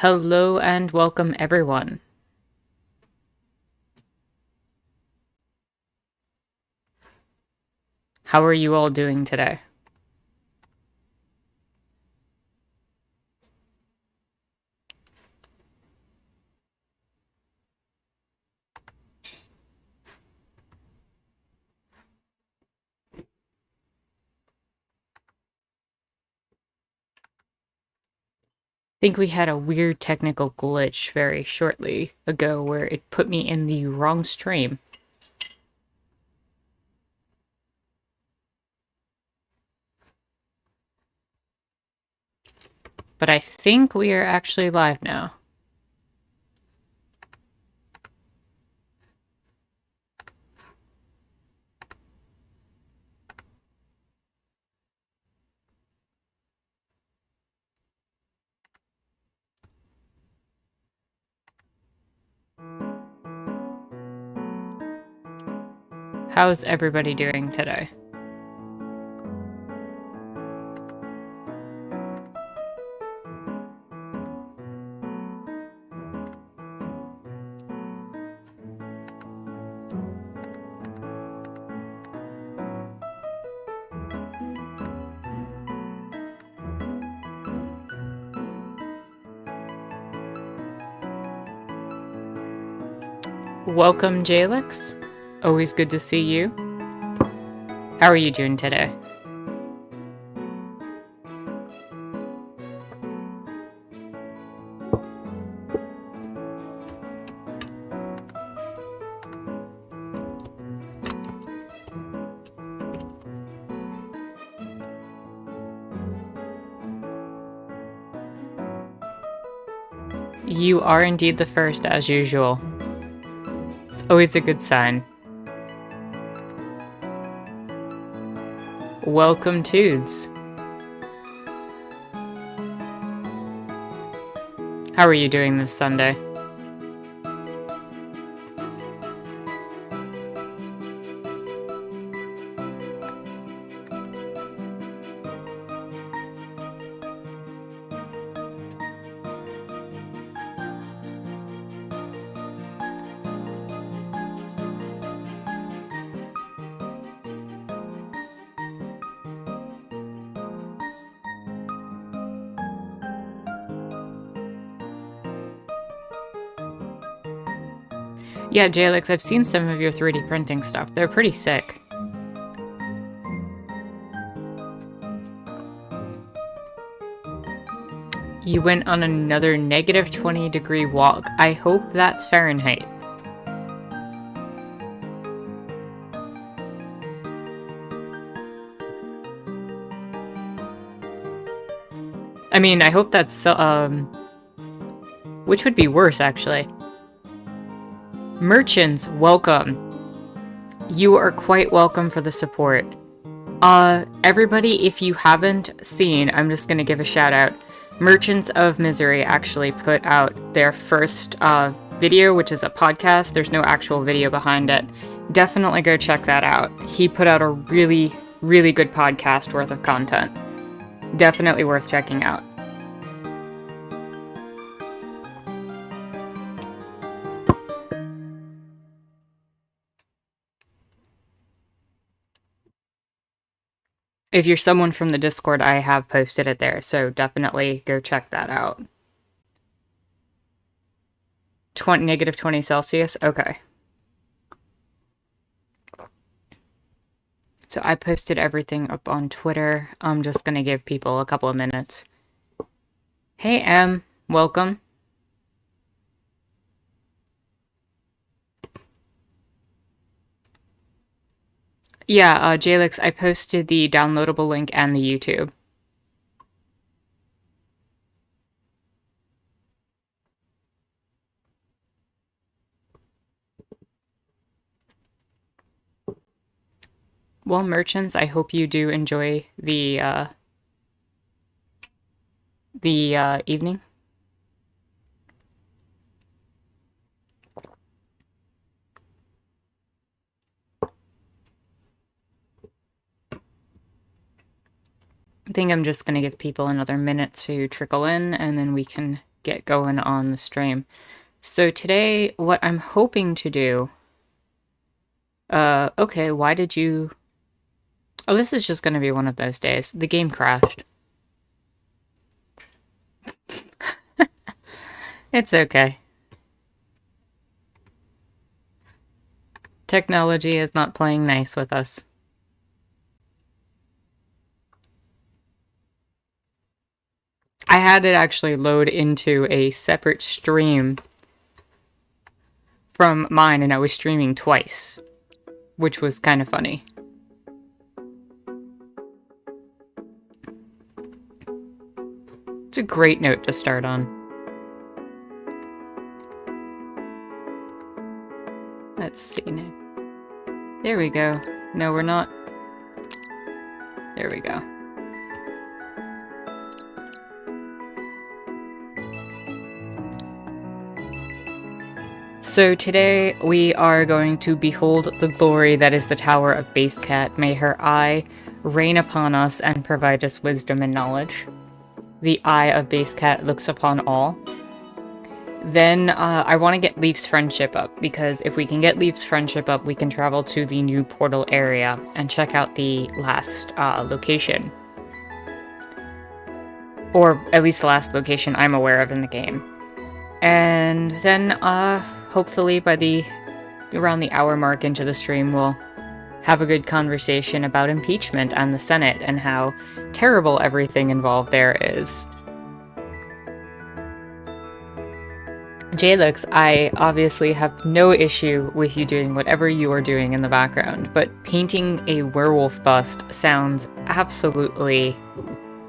Hello and welcome, everyone. How are you all doing today? I think we had a weird technical glitch very shortly ago where it put me in the wrong stream. But I think we are actually live now. How's everybody doing today? Welcome, Jalix. Always good to see you. How are you doing today? You are indeed the first, as usual. It's always a good sign. Welcome, Toods. How are you doing this Sunday? Yeah, Jalix, I've seen some of your 3D printing stuff. They're pretty sick. You went on another negative 20-degree walk. I hope that's Fahrenheit. I mean, I hope that's, which would be worse, actually. Merchants, welcome. You are quite welcome for the support. Everybody, if you haven't seen, I'm just gonna give a shout out. Merchants of Misery actually put out their first video, which is a podcast. There's no actual video behind it. Definitely go check that out. He put out a really, really good podcast worth of content. Definitely worth checking out. If you're someone from the Discord, I have posted it there, so definitely go check that out. Negative 20 Celsius? Okay. So I posted everything up on Twitter. I'm just gonna give people a couple of minutes. Hey, Em. Welcome. Yeah, Jalix, I posted the downloadable link and the YouTube. Well, merchants, I hope you do enjoy the evening. I think I'm just going to give people another minute to trickle in, and then we can get going on the stream. So today, what I'm hoping to do... okay, why did you... Oh, this is just gonna be one of those days. The game crashed. It's okay. Technology is not playing nice with us. I had it actually load into a separate stream from mine, and I was streaming twice, which was kind of funny. It's a great note to start on. Let's see now. There we go. No, we're not. There we go. So today we are going to behold the glory that is the Tower of Basecat. May her eye rain upon us and provide us wisdom and knowledge. The eye of Basecat looks upon all. Then I want to get Lief's friendship up, because if we can get Lief's friendship up, we can travel to the new portal area and check out the last location. Or at least the last location I'm aware of in the game. And then hopefully by around the hour mark into the stream, we'll have a good conversation about impeachment and the Senate and how terrible everything involved there is. Jalix, I obviously have no issue with you doing whatever you are doing in the background, but painting a werewolf bust sounds absolutely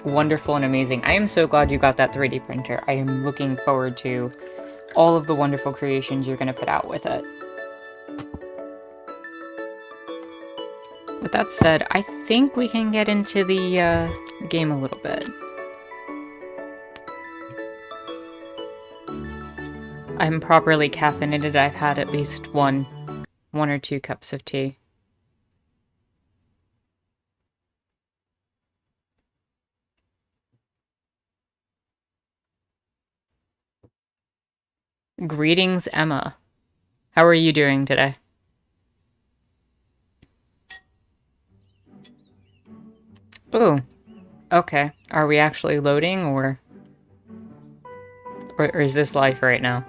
wonderful and amazing. I am so glad you got that 3D printer. I am looking forward to all of the wonderful creations you're going to put out with it. With that said, I think we can get into the game a little bit. I'm properly caffeinated. I've had at least one or two cups of tea. Greetings, Emma. How are you doing today? Ooh. Okay. Are we actually loading, or is this live right now?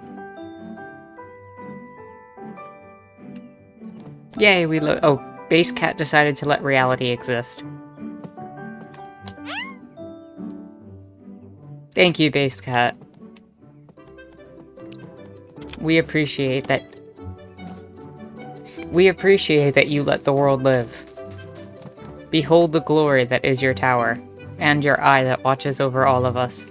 Yay, we load. Oh, Basecat decided to let reality exist. Thank you, Basecat. We appreciate that. We appreciate that you let the world live. Behold the glory that is your tower, and your eye that watches over all of us.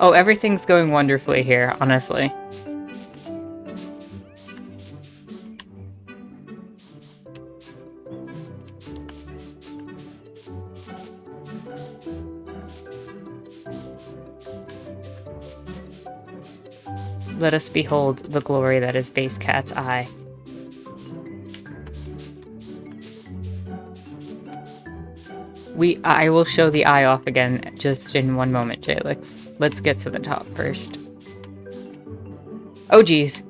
Oh, everything's going wonderfully here, honestly. Let us behold the glory that is Basecat's eye. I will show the eye off again just in one moment, Jalix. Let's get to the top first. Oh, geez.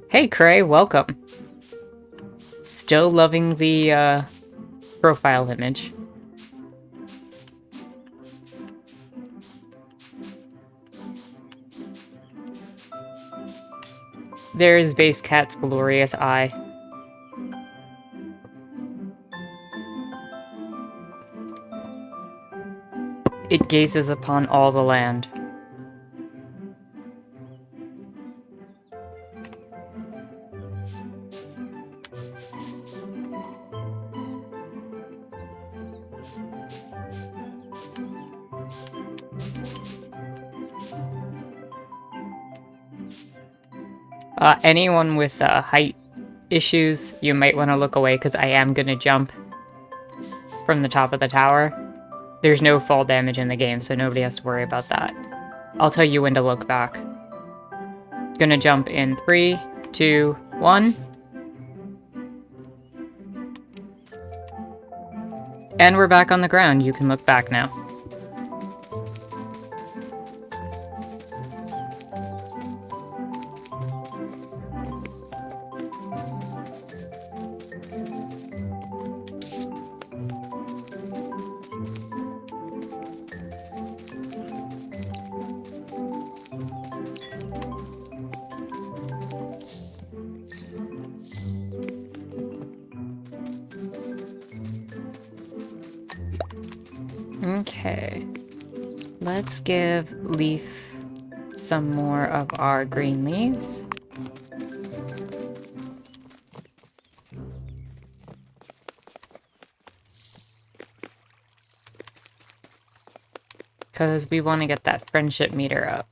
Hey, Cray, welcome. Still loving the profile image. There is Basecat's glorious eye. It gazes upon all the land. Anyone with height issues, you might want to look away, because I am going to jump from the top of the tower. There's no fall damage in the game, so nobody has to worry about that. I'll tell you when to look back. Gonna jump in 3, 2, 1. And we're back on the ground. You can look back now. Okay. Let's give Lief some more of our green leaves. Because we want to get that friendship meter up.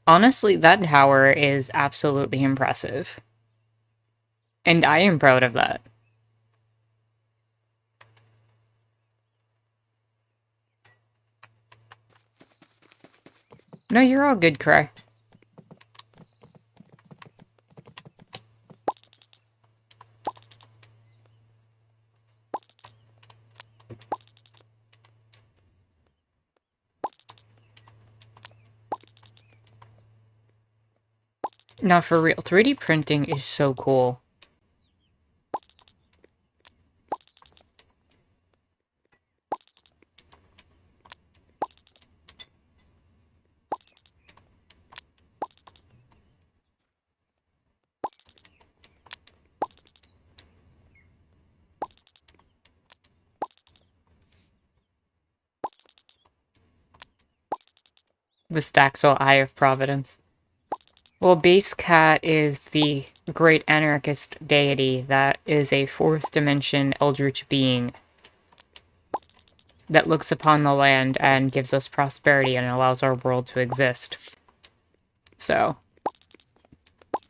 Honestly, that tower is absolutely impressive. And I am proud of that. No, you're all good, Cry. Now, for real, 3D printing is so cool. The Staxel Eye of Providence. Well, Base Cat is the great anarchist deity that is a fourth dimension eldritch being that looks upon the land and gives us prosperity and allows our world to exist. So,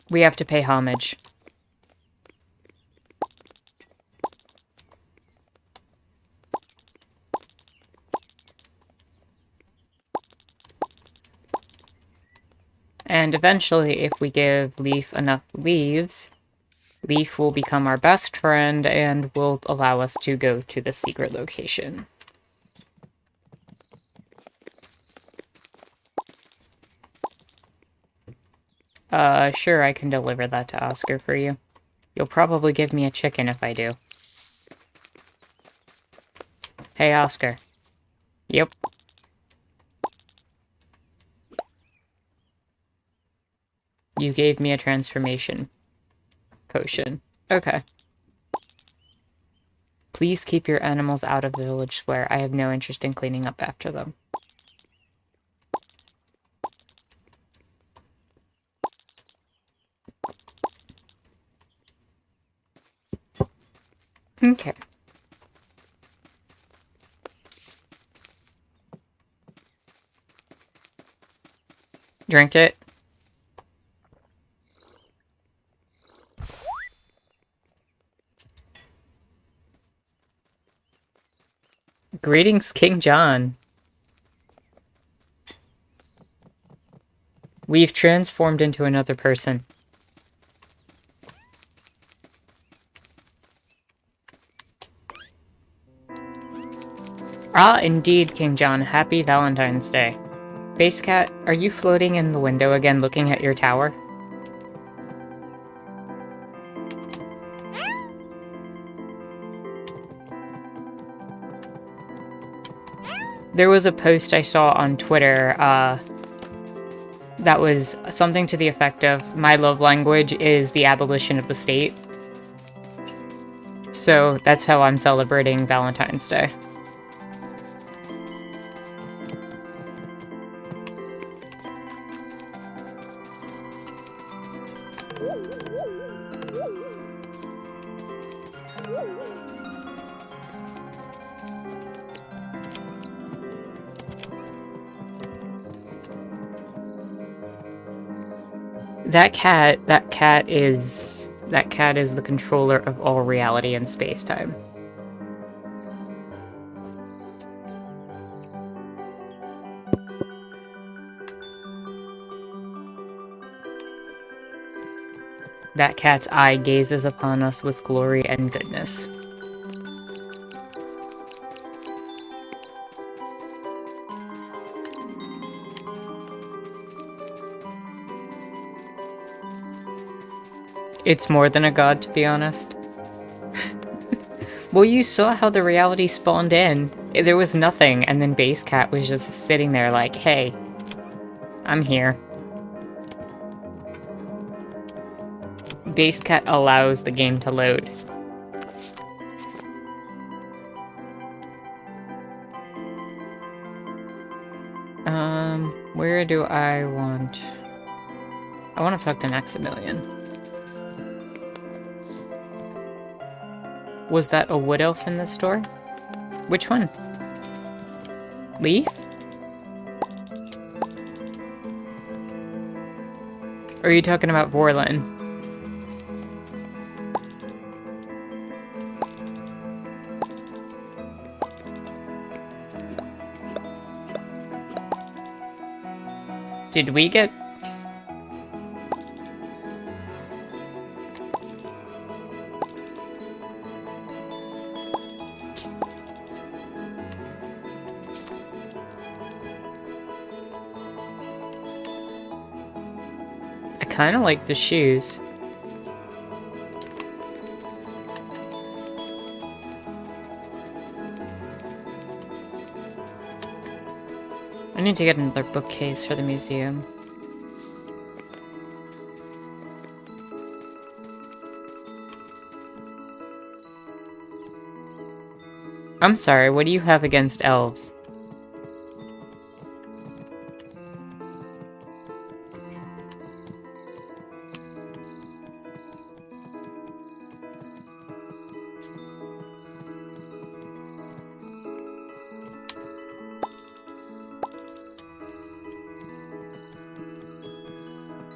we have to pay homage. And eventually, if we give Lief enough leaves, Lief will become our best friend and will allow us to go to the secret location. Sure, I can deliver that to Oscar for you. You'll probably give me a chicken if I do. Hey, Oscar. Yep. You gave me a transformation potion. Okay. Please keep your animals out of the village square. I have no interest in cleaning up after them. Okay. Drink it. Greetings, King John. We've transformed into another person. Ah, indeed, King John. Happy Valentine's Day. Base Cat, are you floating in the window again looking at your tower? There was a post I saw on Twitter, that was something to the effect of, my love language is the abolition of the state. So that's how I'm celebrating Valentine's Day. That cat is the controller of all reality and space-time. That cat's eye gazes upon us with glory and goodness. It's more than a god, to be honest. Well, you saw how the reality spawned in. There was nothing, and then Base Cat was just sitting there like, hey, I'm here. Base Cat allows the game to load. Where do I want... I want to talk to Maximilian. Was that a wood elf in the store? Which one? Lief? Or are you talking about Vorlin? Did we get... I kind of like the shoes. I need to get another bookcase for the museum. I'm sorry, what do you have against elves?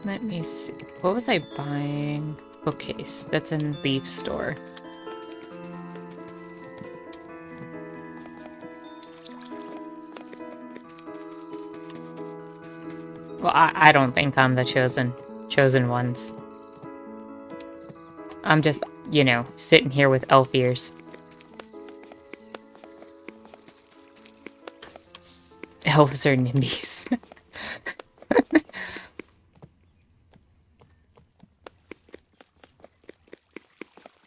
Let me see. What was I buying? Bookcase. That's in Lief's store. Well, I don't think I'm the chosen ones. I'm just, you know, sitting here with elf ears. Elves are nimbies.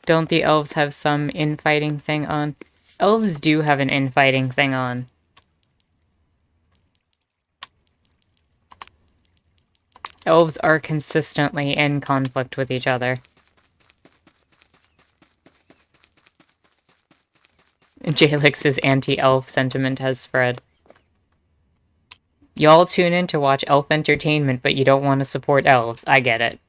Don't the elves have some infighting thing on? Elves do have an infighting thing on. Elves are consistently in conflict with each other. Jalix's anti-elf sentiment has spread. Y'all tune in to watch elf entertainment, but you don't want to support elves. I get it.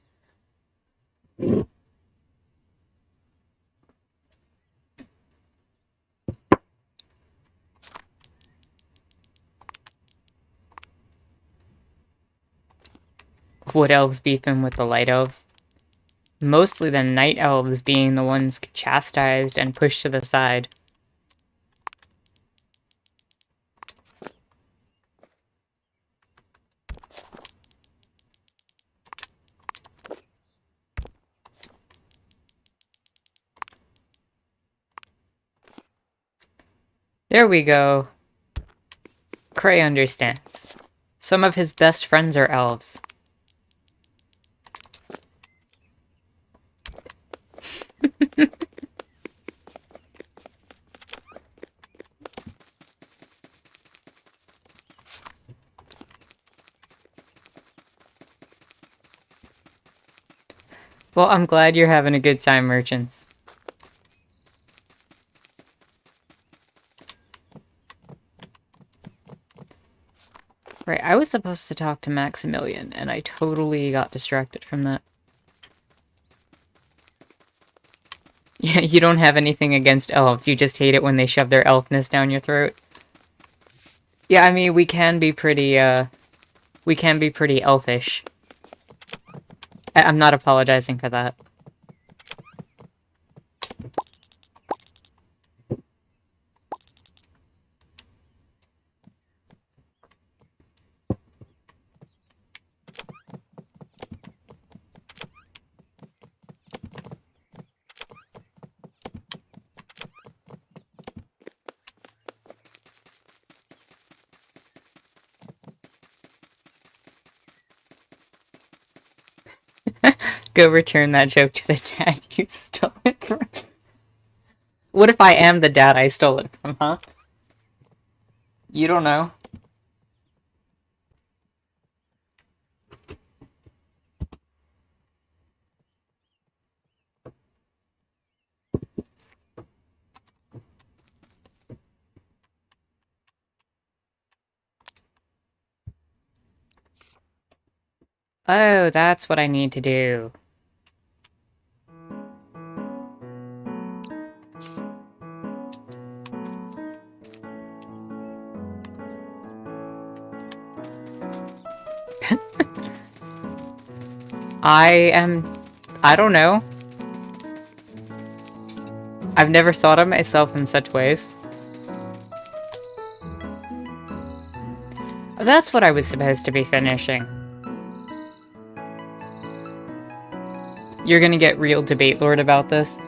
Wood elves beefing with the light elves. Mostly the night elves being the ones chastised and pushed to the side. There we go. Cray understands. Some of his best friends are elves. Well, I'm glad you're having a good time, merchants. Right, I was supposed to talk to Maximilian, and I totally got distracted from that. Yeah, you don't have anything against elves, you just hate it when they shove their elfness down your throat. Yeah, I mean, we can be pretty elfish. I'm not apologizing for that. Go return that joke to the dad you stole it from. What if I am the dad I stole it from, huh? You don't know. Oh, that's what I need to do. I don't know. I've never thought of myself in such ways. That's what I was supposed to be finishing. You're gonna get real debate lord about this.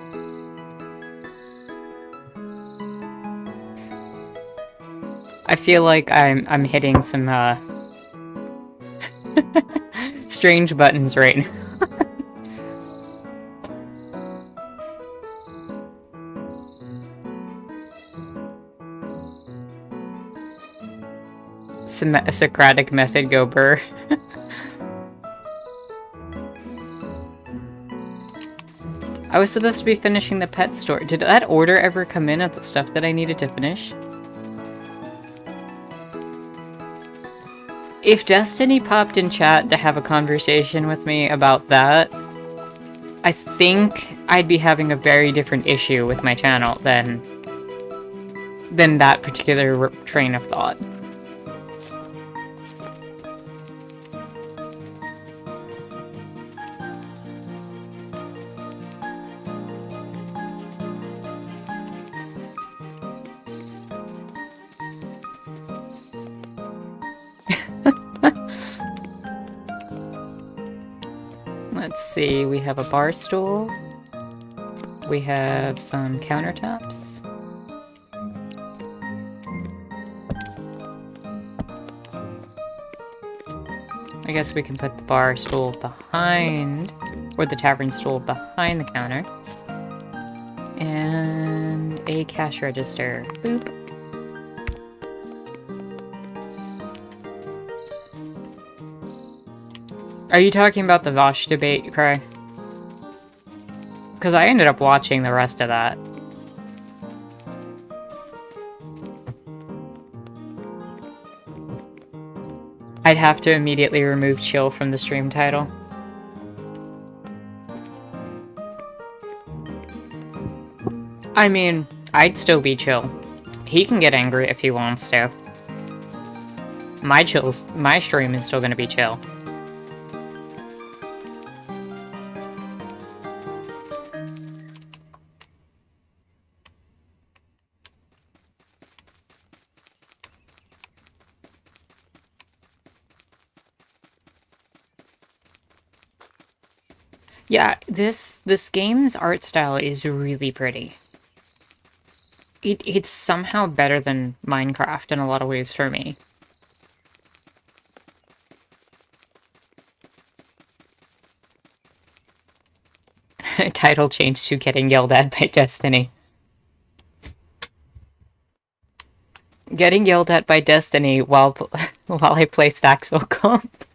I feel like I'm hitting some strange buttons right now. Socratic method go burr. I was supposed to be finishing the pet store. Did that order ever come in of the stuff that I needed to finish? If Destiny popped in chat to have a conversation with me about that, I think I'd be having a very different issue with my channel than that particular train of thought. Let's see, we have a bar stool. We have some countertops. I guess we can put the bar stool behind, or the tavern stool behind the counter. And a cash register. Boop. Are you talking about the Vosh debate, Cry? Because I ended up watching the rest of that. I'd have to immediately remove chill from the stream title. I mean, I'd still be chill. He can get angry if he wants to. My stream is still gonna be chill. Yeah, this game's art style is really pretty. It's somehow better than Minecraft in a lot of ways for me. Title change to Getting Yelled At by Destiny. Getting yelled at by Destiny while I play Staxel comp.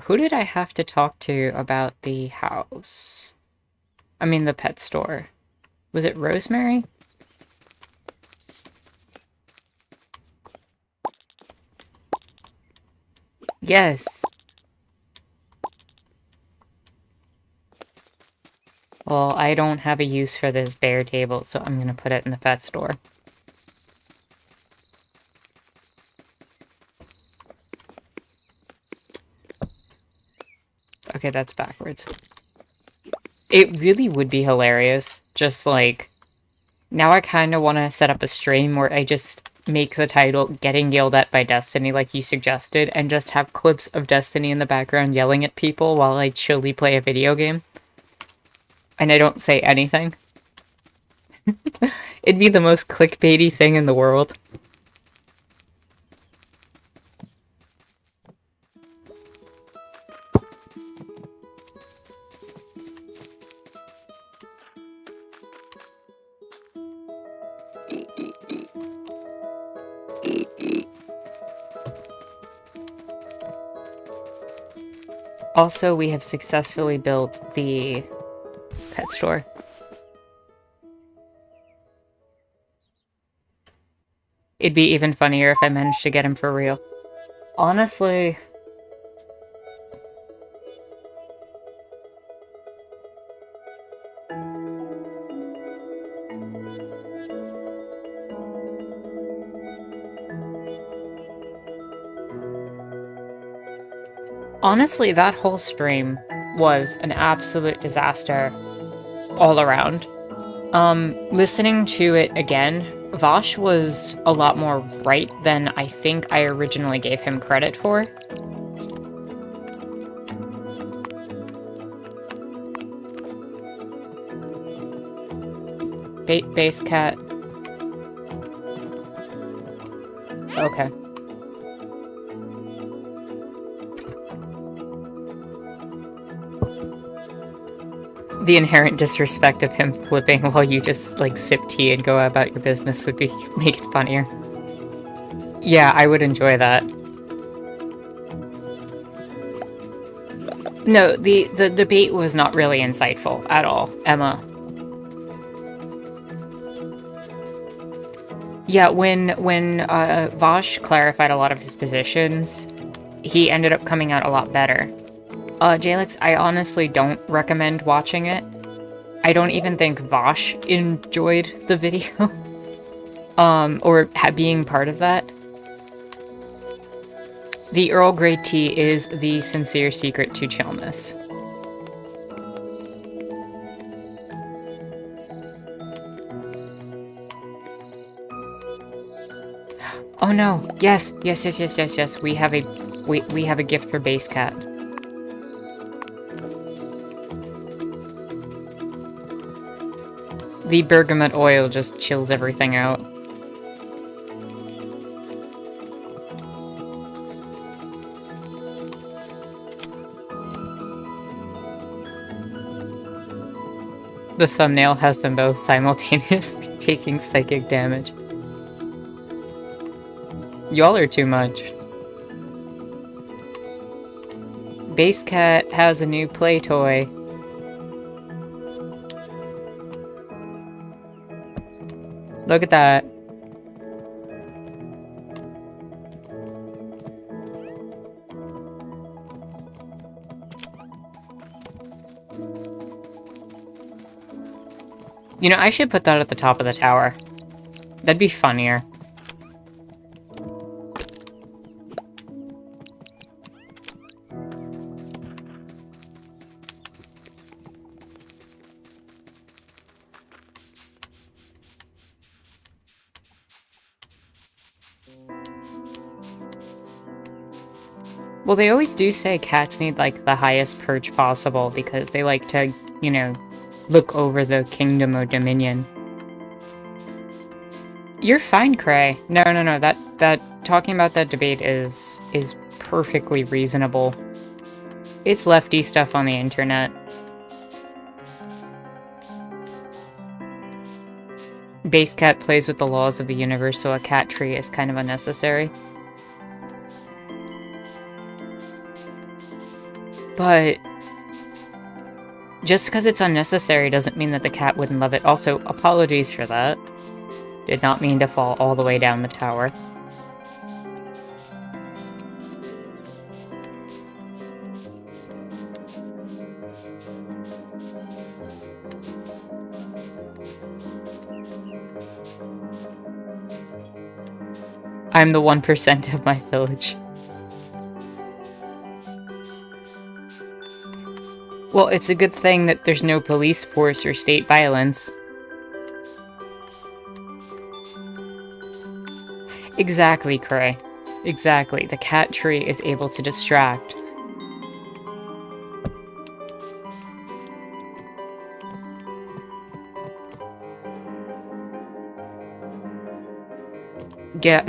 Who did I have to talk to about the house? I mean, the pet store. Was it Rosemary? Yes. Well, I don't have a use for this bear table, so I'm gonna put it in the pet store. Okay, that's backwards. It really would be hilarious. Just like, now I kind of want to set up a stream where I just make the title Getting Yelled At by Destiny like you suggested, and just have clips of Destiny in the background yelling at people while I chilly play a video game. And I don't say anything. It'd be the most clickbaity thing in the world. Also, we have successfully built the pet store. It'd be even funnier if I managed to get him for real. Honestly... Honestly, that whole stream was an absolute disaster all around. Listening to it again, Vosh was a lot more right than I think I originally gave him credit for. Base cat. Okay. The inherent disrespect of him flipping while you just, like, sip tea and go about your business would make it funnier. Yeah, I would enjoy that. No, the debate was not really insightful at all, Emma. Yeah, when Vosh clarified a lot of his positions, he ended up coming out a lot better. Jalix, I honestly don't recommend watching it. I don't even think Vosh enjoyed the video. Or being part of that. The Earl Grey tea is the sincere secret to chillness. Oh no! Yes! We have a gift for Base Cat. The bergamot oil just chills everything out. The thumbnail has them both simultaneously taking psychic damage. Y'all are too much. Base Cat has a new play toy. Look at that. You know, I should put that at the top of the tower. That'd be funnier. Well, they always do say cats need, like, the highest perch possible because they like to, you know, look over the kingdom or dominion. You're fine, Cray. No. That talking about that debate is perfectly reasonable. It's lefty stuff on the internet. Base Cat plays with the laws of the universe, so a cat tree is kind of unnecessary. But just because it's unnecessary doesn't mean that the cat wouldn't love it. Also, apologies for that. Did not mean to fall all the way down the tower. I'm the 1% of my village. Well, it's a good thing that there's no police force or state violence. Exactly, Cray. Exactly. The cat tree is able to distract.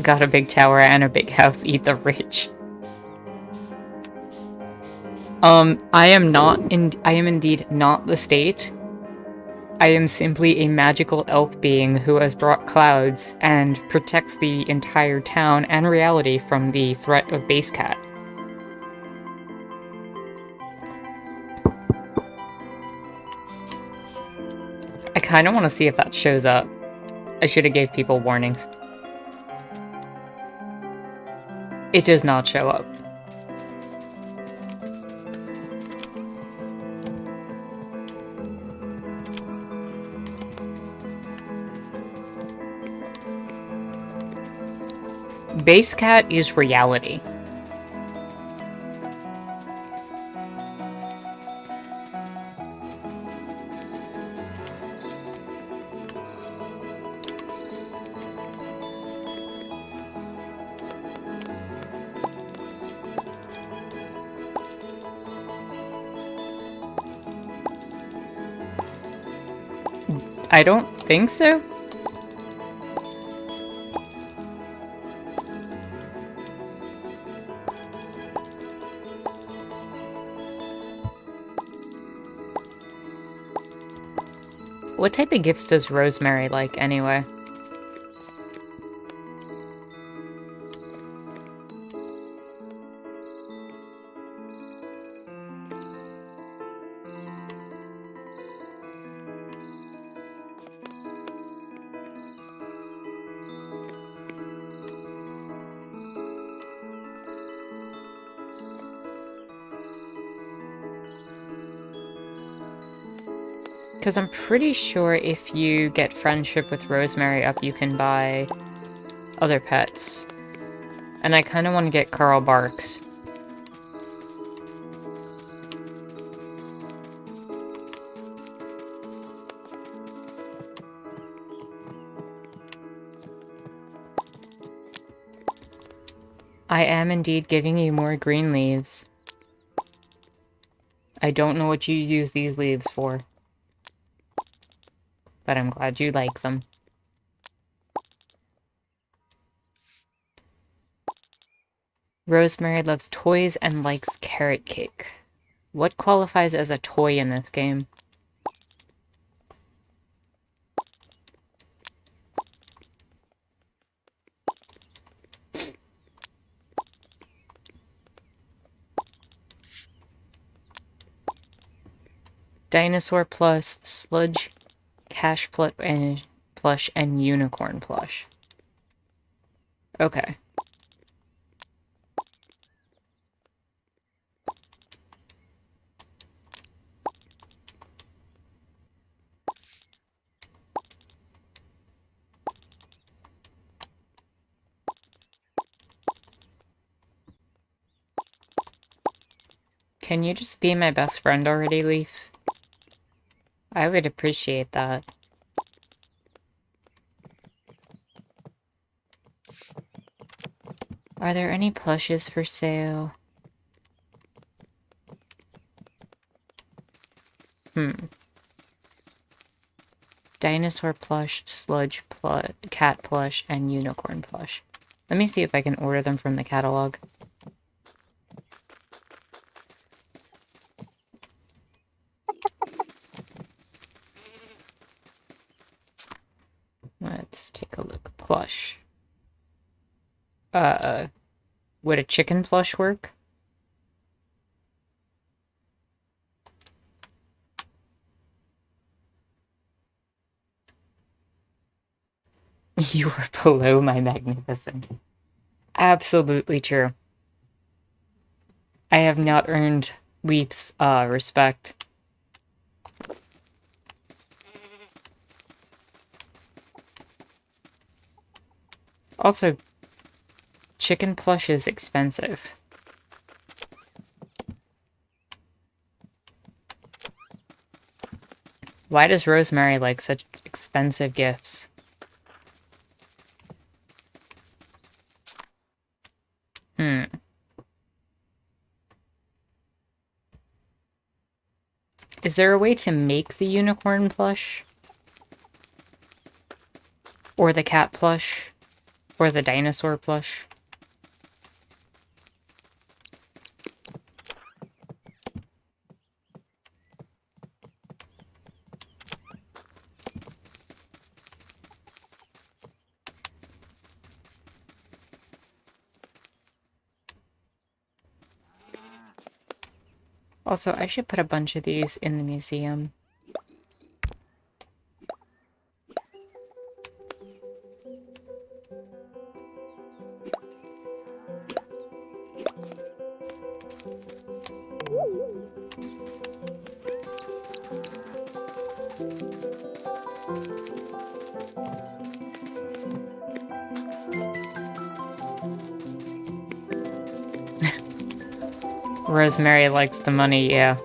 got a big tower and a big house, eat the rich. I am indeed not the state. I am simply a magical elf being who has brought clouds and protects the entire town and reality from the threat of Base Cat. I kind of want to see if that shows up. I should have gave people warnings. It does not show up. Base Cat is reality. I don't think so. What type of gifts does Rosemary like, anyway? Because I'm pretty sure if you get friendship with Rosemary up, you can buy other pets. And I kind of want to get Carl Barks. I am indeed giving you more green leaves. I don't know what you use these leaves for, but I'm glad you like them. Rosemary loves toys and likes carrot cake. What qualifies as a toy in this game? Dinosaur plush, sludge, cash plush, and unicorn plush. Okay. Can you just be my best friend already, Lief? I would appreciate that. Are there any plushes for sale? Dinosaur plush, sludge plush, cat plush, and unicorn plush. Let me see if I can order them from the catalog. Let's take a look. Plush. Would a chicken plush work? You are below my magnificence. Absolutely true. I have not earned Lief's respect. Also, chicken plush is expensive. Why does Rosemary like such expensive gifts? Is there a way to make the unicorn plush? Or the cat plush? Or the dinosaur plush. Also, I should put a bunch of these in the museum. Rosemary likes the money, yeah.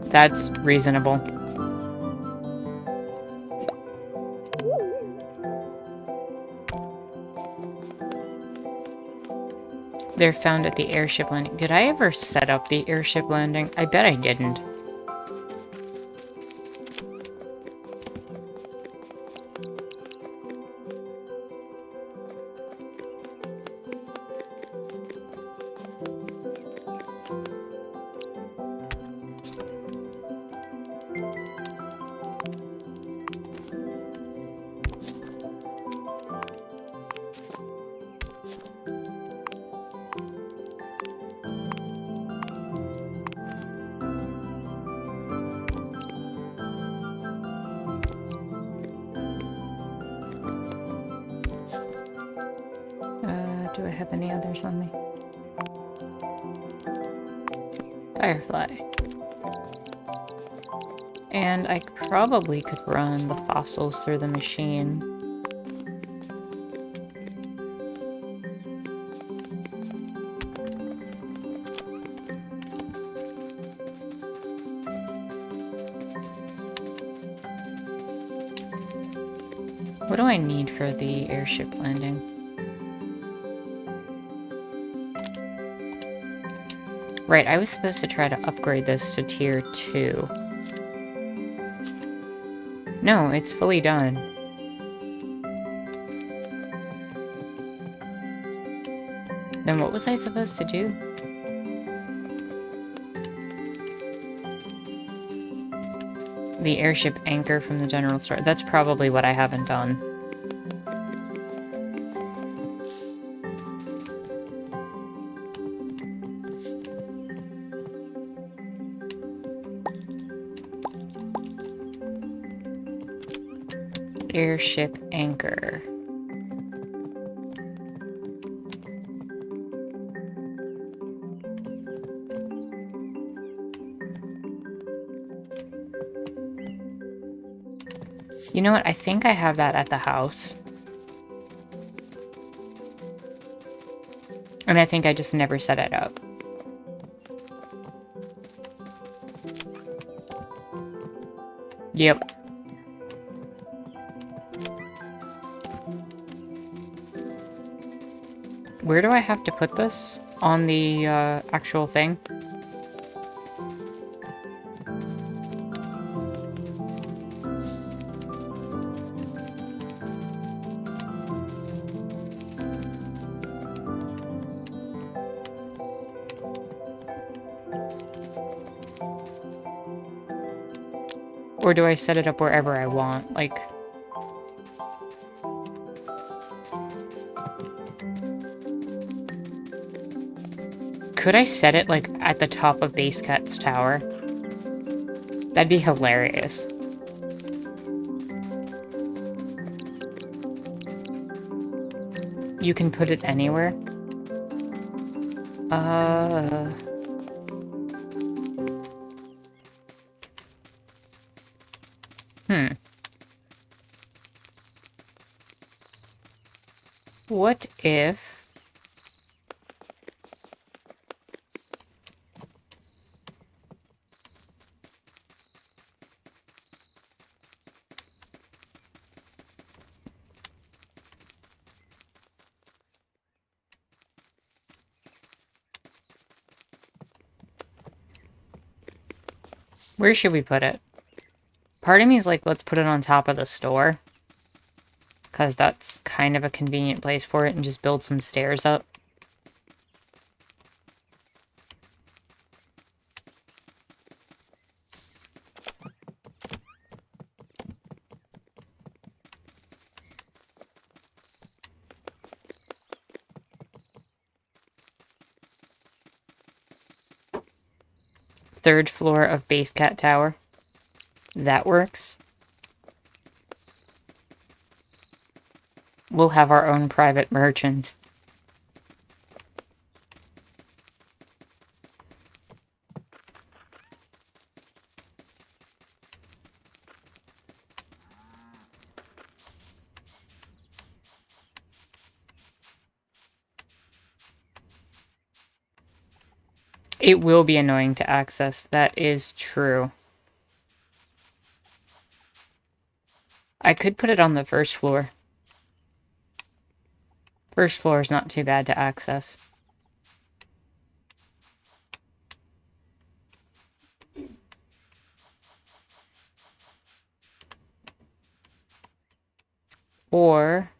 That's reasonable. They're found at the airship landing. Did I ever set up the airship landing? I bet I didn't. Do I have any others on me? Firefly. And I probably could run the fossils through the machine. What do I need for the airship landing? Right, I was supposed to try to upgrade this to tier 2. No, it's fully done. Then what was I supposed to do? The airship anchor from the general store. That's probably what I haven't done. Airship anchor. You know what? I think I have that at the house. And I think I just never set it up. Yep. Where do I have to put this? On the actual thing? Or do I set it up wherever I want? Like... Could I set it, like, at the top of Base Cat's tower? That'd be hilarious. You can put it anywhere? What if... Where should we put it? Part of me is like, let's put it on top of the store. Because that's kind of a convenient place for it and just build some stairs up. Third floor of Base Cat Tower. That works. We'll have our own private merchant. It will be annoying to access. That is true. I could put it on the first floor. First floor is not too bad to access. Or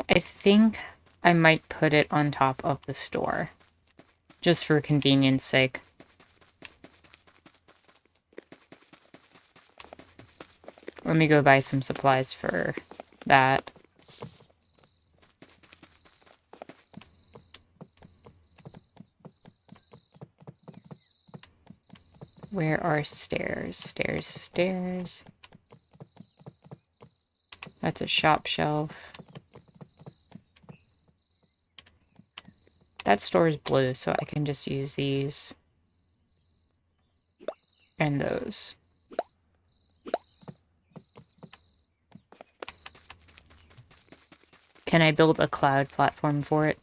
I think I might put it on top of the store. Just for convenience sake. Let me go buy some supplies for that. Where are stairs? Stairs, stairs. That's a shop shelf. That store is blue, so I can just use these. And those. Can I build a cloud platform for it?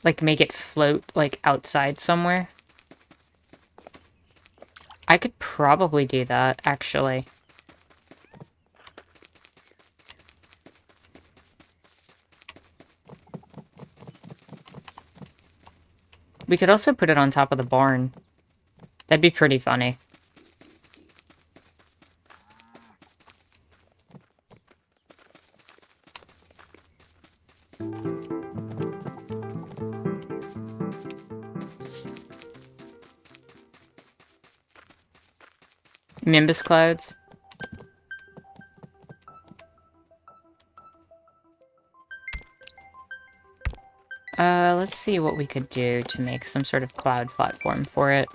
Like, make it float, like, outside somewhere? I could probably do that, actually. We could also put it on top of the barn. That'd be pretty funny. Nimbus clouds. Let's see what we could do to make some sort of cloud platform for it.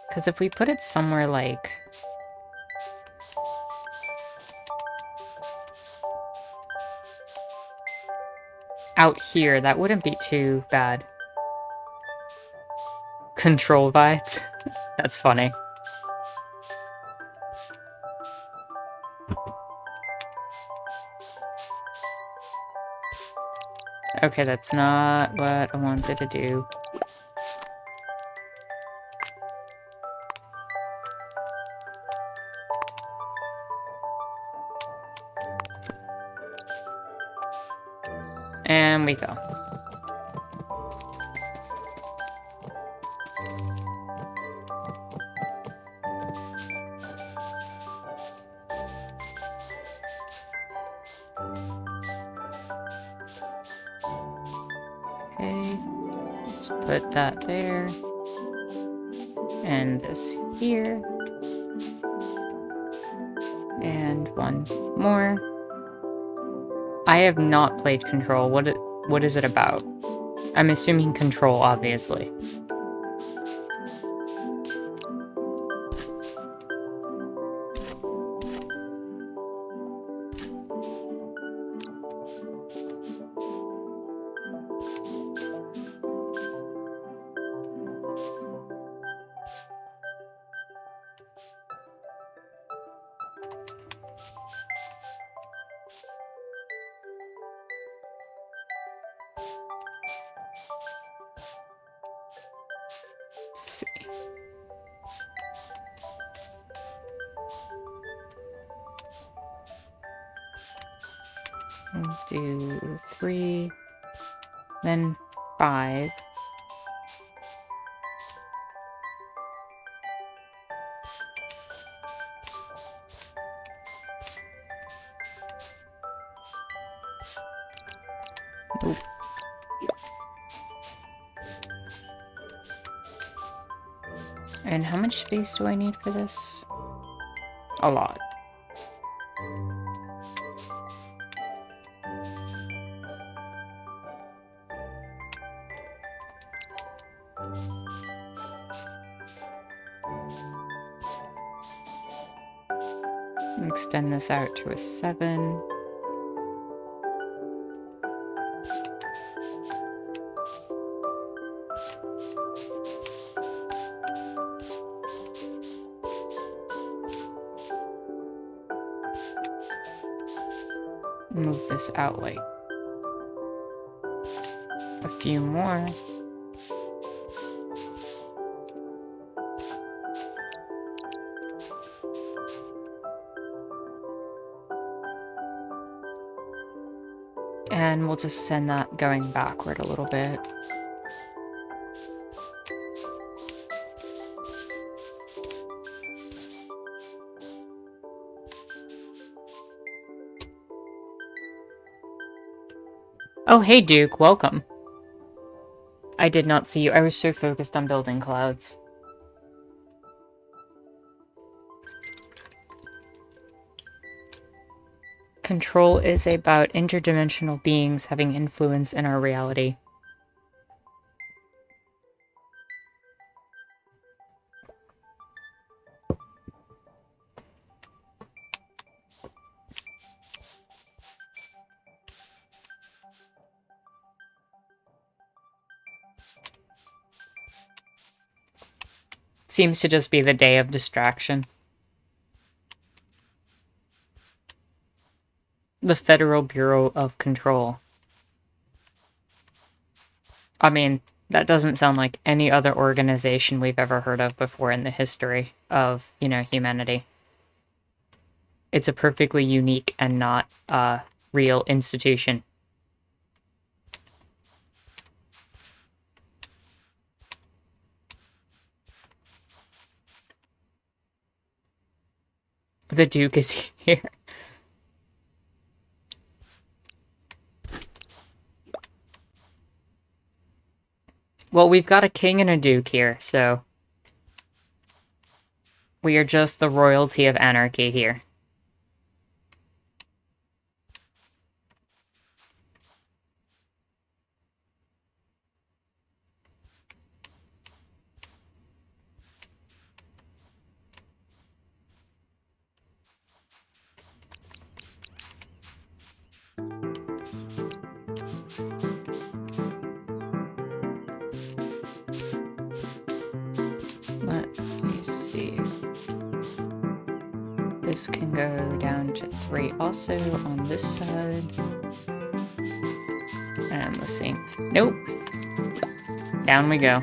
Because if we put it somewhere like... out here, that wouldn't be too bad. Control vibes. That's funny. Okay, that's not what I wanted to do. And we go. Okay, let's put that there. And this here. And one more. I have not played Control. What is it about? I'm assuming Control, obviously. see. We'll do 3, then 5. Ooh. And how much space do I need for this? A lot. Extend this out to a 7. Move this out like a few more. And we'll just send that going backward a little bit. Oh, hey Duke, welcome. I did not see you. I was so focused on building clouds. Control is about interdimensional beings having influence in our reality. Seems to just be the day of distraction. The Federal Bureau of Control. I mean, that doesn't sound like any other organization we've ever heard of before in the history of, humanity. It's a perfectly unique and not real institution. The Duke is here. Well, we've got a king and a duke here, so we are just the royalty of anarchy here. Let me see. This can go down to 3 also on this side. And the same. Nope. Down we go.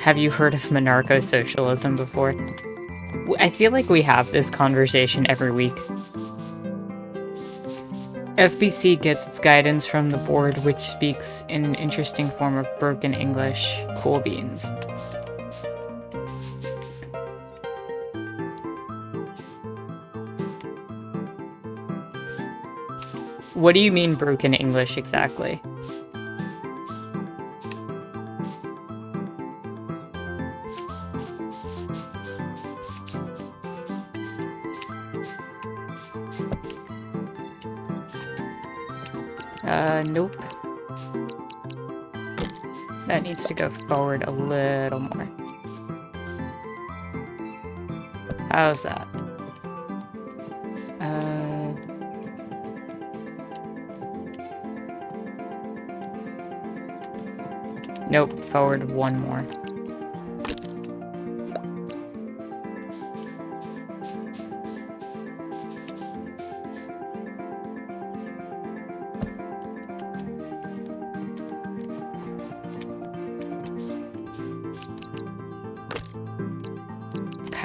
Have you heard of monarcho-socialism before? I feel like we have this conversation every week. FBC gets its guidance from the board, which speaks in an interesting form of broken English. Cool beans. What do you mean broken English exactly? Nope. That needs to go forward a little more. How's that? Nope, forward 1 more.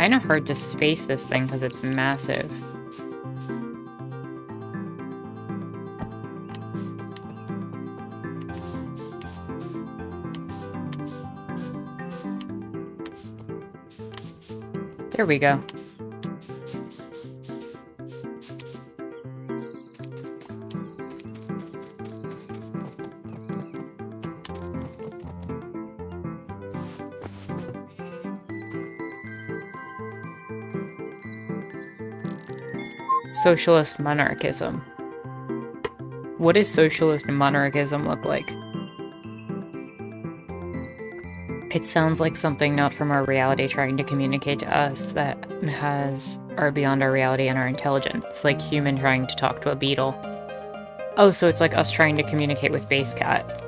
kind of hard to space this thing because it's massive. There we go. Socialist monarchism. What does socialist monarchism look like? It sounds like something not from our reality trying to communicate to us that are beyond our reality and our intelligence. It's like human trying to talk to a beetle. Oh, so it's like us trying to communicate with Base Cat.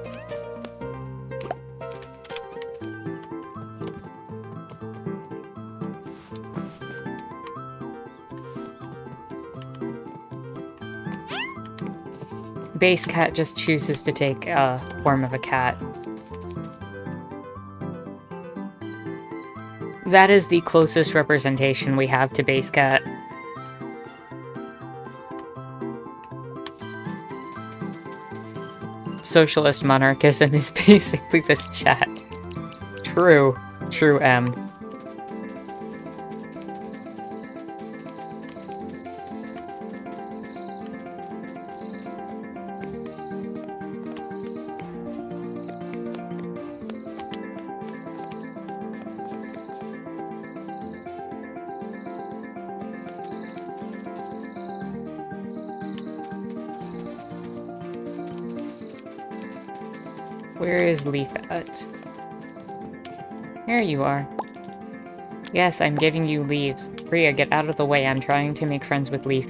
Base Cat just chooses to take a form of a cat. That is the closest representation we have to Base Cat. Socialist monarchism is basically this chat. True. True, M. Where is Lief at? Here you are. Yes, I'm giving you leaves. Rhea, get out of the way. I'm trying to make friends with Lief.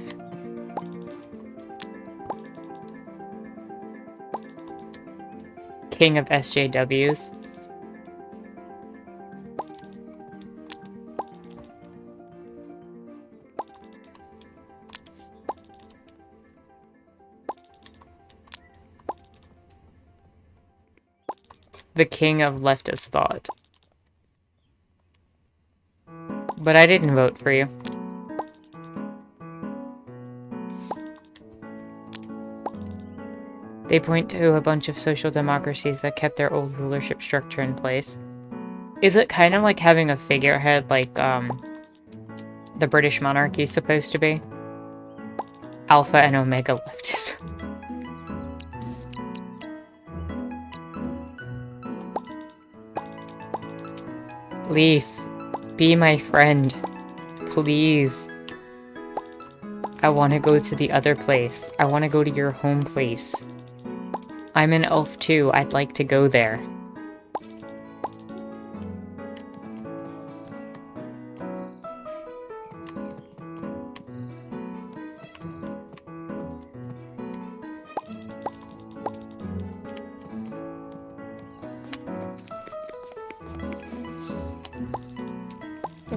King of SJWs. The king of leftist thought. But I didn't vote for you. They point to a bunch of social democracies that kept their old rulership structure in place. Is it kind of like having a figurehead like, the British monarchy is supposed to be? Alpha and Omega leftism. Lief, be my friend. Please. I want to go to the other place. I want to go to your home place. I'm an elf too. I'd like to go there.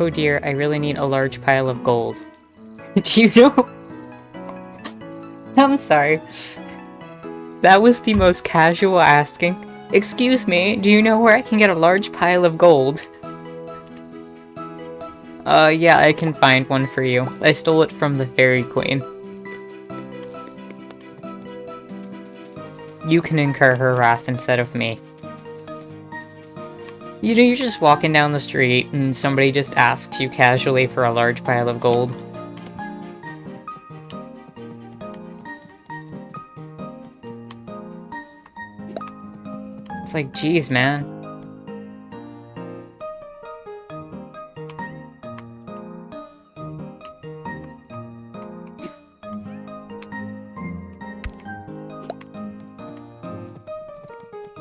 Oh dear, I really need a large pile of gold. Do you know? I'm sorry. That was the most casual asking. Excuse me, do you know where I can get a large pile of gold? Yeah, I can find one for you. I stole it from the Fairy Queen. You can incur her wrath instead of me. You know, you're just walking down the street and somebody just asks you casually for a large pile of gold. It's like, geez, man.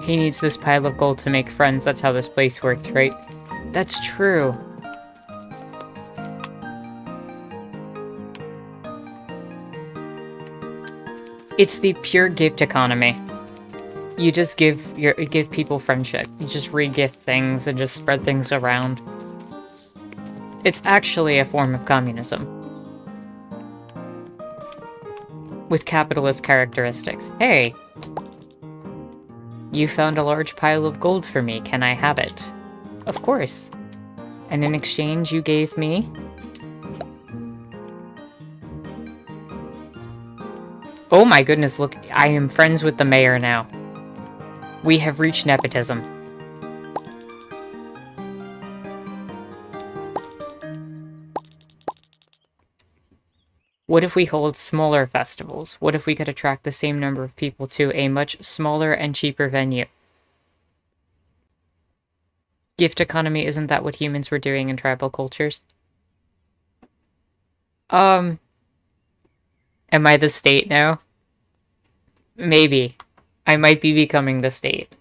He needs this pile of gold to make friends. That's how this place works, right? That's true. It's the pure gift economy. You just give people friendship. You just re-gift things and just spread things around. It's actually a form of communism. With capitalist characteristics. Hey! You found a large pile of gold for me. Can I have it? Of course. And in exchange, you gave me... Oh my goodness, look, I am friends with the mayor now. We have reached nepotism. What if we hold smaller festivals? What if we could attract the same number of people to a much smaller and cheaper venue? Gift economy, isn't that what humans were doing in tribal cultures? Am I the state now? Maybe. I might be becoming the state.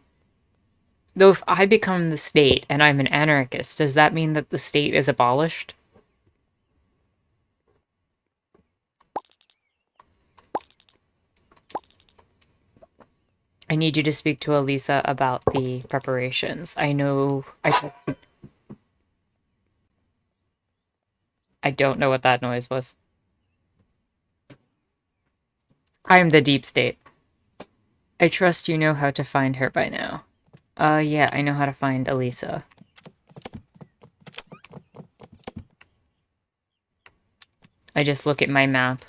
Though if I become the state and I'm an anarchist, does that mean that the state is abolished? I need you to speak to Elisa about the preparations. I know... I don't know what that noise was. I'm the deep state. I trust you know how to find her by now. Yeah, I know how to find Elisa. I just look at my map.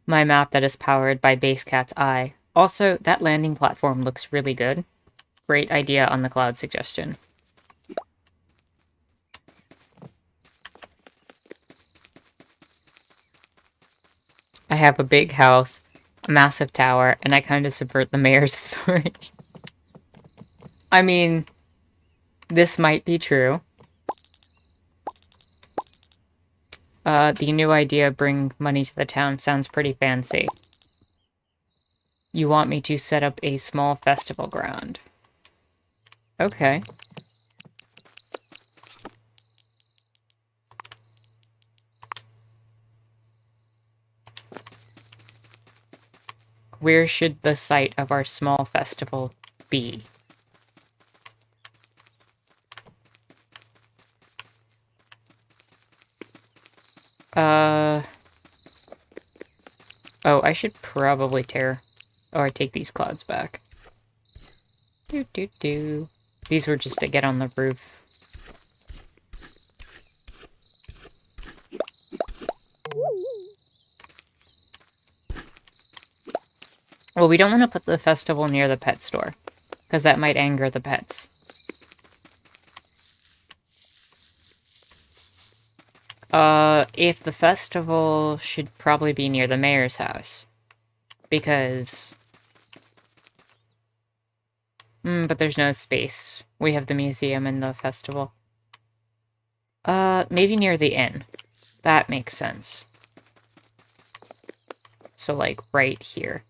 My map that is powered by Basecat's eye. Also, that landing platform looks really good. Great idea on the cloud suggestion. I have a big house, a massive tower, and I kind of subvert the mayor's authority. I mean, this might be true. The new idea, bring money to the town, sounds pretty fancy. You want me to set up a small festival ground. Okay. Where should the site of our small festival be? Oh, I should probably tear... or take these clouds back. These were just to get on the roof. Well, we don't want to put the festival near the pet store, because that might anger the pets. If the festival should probably be near the mayor's house. Because... but there's no space. We have the museum and the festival. Maybe near the inn. That makes sense. So, like, right here.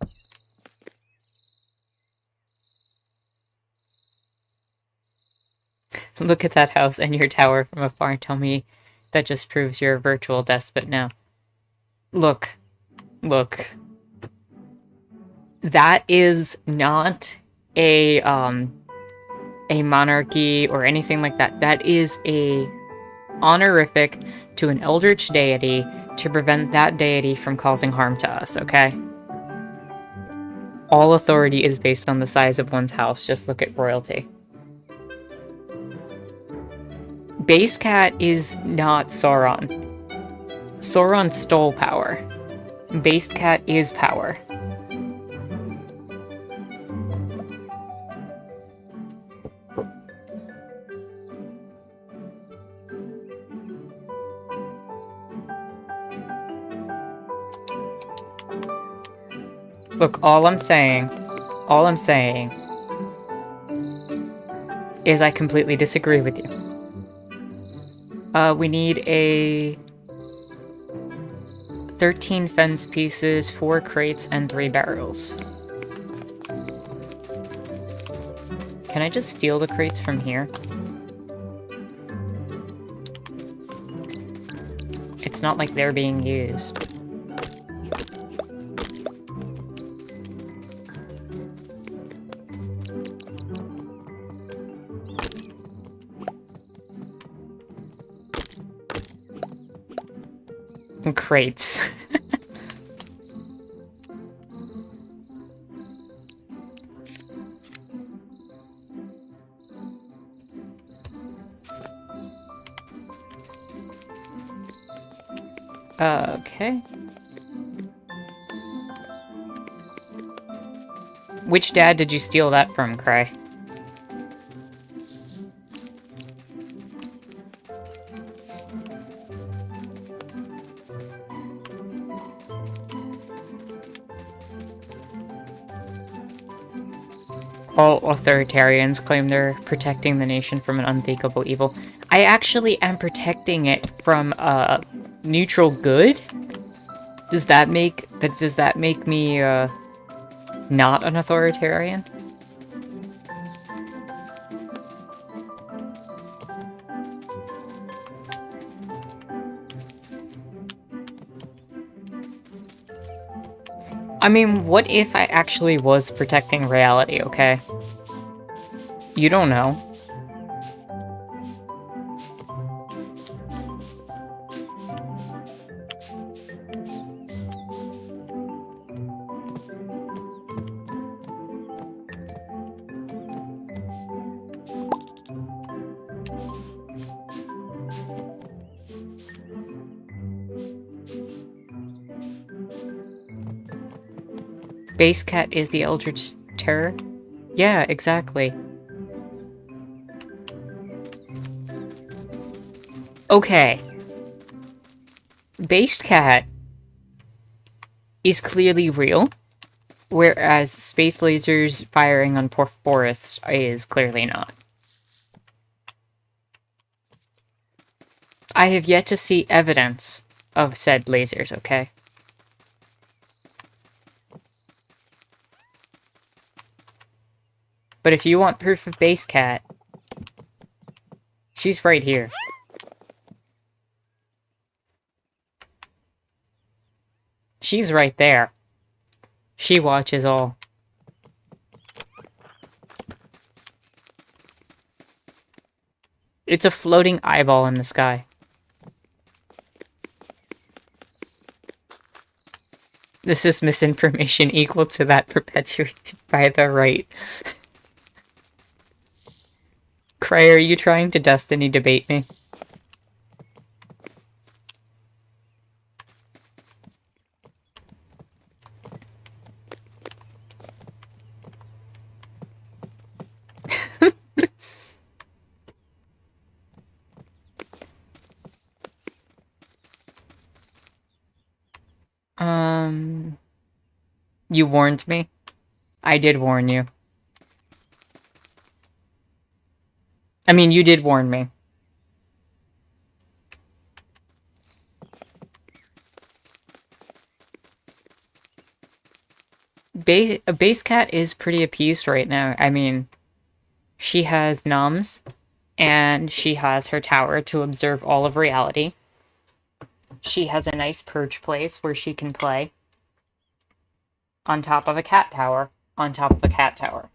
Look at that house and your tower from afar. Tell me that just proves you're a virtual despot now. Look. Look. That is not a monarchy or anything like that. That is a honorific to an eldritch deity to prevent that deity from causing harm to us, okay? All authority is based on the size of one's house. Just look at royalty. Basecat is not Sauron. Sauron stole power. Basecat is power. Look, all I'm saying is I completely disagree with you. We need a 13 fence pieces, 4 crates, and 3 barrels. Can I just steal the crates from here? It's not like they're being used. Crates. Okay. Which dad did you steal that from, Cray? All authoritarians claim they're protecting the nation from an unthinkable evil. I actually am protecting it from neutral good? Does that make me not an authoritarian? I mean, what if I actually was protecting reality, okay? You don't know. Base Cat is the Eldritch Terror? Yeah, exactly. Okay. Base Cat is clearly real, whereas space lasers firing on poor forest is clearly not. I have yet to see evidence of said lasers, okay? But if you want proof of Base Cat, she's right here. She's right there. She watches all. It's a floating eyeball in the sky. This is misinformation equal to that perpetuated by the right. Cray, are you trying to Destiny debate me? You warned me? I did warn you. I mean, you did warn me. Base Cat is pretty appeased right now. I mean, she has numbs, and she has her tower to observe all of reality. She has a nice perch place where she can play. On top of a cat tower. On top of a cat tower.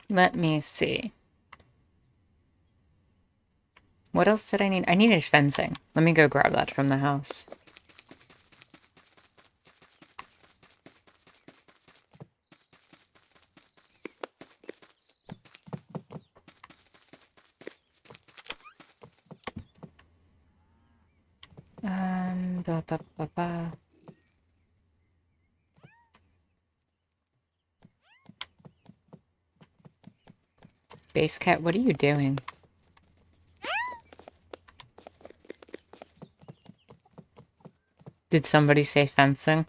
Let me see. What else did I need? I needed fencing. Let me go grab that from the house. Ba, ba, ba, ba. Base Cat, what are you doing? Did somebody say fencing?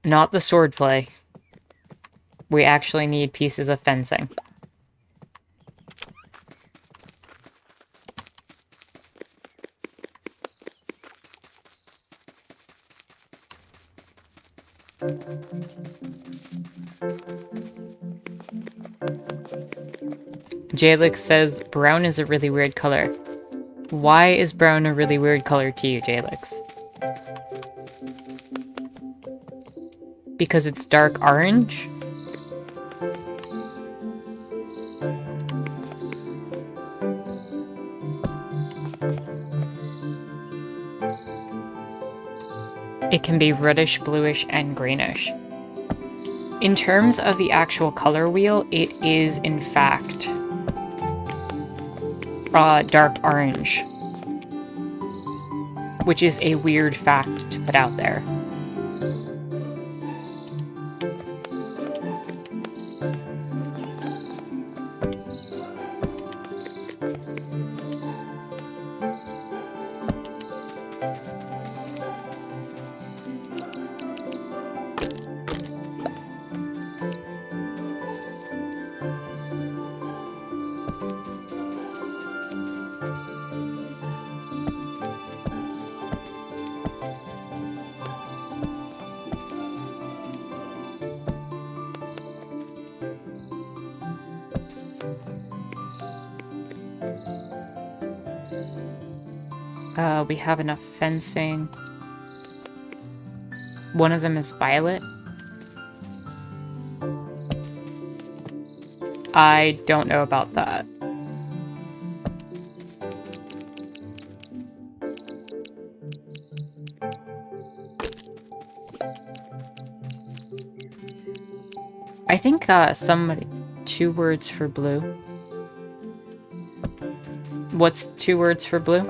Not the swordplay. We actually need pieces of fencing. Jalix says brown is a really weird color. Why is brown a really weird color to you, Jalix? Because it's dark orange? It can be reddish, bluish, and greenish. In terms of the actual color wheel, it is, in fact, dark orange, which is a weird fact to put out there. We have enough fencing. One of them is violet. I don't know about that. I think somebody... 2 words for blue. What's 2 words for blue?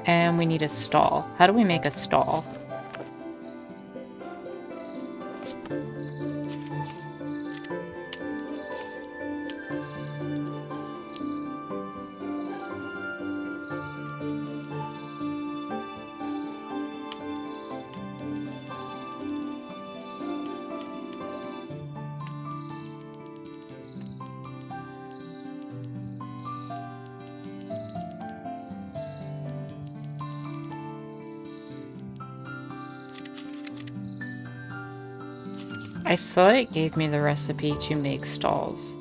And we need a stall. How do we make a stall? I thought it gave me the recipe to make stalls.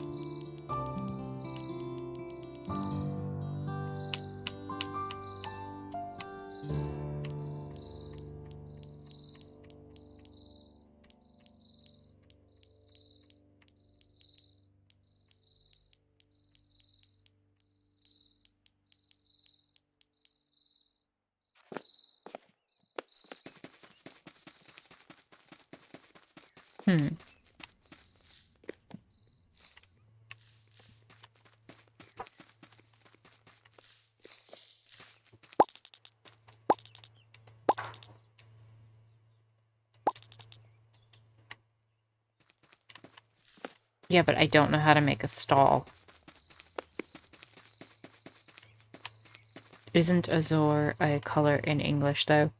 Yeah, but I don't know how to make a stall. Isn't azure a color in English, though?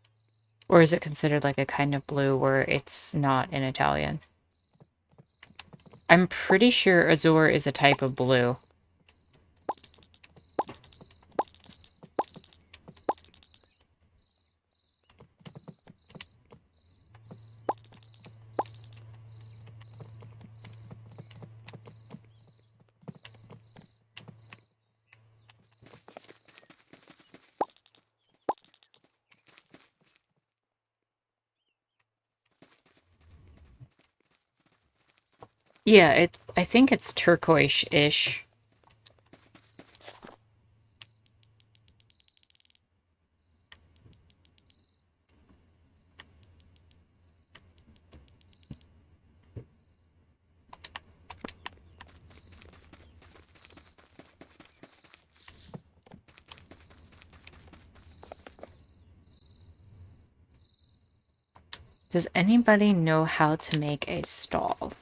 Or is it considered like a kind of blue where it's not in Italian? I'm pretty sure azure is a type of blue. Yeah, I think it's turquoise-ish. Does anybody know how to make a stall?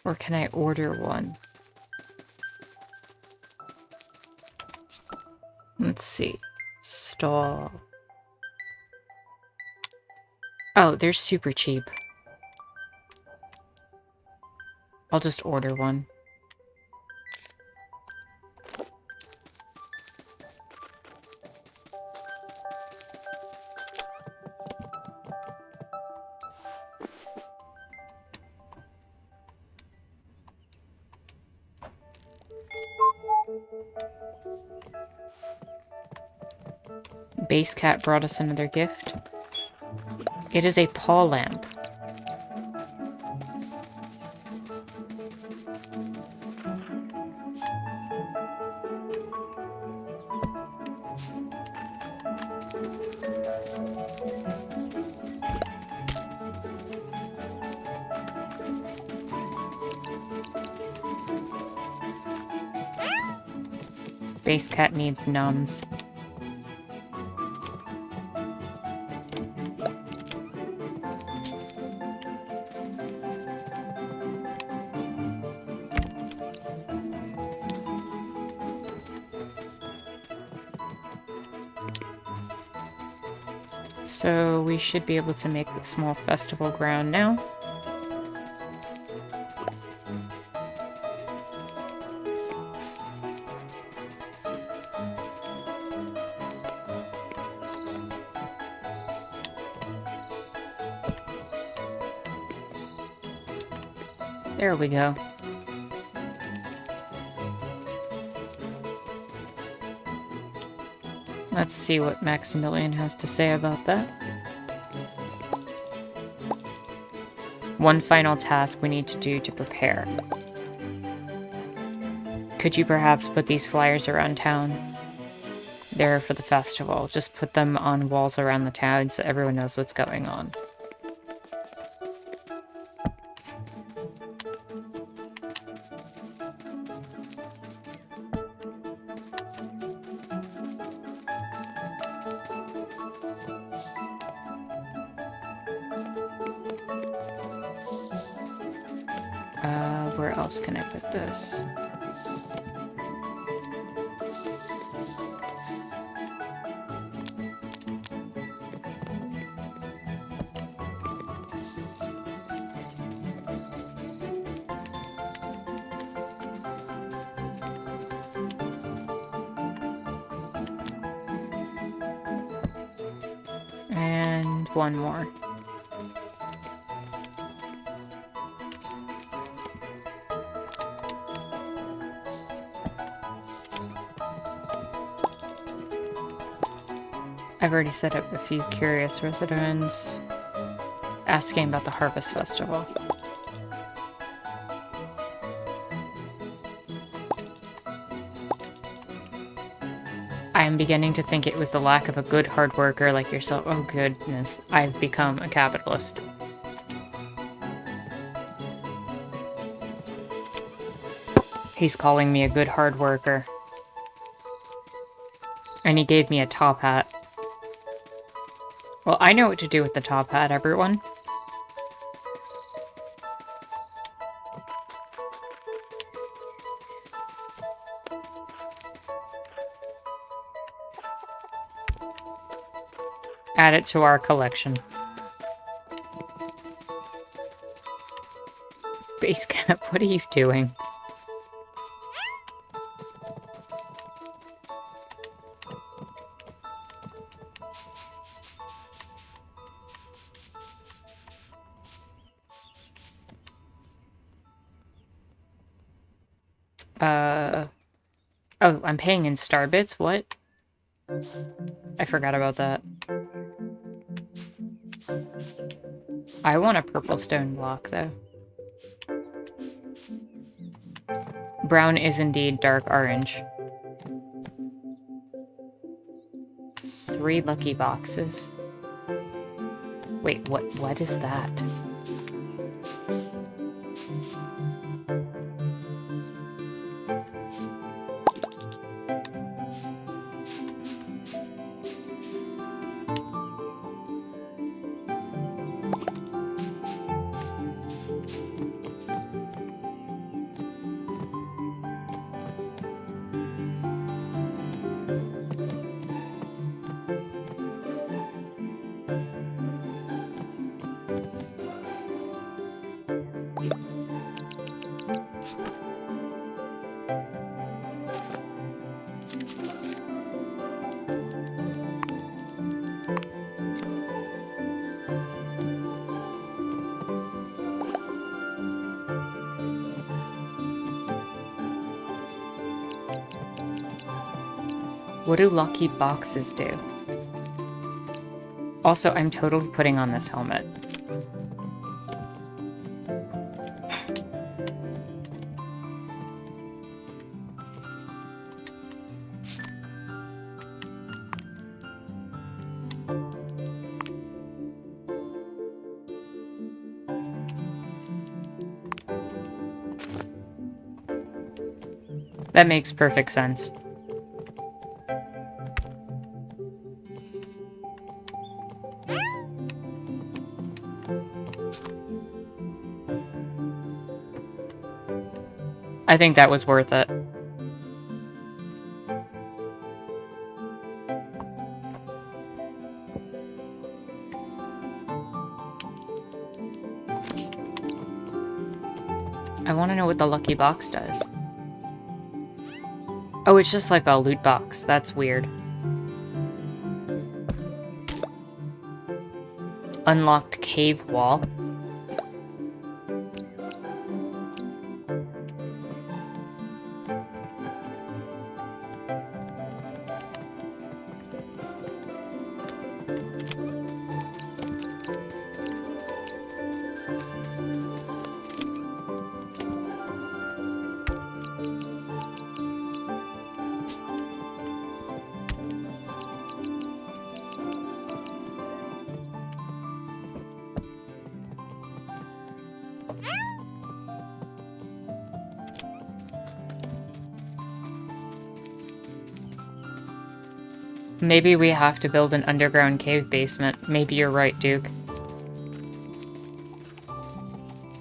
Or can I order one? Let's see. stall. Oh, they're super cheap. I'll just order one. Base Cat brought us another gift. It is a paw lamp. Base Cat needs numbs. So we should be able to make the small festival ground now. There we go. Let's see what Maximilian has to say about that. One final task we need to do to prepare. Could you perhaps put these flyers around town? They're for the festival. Just put them on walls around the town so everyone knows what's going on. Where else can I put this? And one more. I've already set up a few curious residents asking about the Harvest Festival. I am beginning to think it was the lack of a good hard worker like yourself. Oh goodness, I've become a capitalist. He's calling me a good hard worker. And he gave me a top hat. Well, I know what to do with the top hat, everyone. Add it to our collection. Base Cat, what are you doing? Oh, I'm paying in star bits? What? I forgot about that. I want a purple stone block, though. Brown is indeed dark orange. 3 lucky boxes. Wait, what is that? What do lucky boxes do? Also, I'm totally putting on this helmet. That makes perfect sense. I think that was worth it. I want to know what the lucky box does. Oh, it's just like a loot box. That's weird. Unlocked cave wall. Maybe we have to build an underground cave basement. Maybe you're right, Duke.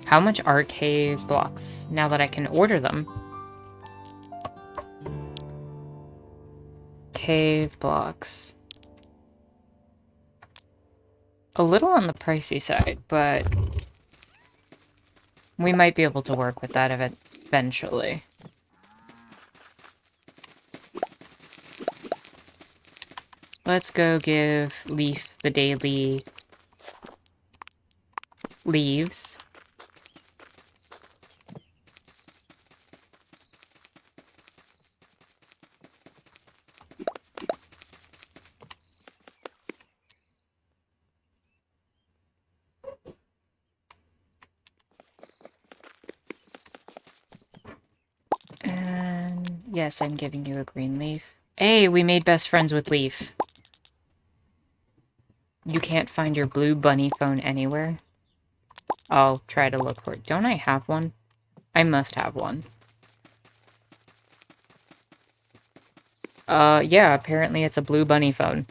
How much are cave blocks now that I can order them? Cave blocks. A little on the pricey side, but we might be able to work with that eventually. Let's go give Lief the daily leaves. And yes, I'm giving you a green leaf. Hey, we made best friends with Lief. You can't find your blue bunny phone anywhere? I'll try to look for it. Don't I have one? I must have one. Yeah, apparently it's a blue bunny phone.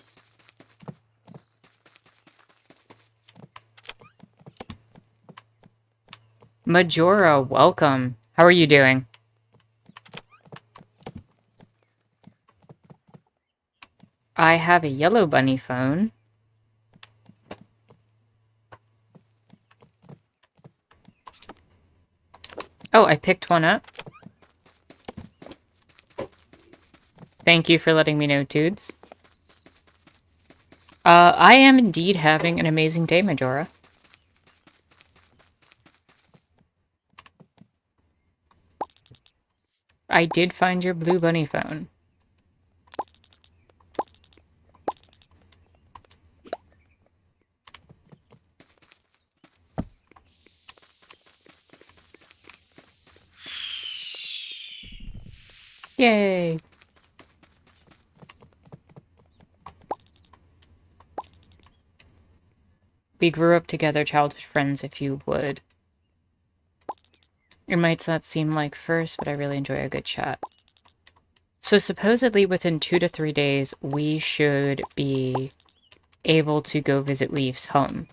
Majora, welcome. How are you doing? I have a yellow bunny phone. Oh, I picked one up. Thank you for letting me know, Toods. I am indeed having an amazing day, Majora. I did find your blue bunny phone. Yay! We grew up together, childhood friends, if you would. It might not seem like first, but I really enjoy a good chat. So supposedly within 2 to 3 days, we should be able to go visit Lief's home.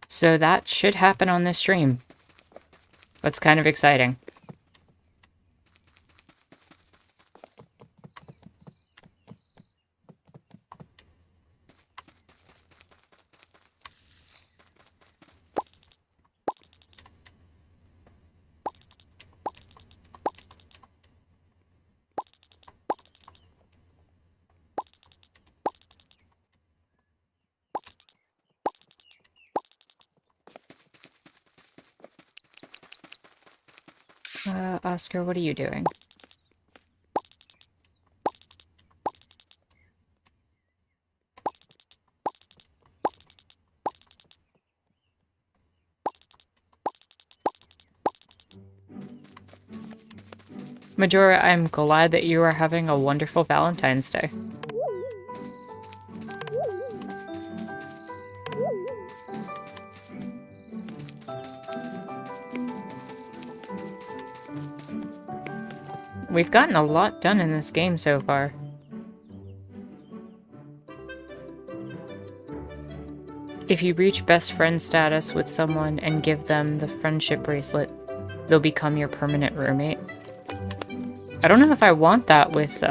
So that should happen on this stream. That's kind of exciting. Oscar, what are you doing? Majora, I'm glad that you are having a wonderful Valentine's Day. We've gotten a lot done in this game so far. If you reach best friend status with someone and give them the friendship bracelet, they'll become your permanent roommate. I don't know if I want that with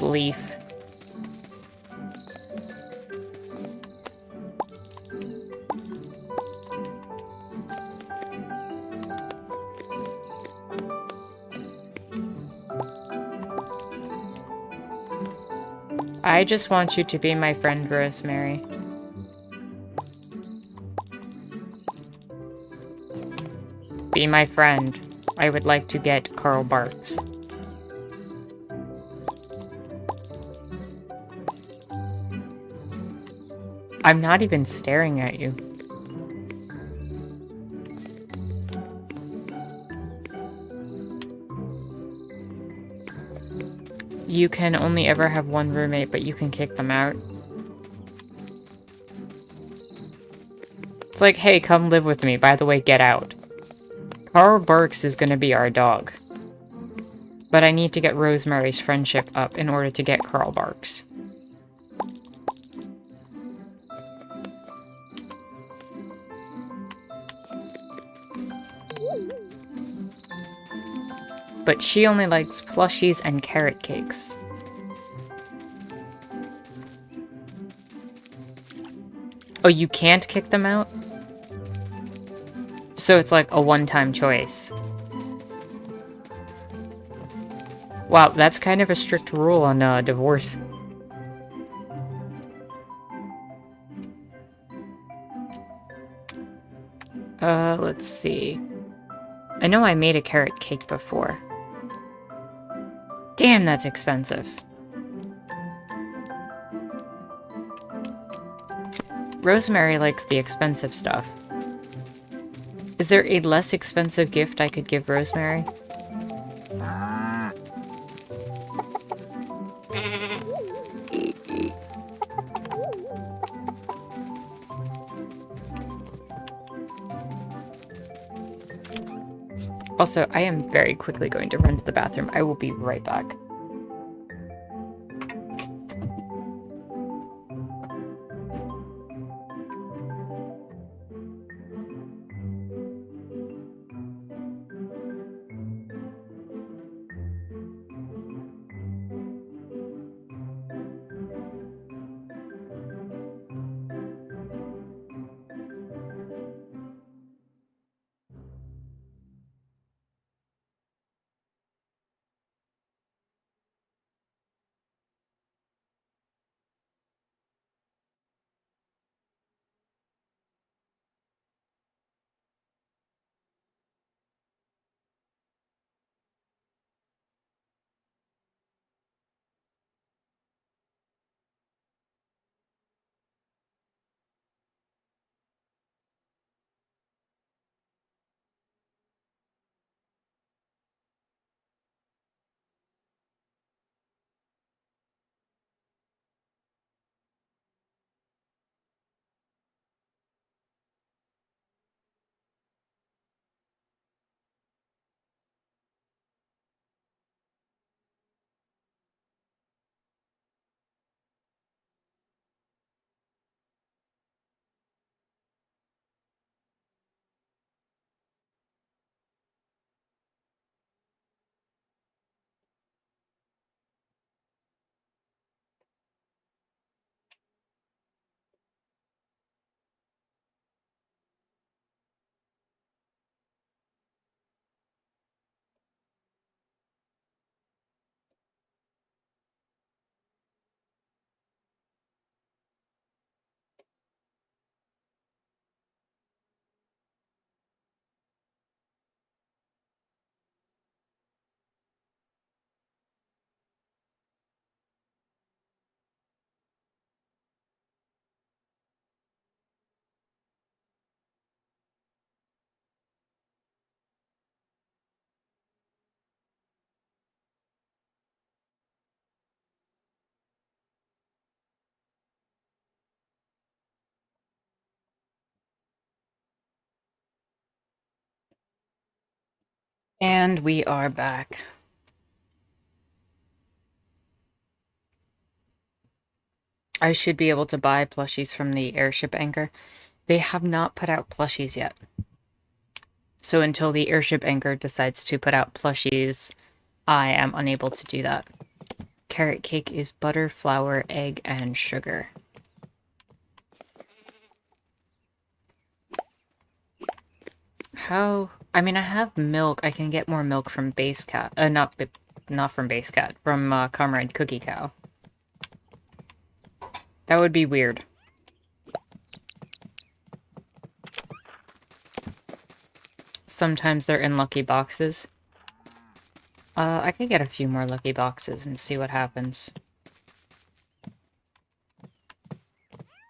Lief. I just want you to be my friend, Rosemary. Be my friend. I would like to get Carl Barks. I'm not even staring at you. You can only ever have one roommate, but you can kick them out. It's like, hey, come live with me. By the way, get out. Carl Barks is gonna be our dog. But I need to get Rosemary's friendship up in order to get Carl Barks. But she only likes plushies and carrot cakes. Oh, you can't kick them out? So it's like a one-time choice. Wow, that's kind of a strict rule on divorce. Let's see. I know I made a carrot cake before. Damn, that's expensive. Rosemary likes the expensive stuff. Is there a less expensive gift I could give Rosemary? Also, I am very quickly going to run to the bathroom. I will be right back. And we are back. I should be able to buy plushies from the airship anchor. They have not put out plushies yet. So until the airship anchor decides to put out plushies, I am unable to do that. Carrot cake is butter, flour, egg, and sugar. How? I mean, I have milk. I can get more milk from Base Cat. Not from Base Cat. From Comrade Cookie Cow. That would be weird. Sometimes they're in lucky boxes. I could get a few more lucky boxes and see what happens.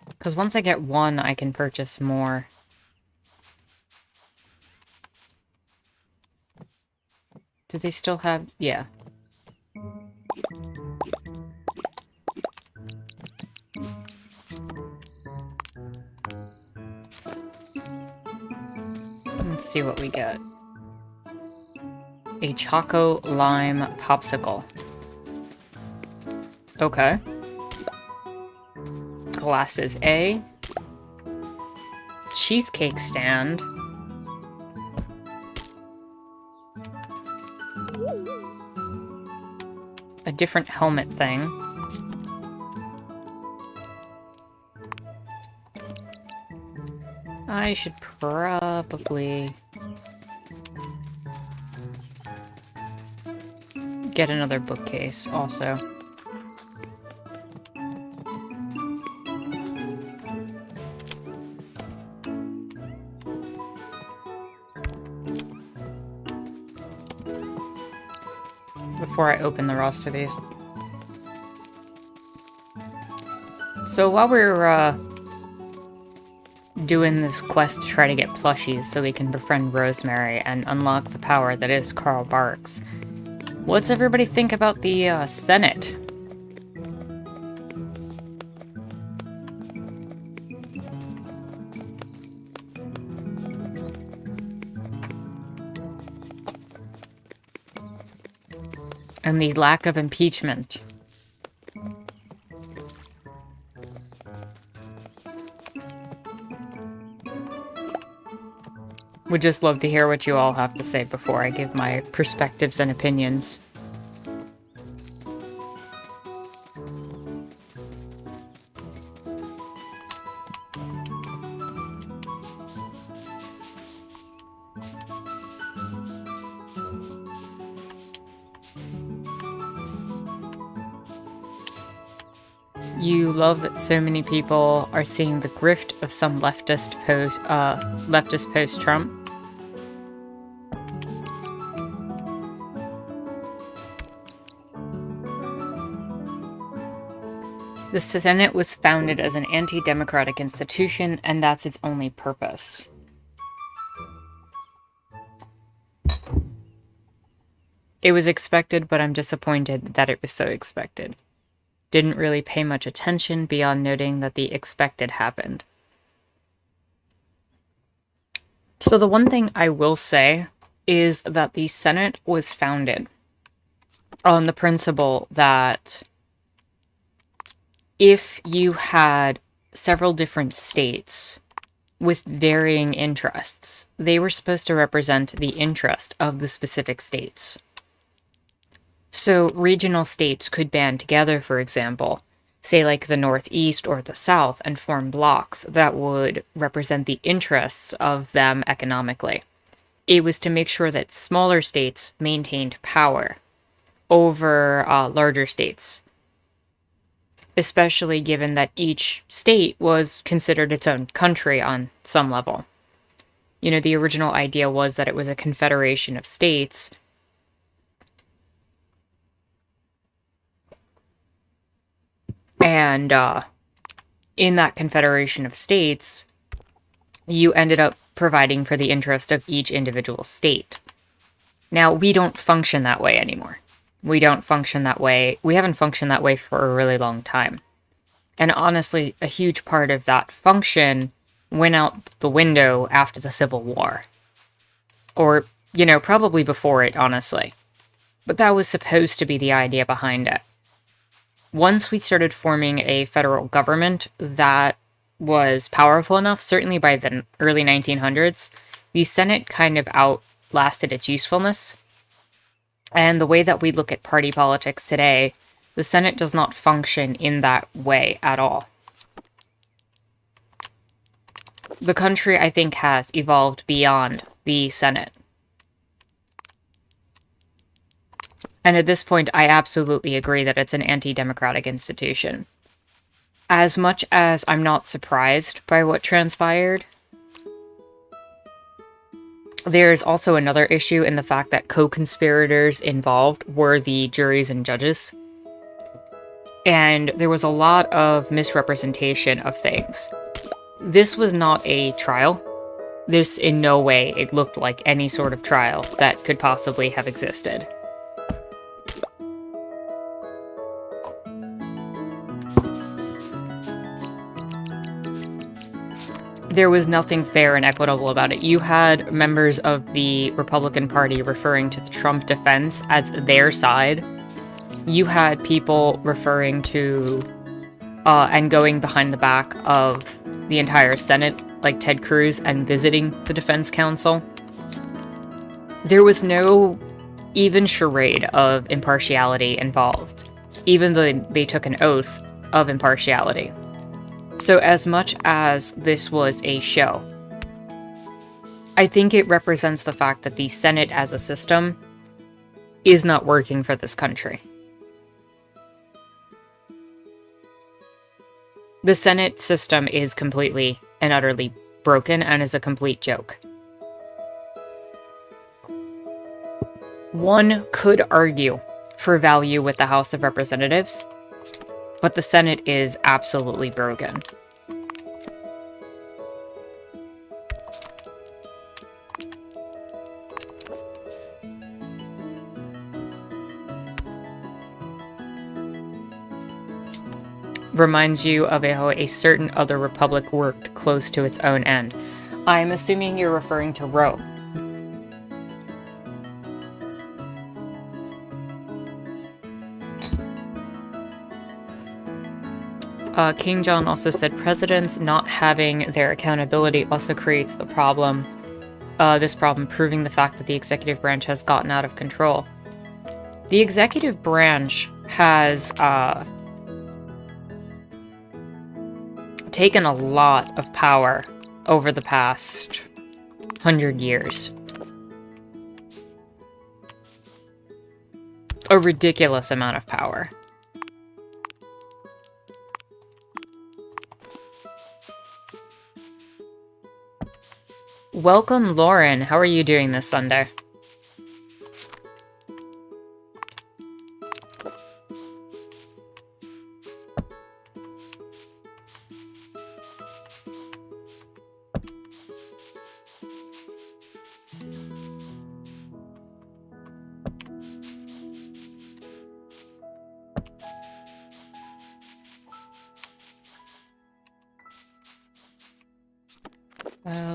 Because once I get one, I can purchase more. Do they still have... Yeah. Let's see what we get. A Choco Lime Popsicle. Okay. Glasses A. Cheesecake stand. A different helmet thing. I should probably get another bookcase also. Before I open the rest of these. So while we're doing this quest to try to get plushies so we can befriend Rosemary and unlock the power that is Carl Barks, what's everybody think about the Senate? And the lack of impeachment. Would just love to hear what you all have to say before I give my perspectives and opinions. You love that so many people are seeing the grift of some leftist post-Trump. The Senate was founded as an anti-democratic institution, and that's its only purpose. It was expected, but I'm disappointed that it was so expected. Didn't really pay much attention beyond noting that the expected happened. So the one thing I will say is that the Senate was founded on the principle that if you had several different states with varying interests, they were supposed to represent the interest of the specific states. So regional states could band together, for example, say like the Northeast or the South, and form blocks that would represent the interests of them economically. It was to make sure that smaller states maintained power over larger states, especially given that each state was considered its own country on some level. You know, the original idea was that it was a confederation of states. And in that confederation of states, you ended up providing for the interest of each individual state. Now, we don't function that way anymore. We don't function that way. We haven't functioned that way for a really long time. And honestly, a huge part of that function went out the window after the Civil War. Or You know, probably before it, honestly. But that was supposed to be the idea behind it. Once we started forming a federal government that was powerful enough, certainly by the early 1900s, the Senate kind of outlasted its usefulness. And the way that we look at party politics today, the Senate does not function in that way at all. The country, I think, has evolved beyond the Senate. And at this point, I absolutely agree that it's an anti-democratic institution. As much as I'm not surprised by what transpired, there's also another issue in the fact that co-conspirators involved were the juries and judges. And there was a lot of misrepresentation of things. This was not a trial. This in no way it looked like any sort of trial that could possibly have existed. There was nothing fair and equitable about it. You had members of the Republican Party referring to the Trump defense as their side. You had people referring to and going behind the back of the entire Senate, like Ted Cruz, and visiting the defense counsel. There was no even charade of impartiality involved, even though they took an oath of impartiality. So as much as this was a show, I think it represents the fact that the Senate as a system is not working for this country. The Senate system is completely and utterly broken and is a complete joke. One could argue for value with the House of Representatives, but the Senate is absolutely broken. Reminds you of how a certain other republic worked close to its own end. I'm assuming you're referring to Rome. King John also said presidents not having their accountability also creates the problem. This problem proving the fact that the executive branch has gotten out of control. The executive branch has taken a lot of power over the past 100 years. A ridiculous amount of power. Welcome, Lauren. How are you doing this Sunday?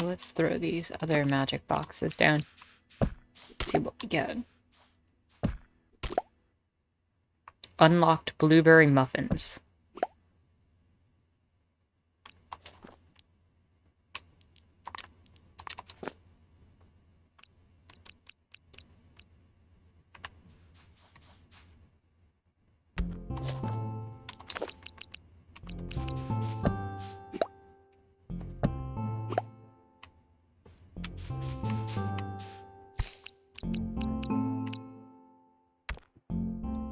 Let's throw these other magic boxes down. Let's see what we get. Unlocked blueberry muffins.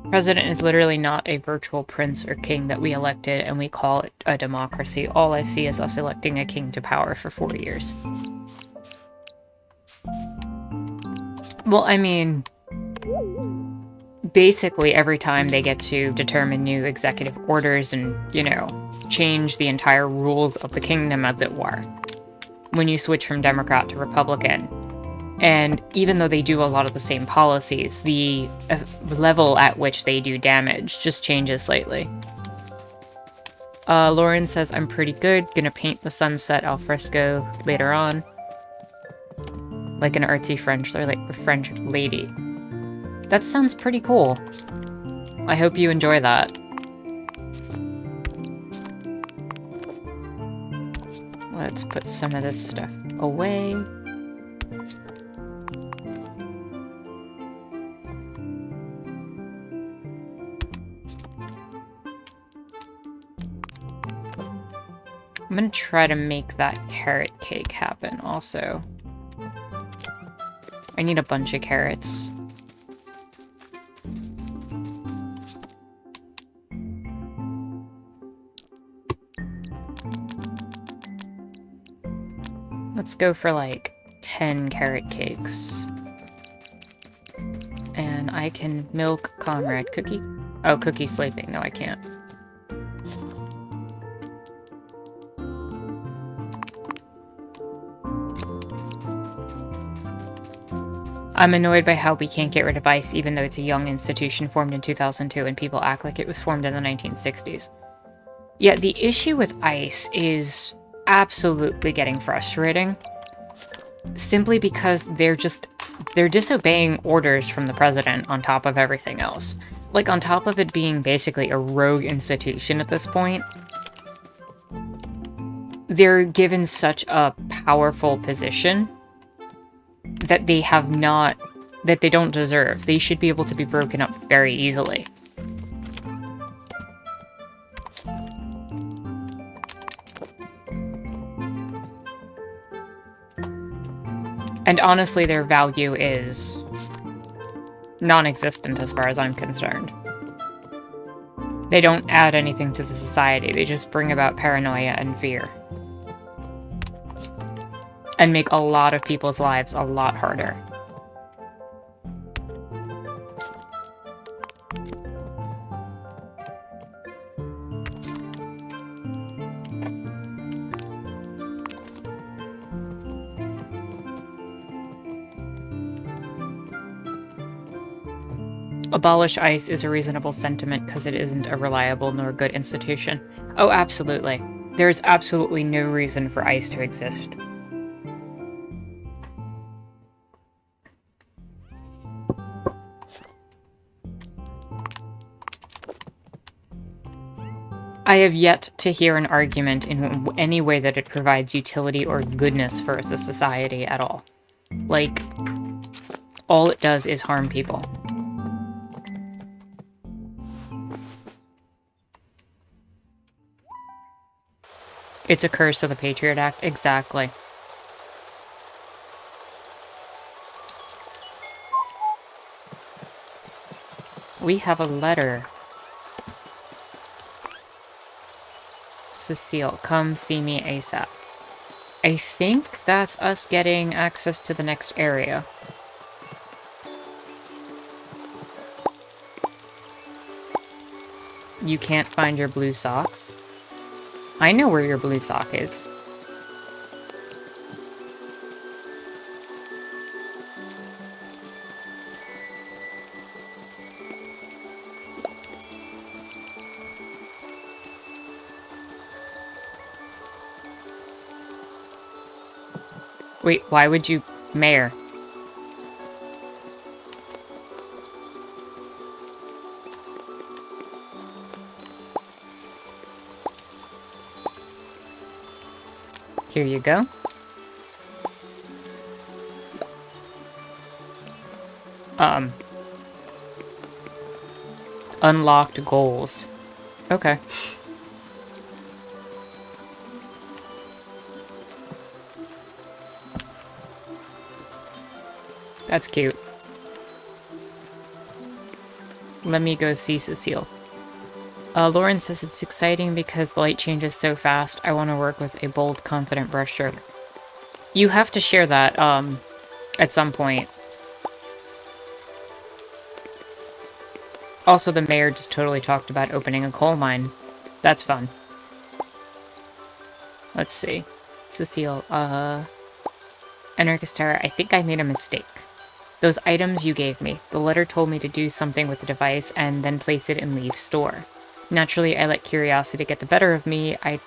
President is literally not a virtual prince or king that we elected and we call it a democracy. All I see is us electing a king to power for 4 years. Well, I mean, basically every time they get to determine new executive orders and, you know, change the entire rules of the kingdom, as it were, when you switch from Democrat to Republican. And even though they do a lot of the same policies, the level at which they do damage just changes slightly. Lauren says, I'm pretty good. Gonna paint the sunset al fresco later on. Like an artsy French, or like a French lady. That sounds pretty cool. I hope you enjoy that. Let's put some of this stuff away. I'm gonna try to make that carrot cake happen also. I need a bunch of carrots. Let's go for like 10 carrot cakes. And I can milk Comrade Cookie. Oh, Cookie's sleeping. No, I can't. I'm annoyed by how we can't get rid of ICE even though it's a young institution formed in 2002 and people act like it was formed in the 1960s. Yeah, the issue with ICE is absolutely getting frustrating. Simply because they're disobeying orders from the president on top of everything else. Like, on top of it being basically a rogue institution at this point, they're given such a powerful position that they have not, that they don't deserve. They should be able to be broken up very easily. And honestly, their value is non-existent as far as I'm concerned. They don't add anything to the society, they just bring about paranoia and fear. And make a lot of people's lives a lot harder. Abolish ICE is a reasonable sentiment because it isn't a reliable nor good institution. Oh, absolutely. There is absolutely no reason for ICE to exist. I have yet to hear an argument in any way that it provides utility or goodness for us as a society at all. Like, all it does is harm people. It's a curse of the Patriot Act. Exactly. We have a letter. Cecile, come see me ASAP. I think that's us getting access to the next area. You can't find your blue socks? I know where your blue sock is. Wait, why would you... Mayor. Here you go. Unlocked goals. Okay. That's cute. Let me go see Cecile. Lauren says it's exciting because the light changes so fast. I want to work with a bold, confident brushstroke. You have to share that, at some point. Also, the mayor just totally talked about opening a coal mine. That's fun. Let's see. Cecile, Anarchist Terra, I think I made a mistake. Those items you gave me. The letter told me to do something with the device and then place it in Lief's store. Naturally, I let curiosity get the better of me. I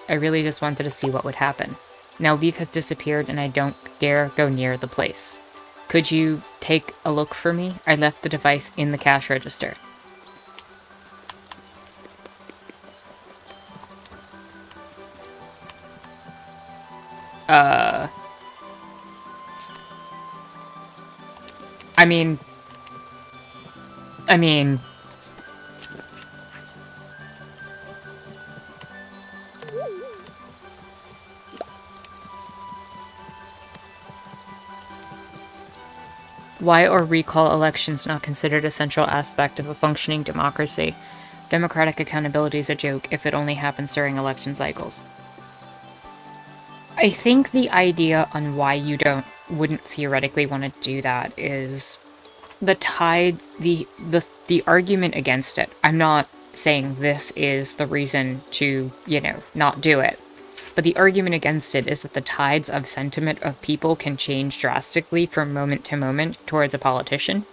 really just wanted to see what would happen. Now Lief has disappeared and I don't dare go near the place. Could you take a look for me? I left the device in the cash register. I mean... Why are recall elections not considered a central aspect of a functioning democracy? Democratic accountability is a joke if it only happens during election cycles. I think the idea on why you wouldn't theoretically want to do that is the argument against it. I'm not saying this is the reason to, not do it. But the argument against it is that the tides of sentiment of people can change drastically from moment to moment towards a politician.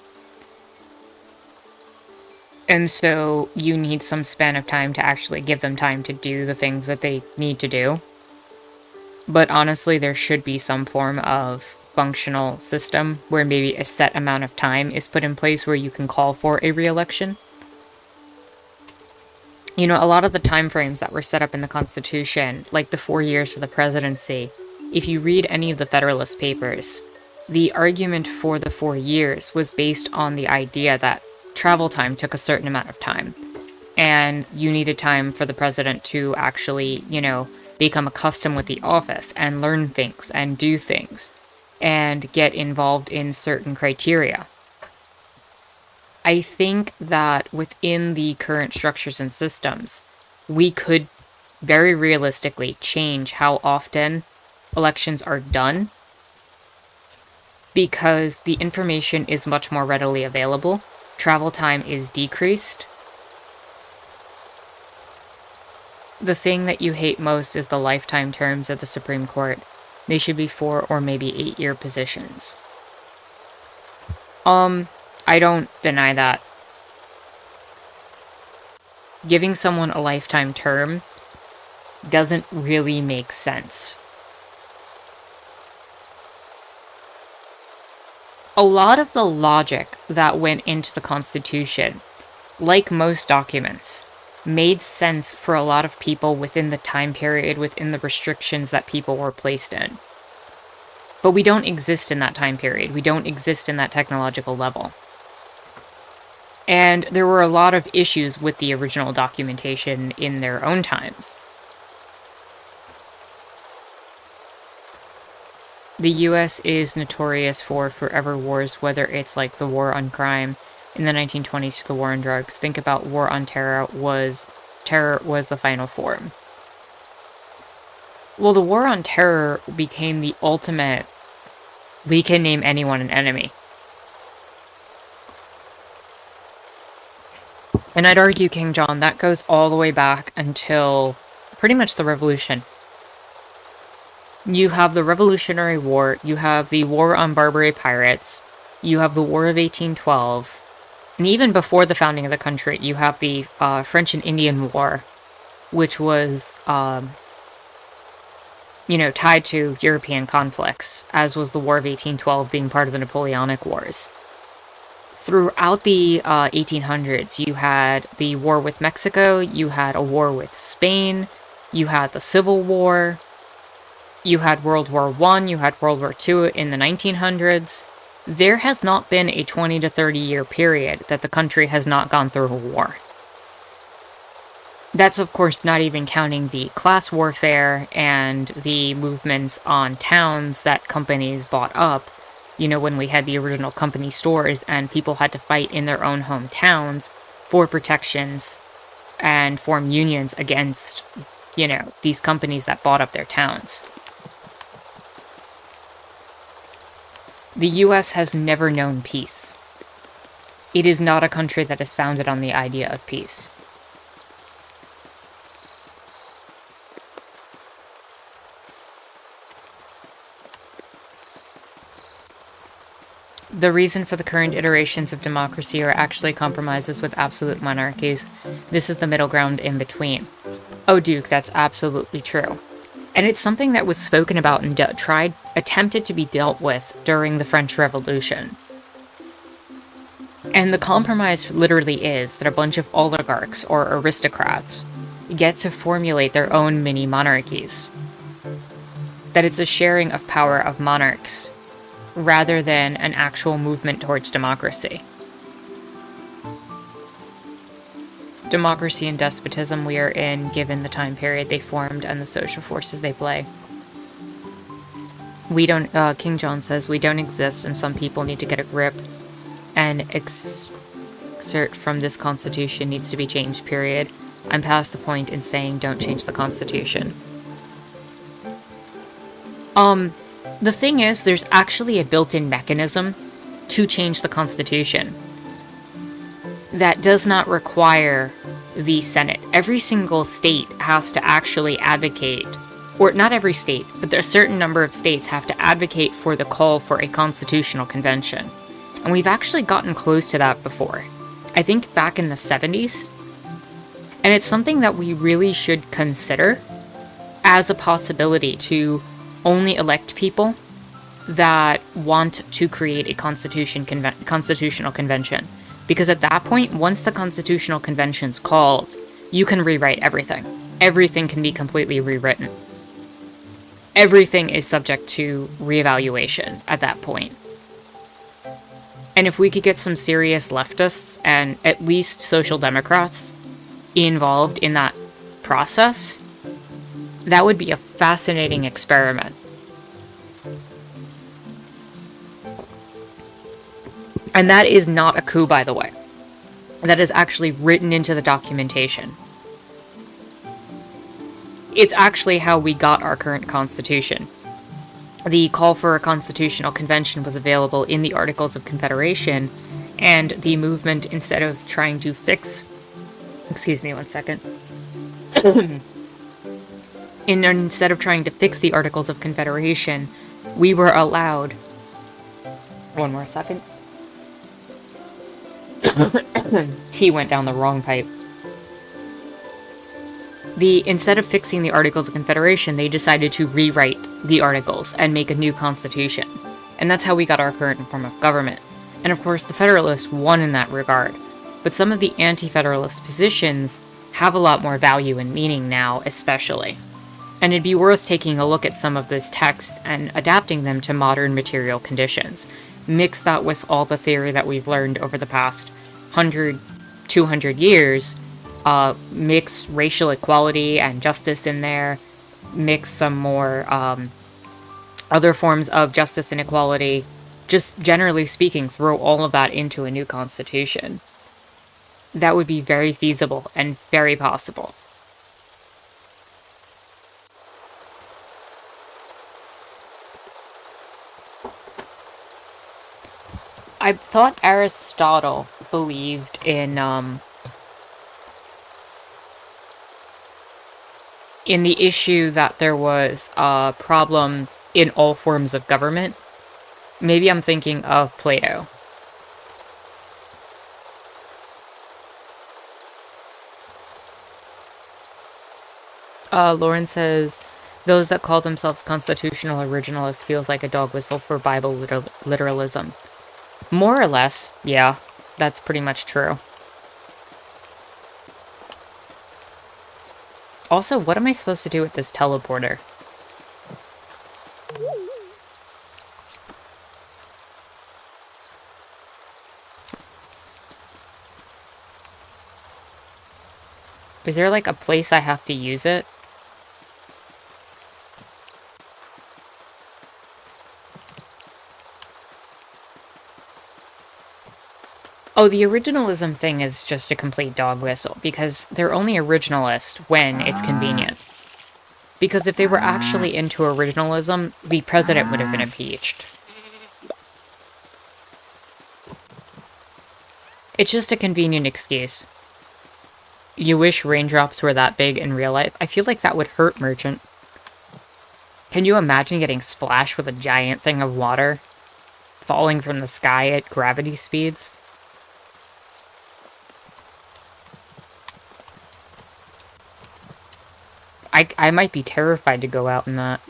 And so you need some span of time to actually give them time to do the things that they need to do. But honestly, there should be some form of functional system where maybe a set amount of time is put in place where you can call for a re-election. A lot of the time frames that were set up in the Constitution, like the 4 years for the presidency, if you read any of the Federalist Papers, the argument for the 4 years was based on the idea that travel time took a certain amount of time, and you needed time for the president to actually, become accustomed with the office and learn things and do things and get involved in certain criteria. I think that within the current structures and systems, we could very realistically change how often elections are done because the information is much more readily available. Travel time is decreased. The thing that you hate most is the lifetime terms of the Supreme Court. They should be 4 or maybe 8-year positions. I don't deny that. Giving someone a lifetime term doesn't really make sense. A lot of the logic that went into the Constitution, like most documents, made sense for a lot of people within the time period, within the restrictions that people were placed in. But we don't exist in that time period. We don't exist in that technological level. And there were a lot of issues with the original documentation in their own times. The US is notorious for forever wars, whether it's like the war on crime in the 1920s to the war on drugs. Think about war on terror was the final form. Well, the war on terror became the ultimate, we can name anyone an enemy. And I'd argue, King John, that goes all the way back until pretty much the Revolution. You have the Revolutionary War, you have the War on Barbary Pirates, you have the War of 1812, and even before the founding of the country, you have the French and Indian War, which was, tied to European conflicts, as was the War of 1812 being part of the Napoleonic Wars. Throughout the 1800s, you had the war with Mexico, you had a war with Spain, you had the Civil War, you had World War I, you had World War II in the 1900s. There has not been a 20 to 30 year period that the country has not gone through a war. That's, of course, not even counting the class warfare and the movements on towns that companies bought up. When we had the original company stores and people had to fight in their own hometowns for protections and form unions against, these companies that bought up their towns. The US has never known peace. It is not a country that is founded on the idea of peace. The reason for the current iterations of democracy are actually compromises with absolute monarchies. This is the middle ground in between. Oh, Duke, that's absolutely true. And it's something that was spoken about and attempted to be dealt with during the French Revolution. And the compromise literally is that a bunch of oligarchs or aristocrats get to formulate their own mini monarchies. That it's a sharing of power of monarchs rather than an actual movement towards democracy. Democracy and despotism we are in, given the time period they formed and the social forces they play. We don't, King John says, we don't exist and some people need to get a grip, and excerpt from this constitution needs to be changed, period. I'm past the point in saying don't change the constitution. The thing is, there's actually a built-in mechanism to change the constitution that does not require the Senate. Every single state has to actually advocate, or not every state, but there are a certain number of states have to advocate for the call for a constitutional convention. And we've actually gotten close to that before. I think back in the 70s. And it's something that we really should consider as a possibility to only elect people that want to create a constitutional convention. Because at that point, once the constitutional convention's called, you can rewrite everything. Everything can be completely rewritten. Everything is subject to reevaluation at that point. And if we could get some serious leftists and at least social democrats involved in that process, that would be a fascinating experiment. And that is not a coup, by the way. That is actually written into the documentation. It's actually how we got our current constitution. The call for a constitutional convention was available in the Articles of Confederation, and the movement, instead of trying to fix... Excuse me one second. Instead of trying to fix the Articles of Confederation, we were allowed... One more second. Tea went down the wrong pipe. Instead of fixing the Articles of Confederation, they decided to rewrite the Articles and make a new constitution. And that's how we got our current form of government. And of course, the Federalists won in that regard. But some of the anti-Federalist positions have a lot more value and meaning now, especially. And it'd be worth taking a look at some of those texts and adapting them to modern material conditions. Mix that with all the theory that we've learned over the past 100, 200 years, mix racial equality and justice in there, mix some more other forms of justice and equality, just generally speaking, throw all of that into a new constitution. That would be very feasible and very possible. I thought Aristotle believed in the issue that there was a problem in all forms of government. Maybe I'm thinking of Plato. Lauren says, those that call themselves constitutional originalists feels like a dog whistle for Bible literalism. More or less, yeah, that's pretty much true. Also, what am I supposed to do with this teleporter? Is there like a place I have to use it? Oh, the originalism thing is just a complete dog whistle, because they're only originalist when it's convenient. Because if they were actually into originalism, the president would have been impeached. It's just a convenient excuse. You wish raindrops were that big in real life? I feel like that would hurt Merchant. Can you imagine getting splashed with a giant thing of water falling from the sky at gravity speeds? I might be terrified to go out in that.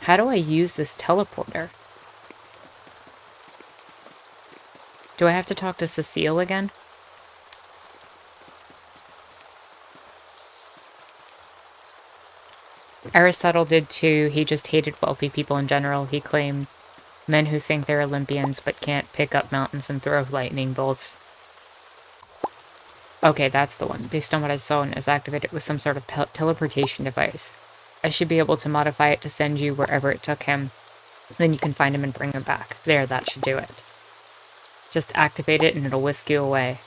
How do I use this teleporter? Do I have to talk to Cecile again? Aristotle did too. He just hated wealthy people in general. He claimed men who think they're Olympians but can't pick up mountains and throw lightning bolts. Okay, that's the one. Based on what I saw when it was activated, it was some sort of teleportation device. I should be able to modify it to send you wherever it took him. Then you can find him and bring him back. There, that should do it. Just activate it and it'll whisk you away.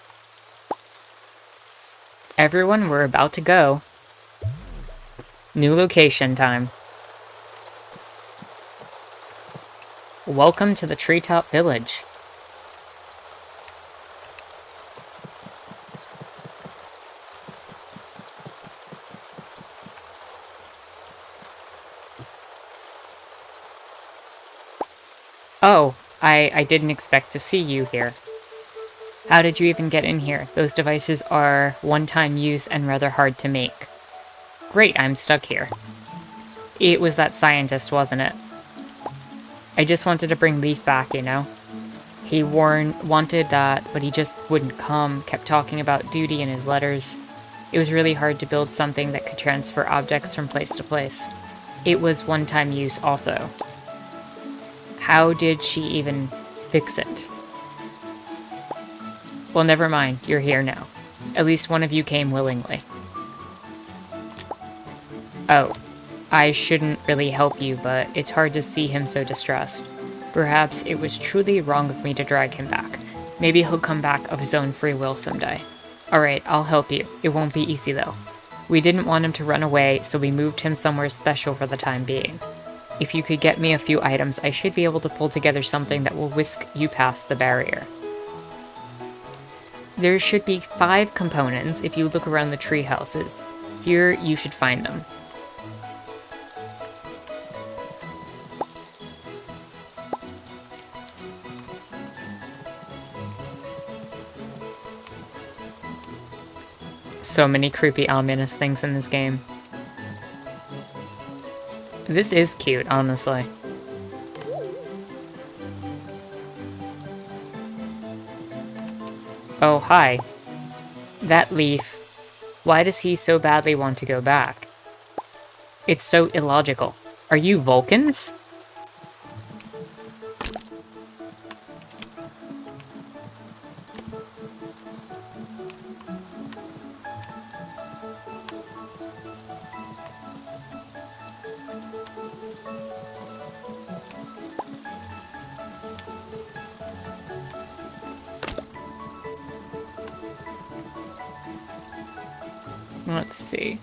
Everyone, we're about to go. New location time. Welcome to the Treetop Village. Oh, I didn't expect to see you here. How did you even get in here? Those devices are one-time use and rather hard to make. Great, I'm stuck here. It was that scientist, wasn't it? I just wanted to bring Lief back, you know? He wanted that, but he just wouldn't come, kept talking about duty in his letters. It was really hard to build something that could transfer objects from place to place. It was one-time use also. How did she even fix it? Well, never mind. You're here now. At least one of you came willingly. Oh, I shouldn't really help you, but it's hard to see him so distressed. Perhaps it was truly wrong of me to drag him back. Maybe he'll come back of his own free will someday. Alright, I'll help you. It won't be easy though. We didn't want him to run away, so we moved him somewhere special for the time being. If you could get me a few items, I should be able to pull together something that will whisk you past the barrier. There should be 5 components if you look around the tree houses. Here, you should find them. So many creepy, ominous things in this game. This is cute, honestly. Oh, hi. That Lief. Why does he so badly want to go back? It's so illogical. Are you Vulcans? Let's see.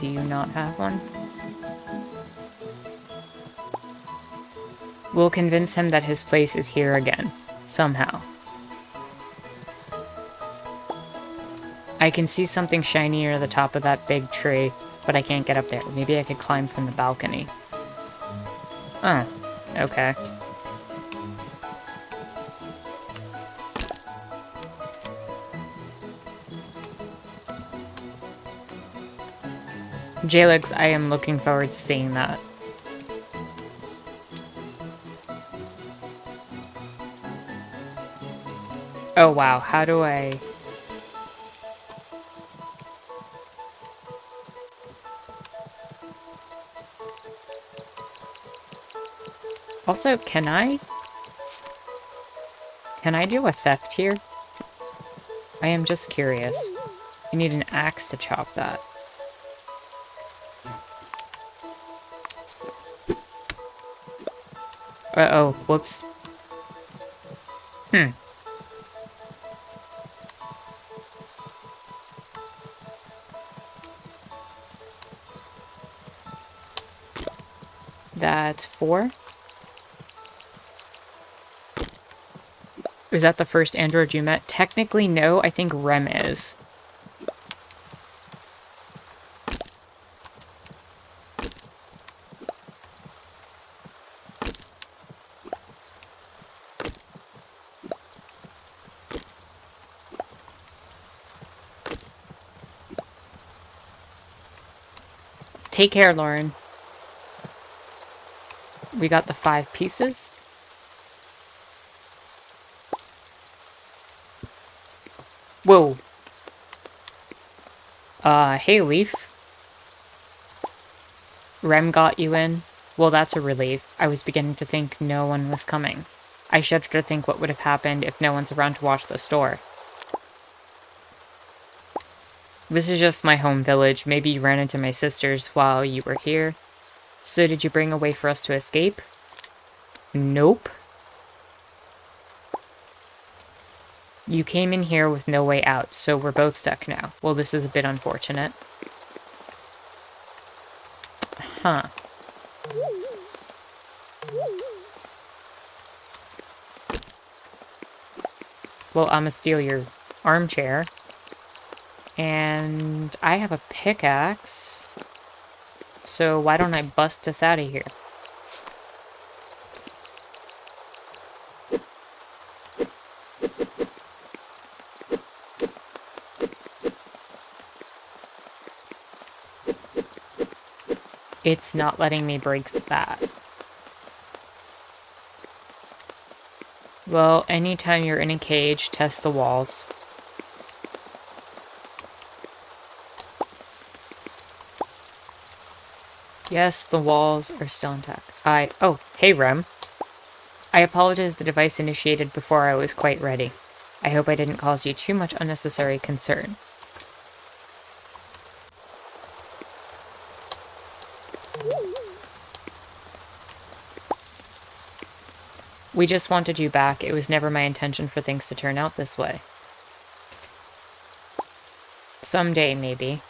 Do you not have one? We'll convince him that his place is here again. Somehow. I can see something shiny near the top of that big tree, but I can't get up there. Maybe I could climb from the balcony. Oh, okay. Jalix, I am looking forward to seeing that. Oh wow, how do I... Also, can I do a theft here? I am just curious. I need an axe to chop that. Uh-oh, whoops. That's 4. Is that the first android you met? Technically, no. I think Rem is. Take care, Lauren. We got the 5 pieces. Whoa. Hey, Lief. Rem got you in? Well, that's a relief. I was beginning to think no one was coming. I shudder to think what would have happened if no one's around to watch the store. This is just my home village. Maybe you ran into my sisters while you were here. So did you bring a way for us to escape? Nope. You came in here with no way out, so we're both stuck now. Well, this is a bit unfortunate. Huh. Well, I'ma steal your armchair. And I have a pickaxe. So why don't I bust us out of here? It's not letting me break that. Well, anytime you're in a cage, test the walls. Yes, the walls are still intact. Oh, hey, Rem. I apologize the device initiated before I was quite ready. I hope I didn't cause you too much unnecessary concern. We just wanted you back. It was never my intention for things to turn out this way. Someday, maybe.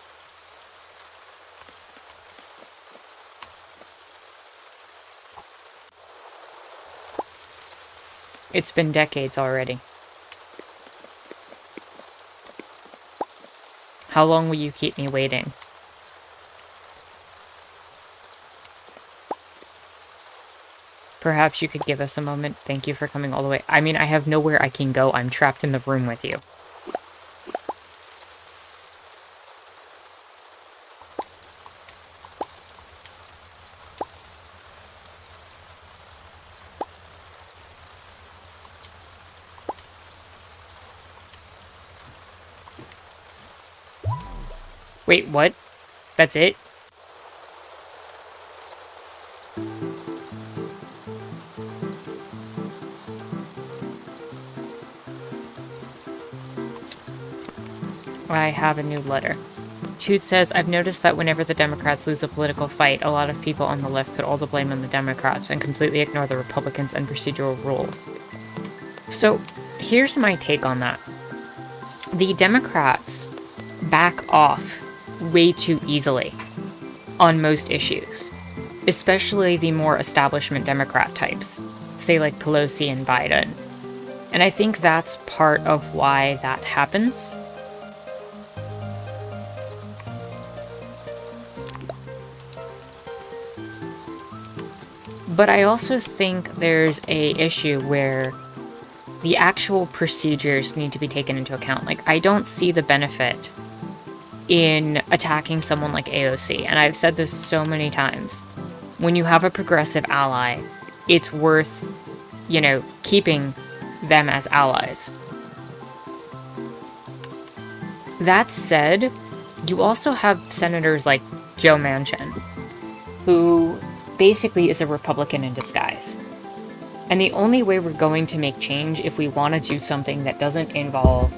It's been decades already. How long will you keep me waiting? Perhaps you could give us a moment. Thank you for coming all the way. I mean, I have nowhere I can go. I'm trapped in the room with you. Wait, what? That's it? I have a new letter. Toot says, I've noticed that whenever the Democrats lose a political fight, a lot of people on the left put all the blame on the Democrats and completely ignore the Republicans and procedural rules. So, here's my take on that. The Democrats back off way too easily on most issues, especially the more establishment Democrat types, say like Pelosi and Biden. And I think that's part of why that happens. But I also think there's a issue where the actual procedures need to be taken into account. Like, I don't see the benefit in attacking someone like AOC. And I've said this so many times. When you have a progressive ally, it's worth, you know, keeping them as allies. That said, you also have senators like Joe Manchin, who basically is a Republican in disguise. And the only way we're going to make change, if we want to do something that doesn't involve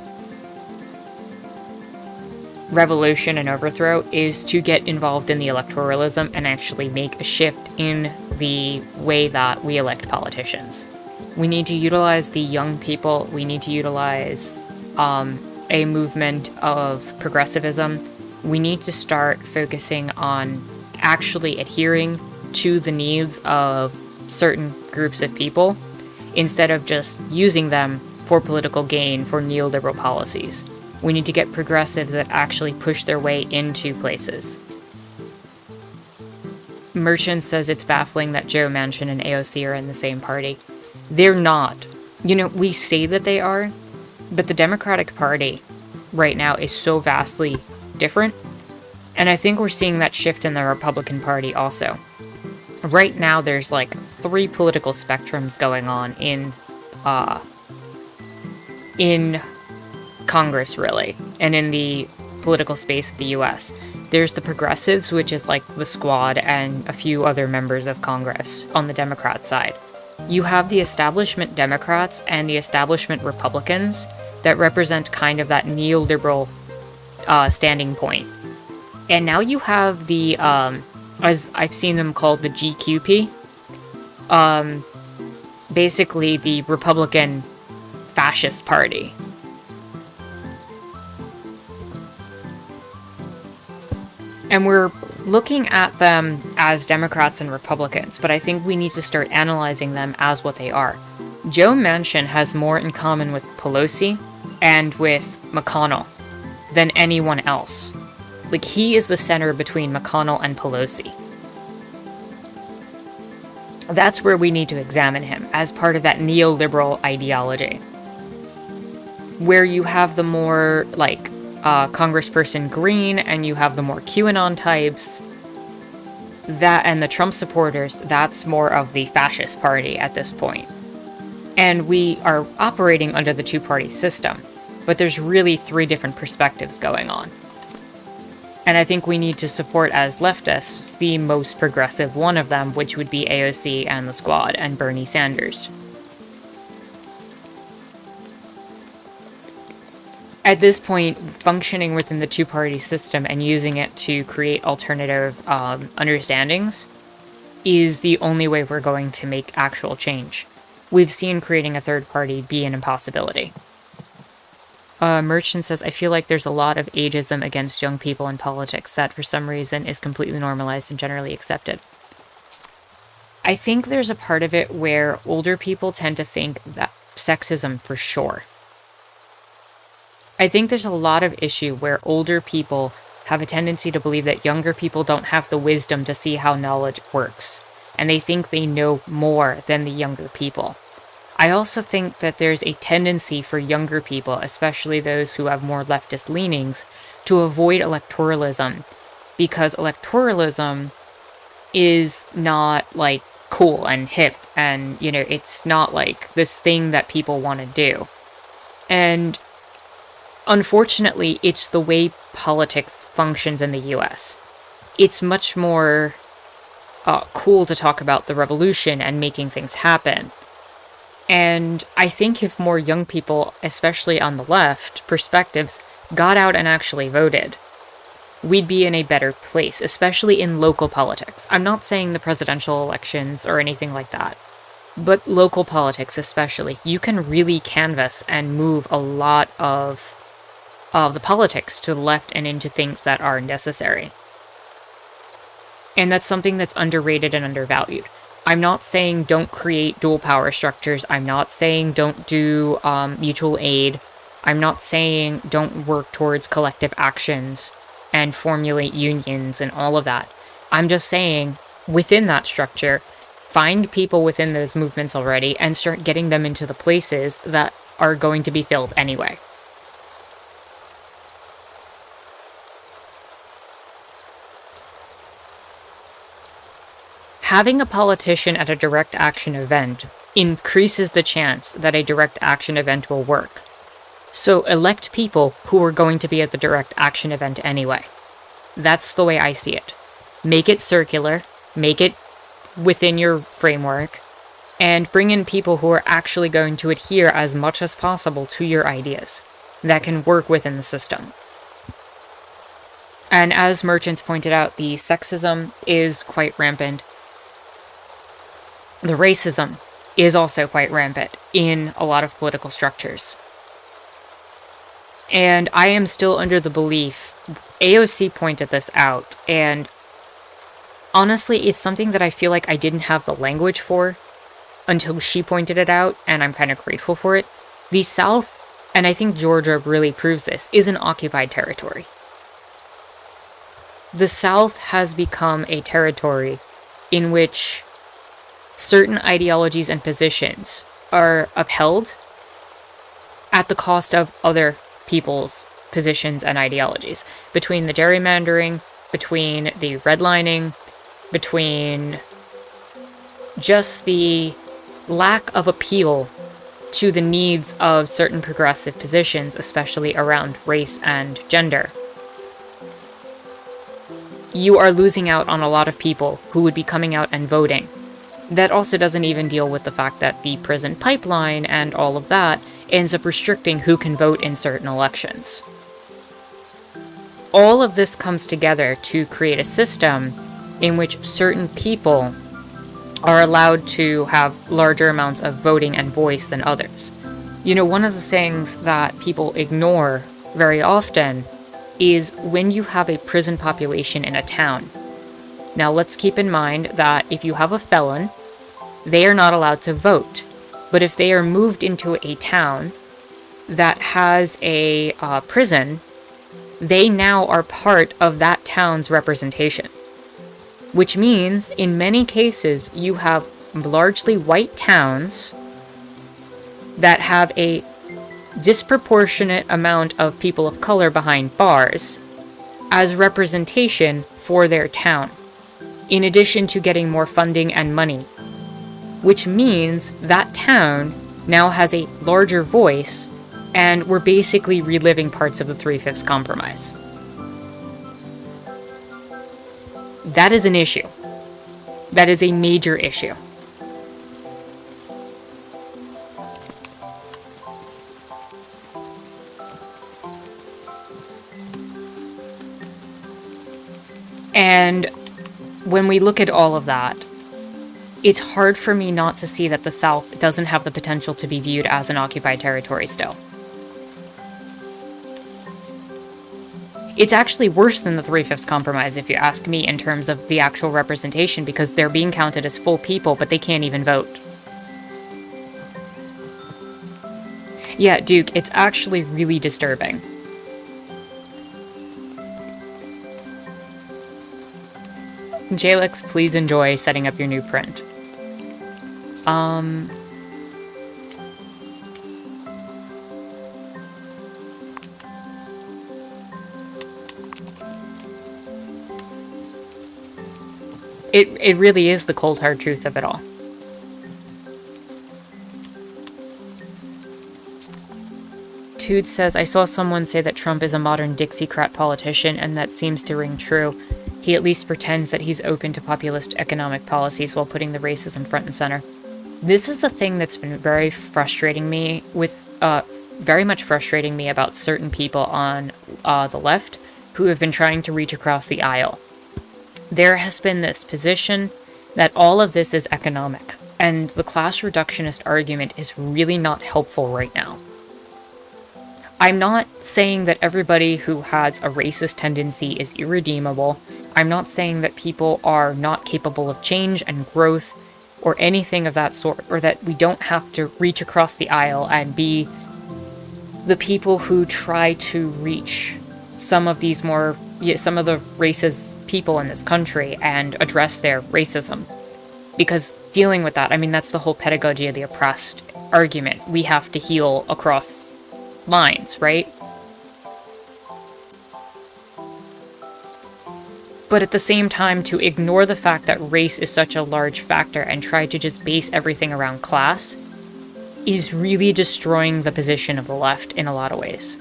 revolution and overthrow, is to get involved in the electoralism and actually make a shift in the way that we elect politicians. We need to utilize the young people. We need to utilize a movement of progressivism. We need to start focusing on actually adhering to the needs of certain groups of people instead of just using them for political gain for neoliberal policies. We need to get progressives that actually push their way into places. Merchant says it's baffling that Joe Manchin and AOC are in the same party. They're not. We say that they are, but the Democratic Party right now is so vastly different. And I think we're seeing that shift in the Republican Party also. Right now, there's like 3 political spectrums going on in Congress, really, and in the political space of the US. There's the progressives, which is like the Squad and a few other members of Congress on the Democrat side. You have the establishment Democrats and the establishment Republicans that represent kind of that neoliberal standing point. And now you have the, as I've seen them called, the GQP. Basically the Republican Fascist Party. And we're looking at them as Democrats and Republicans, but I think we need to start analyzing them as what they are. Joe Manchin has more in common with Pelosi and with McConnell than anyone else. Like, he is the center between McConnell and Pelosi. That's where we need to examine him, as part of that neoliberal ideology. Where you have the more, like, Congressperson Green, and you have the more QAnon types, that and the Trump supporters, that's more of the fascist party at this point. And we are operating under the two-party system, but there's really 3 different perspectives going on. And I think we need to support, as leftists, the most progressive one of them, which would be AOC and the Squad and Bernie Sanders. At this point, functioning within the two-party system and using it to create alternative understandings is the only way we're going to make actual change. We've seen creating a third party be an impossibility. Merchant says, I feel like there's a lot of ageism against young people in politics that for some reason is completely normalized and generally accepted. I think there's a part of it where older people tend to think that sexism for sure. I think there's a lot of issue where older people have a tendency to believe that younger people don't have the wisdom to see how knowledge works, and they think they know more than the younger people. I also think that there's a tendency for younger people, especially those who have more leftist leanings, to avoid electoralism, because electoralism is not, like, cool and hip, and, it's not, like, this thing that people want to do. And unfortunately, it's the way politics functions in the US. It's much more cool to talk about the revolution and making things happen. And I think if more young people, especially on the left, perspectives, got out and actually voted, we'd be in a better place, especially in local politics. I'm not saying the presidential elections or anything like that, but local politics especially. You can really canvass and move a lot of the politics to the left and into things that are necessary. And that's something that's underrated and undervalued. I'm not saying don't create dual power structures. I'm not saying don't do mutual aid. I'm not saying don't work towards collective actions and formulate unions and all of that. I'm just saying, within that structure, find people within those movements already and start getting them into the places that are going to be filled anyway. Having a politician at a direct action event increases the chance that a direct action event will work. So elect people who are going to be at the direct action event anyway. That's the way I see it. Make it circular, make it within your framework, and bring in people who are actually going to adhere as much as possible to your ideas that can work within the system. And as Merchants pointed out, the sexism is quite rampant. The racism is also quite rampant in a lot of political structures. And I am still under the belief, AOC pointed this out, and honestly, it's something that I feel like I didn't have the language for until she pointed it out, and I'm kind of grateful for it. The South, and I think Georgia really proves this, is an occupied territory. The South has become a territory in which certain ideologies and positions are upheld at the cost of other people's positions and ideologies. Between the gerrymandering, between the redlining, between just the lack of appeal to the needs of certain progressive positions, especially around race and gender. You are losing out on a lot of people who would be coming out and voting. That also doesn't even deal with the fact that the prison pipeline and all of that ends up restricting who can vote in certain elections. All of this comes together to create a system in which certain people are allowed to have larger amounts of voting and voice than others. You know, one of the things that people ignore very often is when you have a prison population in a town. Now, let's keep in mind that if you have a felon, they are not allowed to vote. But if they are moved into a town that has a prison, they now are part of that town's representation. Which means, in many cases, you have largely white towns that have a disproportionate amount of people of color behind bars as representation for their town, in addition to getting more funding and money. Which means that town now has a larger voice, and we're basically reliving parts of the 3/5 Compromise. That is an issue. That is a major issue. And when we look at all of that, it's hard for me not to see that the South doesn't have the potential to be viewed as an occupied territory still. It's actually worse than the 3/5 Compromise, if you ask me, in terms of the actual representation, because they're being counted as full people, but they can't even vote. Yeah, Duke, it's actually really disturbing. Jalix, please enjoy setting up your new print. It really is the cold hard truth of it all. Tood says, I saw someone say that Trump is a modern Dixiecrat politician, and that seems to ring true. He at least pretends that he's open to populist economic policies while putting the racism front and center. This is the thing that's been very frustrating me very much frustrating me about certain people on the left who have been trying to reach across the aisle. There has been this position that all of this is economic, and the class reductionist argument is really not helpful right now. I'm not saying that everybody who has a racist tendency is irredeemable. I'm not saying that people are not capable of change and growth or anything of that sort, or that we don't have to reach across the aisle and be the people who try to reach some of the racist people in this country and address their racism. Because dealing with that, I mean, that's the whole pedagogy of the oppressed argument. We have to heal across lines, right? But at the same time, to ignore the fact that race is such a large factor and try to just base everything around class is really destroying the position of the left in a lot of ways.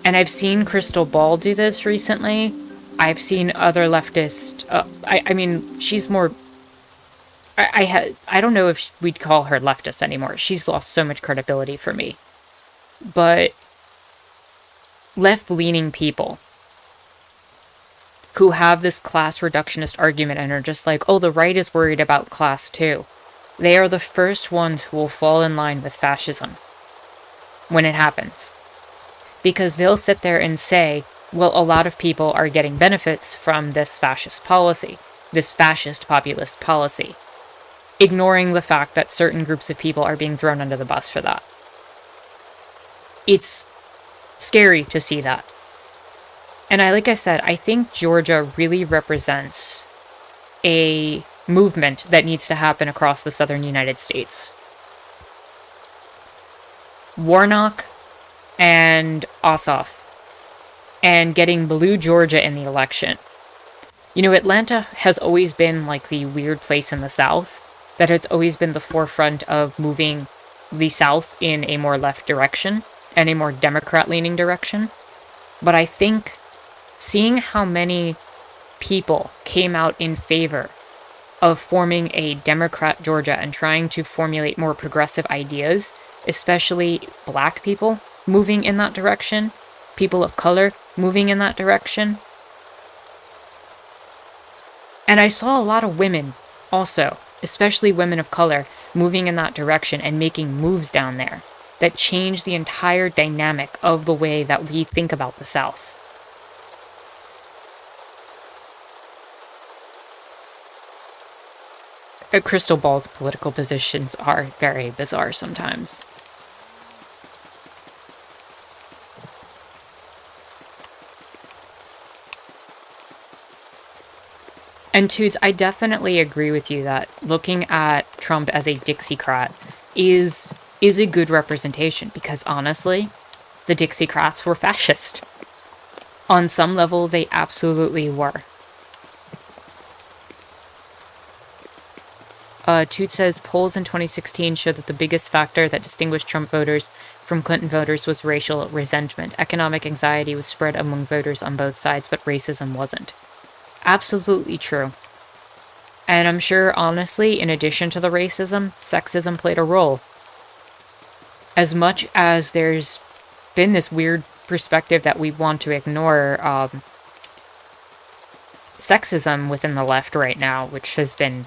And I've seen Crystal Ball do this recently. I've seen other leftists. I mean, she's more. I don't know if we'd call her leftist anymore. She's lost so much credibility for me. But left-leaning people who have this class reductionist argument and are just like, oh, the right is worried about class too. They are the first ones who will fall in line with fascism when it happens. Because they'll sit there and say, well, a lot of people are getting benefits from this fascist policy, this fascist populist policy. ignoring the fact that certain groups of people are being thrown under the bus for that. It's scary to see that. And like I said, I think Georgia really represents a movement that needs to happen across the southern United States. Warnock and Ossoff, and getting blue Georgia in the election. You know, Atlanta has always been like the weird place in the South that has always been the forefront of moving the South in a more left direction and a more Democrat-leaning direction. But I think seeing how many people came out in favor of forming a Democrat Georgia and trying to formulate more progressive ideas, especially black people moving in that direction, people of color moving in that direction. And I saw a lot of women also, especially women of color, moving in that direction and making moves down there that changed the entire dynamic of the way that we think about the South. Crystal Ball's political positions are very bizarre sometimes. And Toots, I definitely agree with you that looking at Trump as a Dixiecrat is a good representation, because honestly, the Dixiecrats were fascist. On some level, they absolutely were. Toot says, polls in 2016 showed that the biggest factor that distinguished Trump voters from Clinton voters was racial resentment. Economic anxiety was spread among voters on both sides, but racism wasn't. Absolutely true. And I'm sure, honestly, in addition to the racism, sexism played a role. As much as there's been this weird perspective that we want to ignore sexism within the left right now, which has been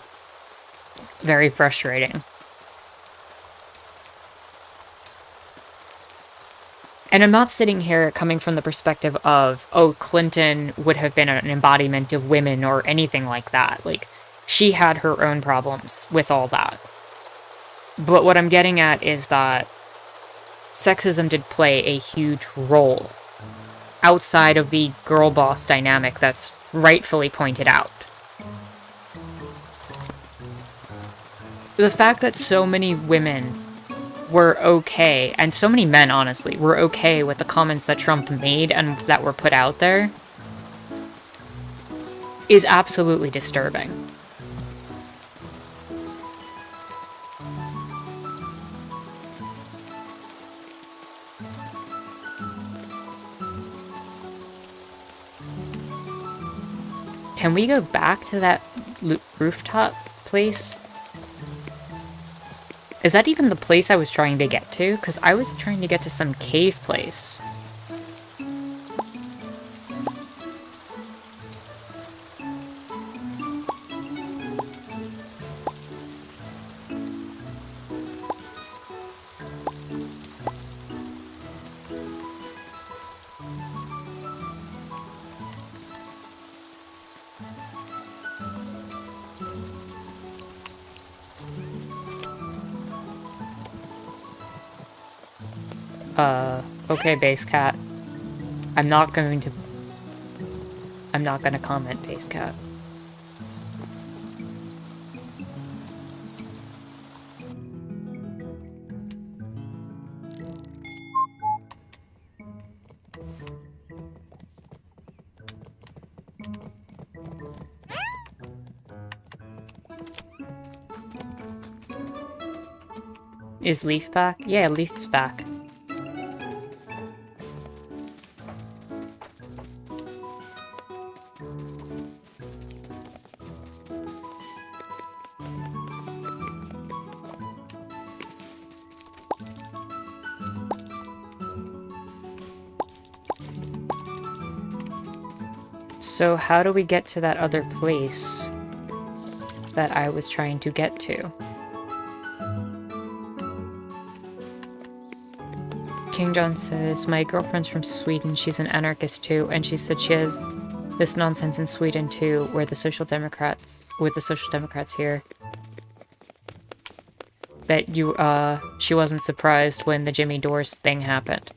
very frustrating. And I'm not sitting here coming from the perspective of, oh, Clinton would have been an embodiment of women or anything like that. Like, she had her own problems with all that. But what I'm getting at is that sexism did play a huge role outside of the girl boss dynamic that's rightfully pointed out. The fact that so many women were okay, and so many men, honestly, were okay with the comments that Trump made and that were put out there is absolutely disturbing. Can we go back to that rooftop place? Is that even the place I was trying to get to? Because I was trying to get to some cave place. Okay, Base Cat. I'm not gonna comment, Base Cat. Is Lief back? Yeah, Lief's back. So how do we get to that other place that I was trying to get to? King John says, my girlfriend's from Sweden, she's an anarchist too, and she said she has this nonsense in Sweden too, with the Social Democrats here. that she wasn't surprised when the Jimmy Dores thing happened.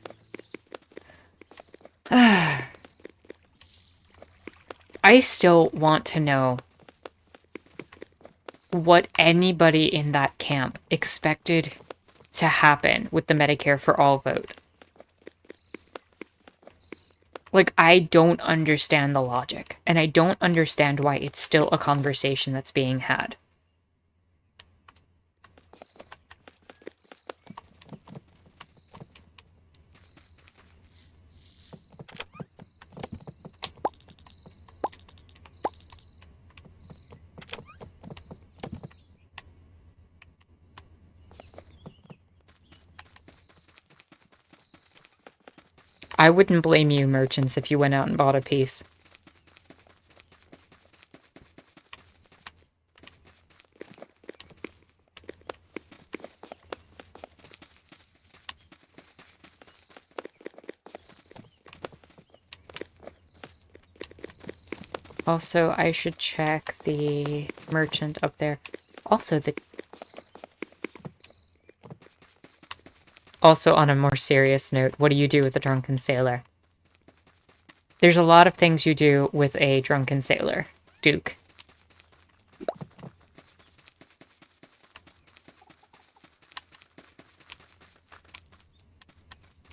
I still want to know what anybody in that camp expected to happen with the Medicare for All vote. Like, I don't understand the logic, and I don't understand why it's still a conversation that's being had. I wouldn't blame you, merchants, if you went out and bought a piece. Also, I should check the merchant up there. Also, on a more serious note, what do you do with a drunken sailor? There's a lot of things you do with a drunken sailor, Duke.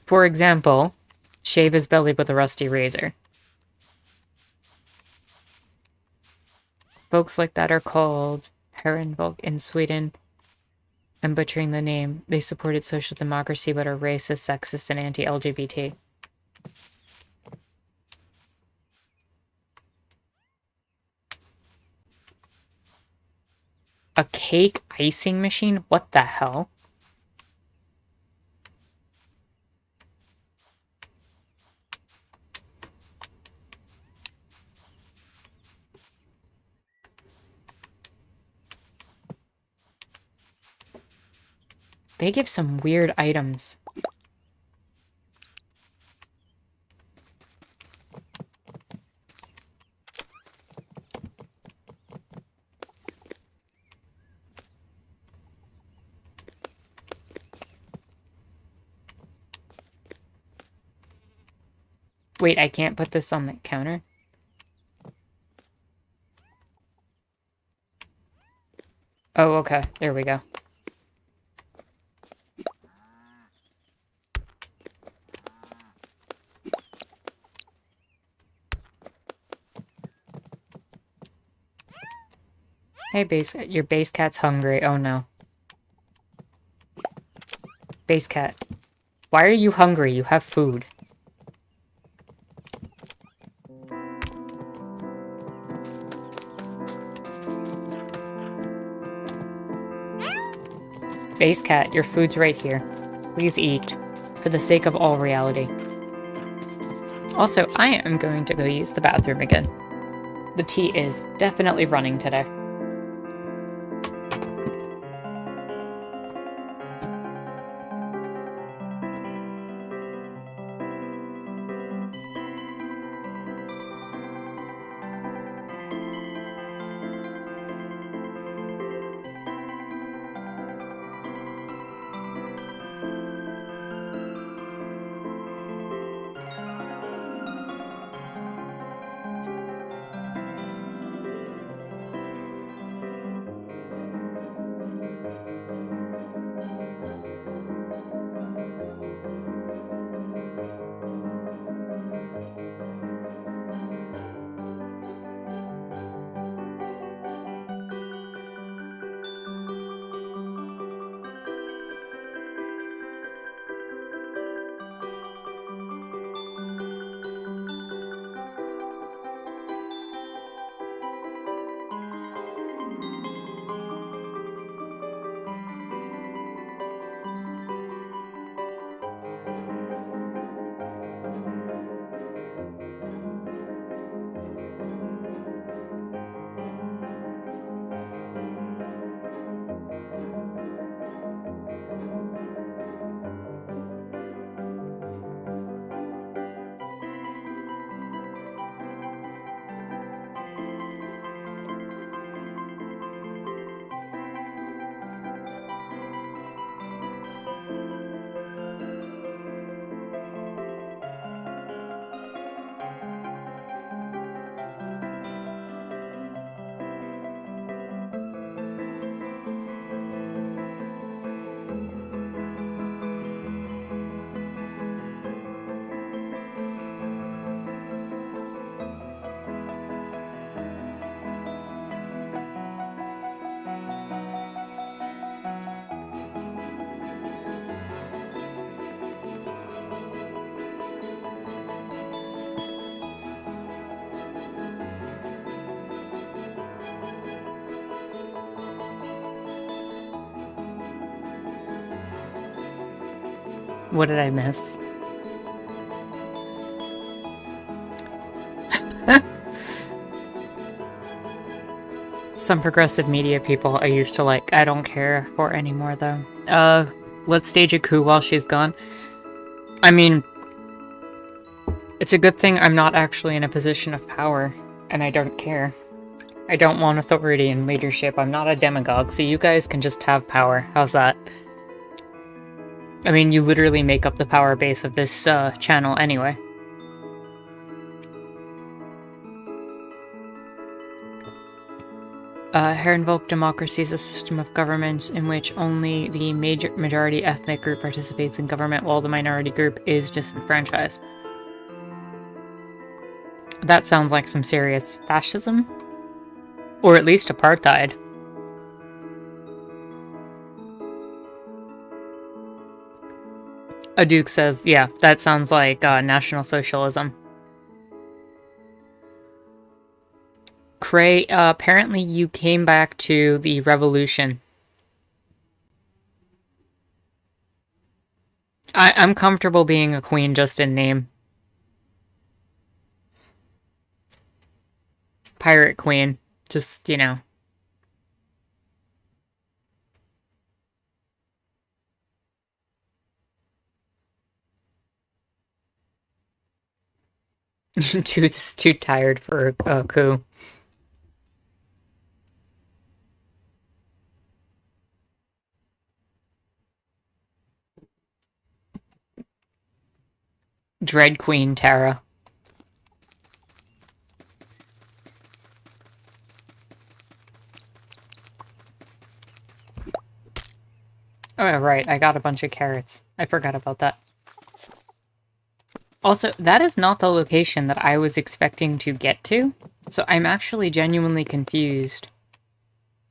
For example, shave his belly with a rusty razor. Folks like that are called Herrenvolk in Sweden. I'm butchering the name. They supported social democracy but are racist, sexist, and anti-LGBT. A cake icing machine? What the hell? They give some weird items. Wait, I can't put this on the counter? Oh, okay. There we go. Hey, your base cat's hungry. Oh, no. Base cat. Why are you hungry? You have food. Base cat, your food's right here. Please eat, for the sake of all reality. Also, I am going to go use the bathroom again. The tea is definitely running today. What did I miss? Some progressive media people I used to like, I don't care for anymore though. Let's stage a coup while she's gone. I mean, it's a good thing I'm not actually in a position of power, and I don't care. I don't want authority and leadership. I'm not a demagogue, so you guys can just have power. How's that? I mean, you literally make up the power base of this channel anyway. Herrenvolk democracy is a system of government in which only the majority ethnic group participates in government while the minority group is disenfranchised. That sounds like some serious fascism? Or at least apartheid. A Duke says, yeah, that sounds like National Socialism. Cray, apparently you came back to the revolution. I'm comfortable being a queen just in name. Pirate queen. Just, you know. too tired for a coup. Dread Queen Tara. Oh, right, I got a bunch of carrots. I forgot about that. Also, that is not the location that I was expecting to get to, so I'm actually genuinely confused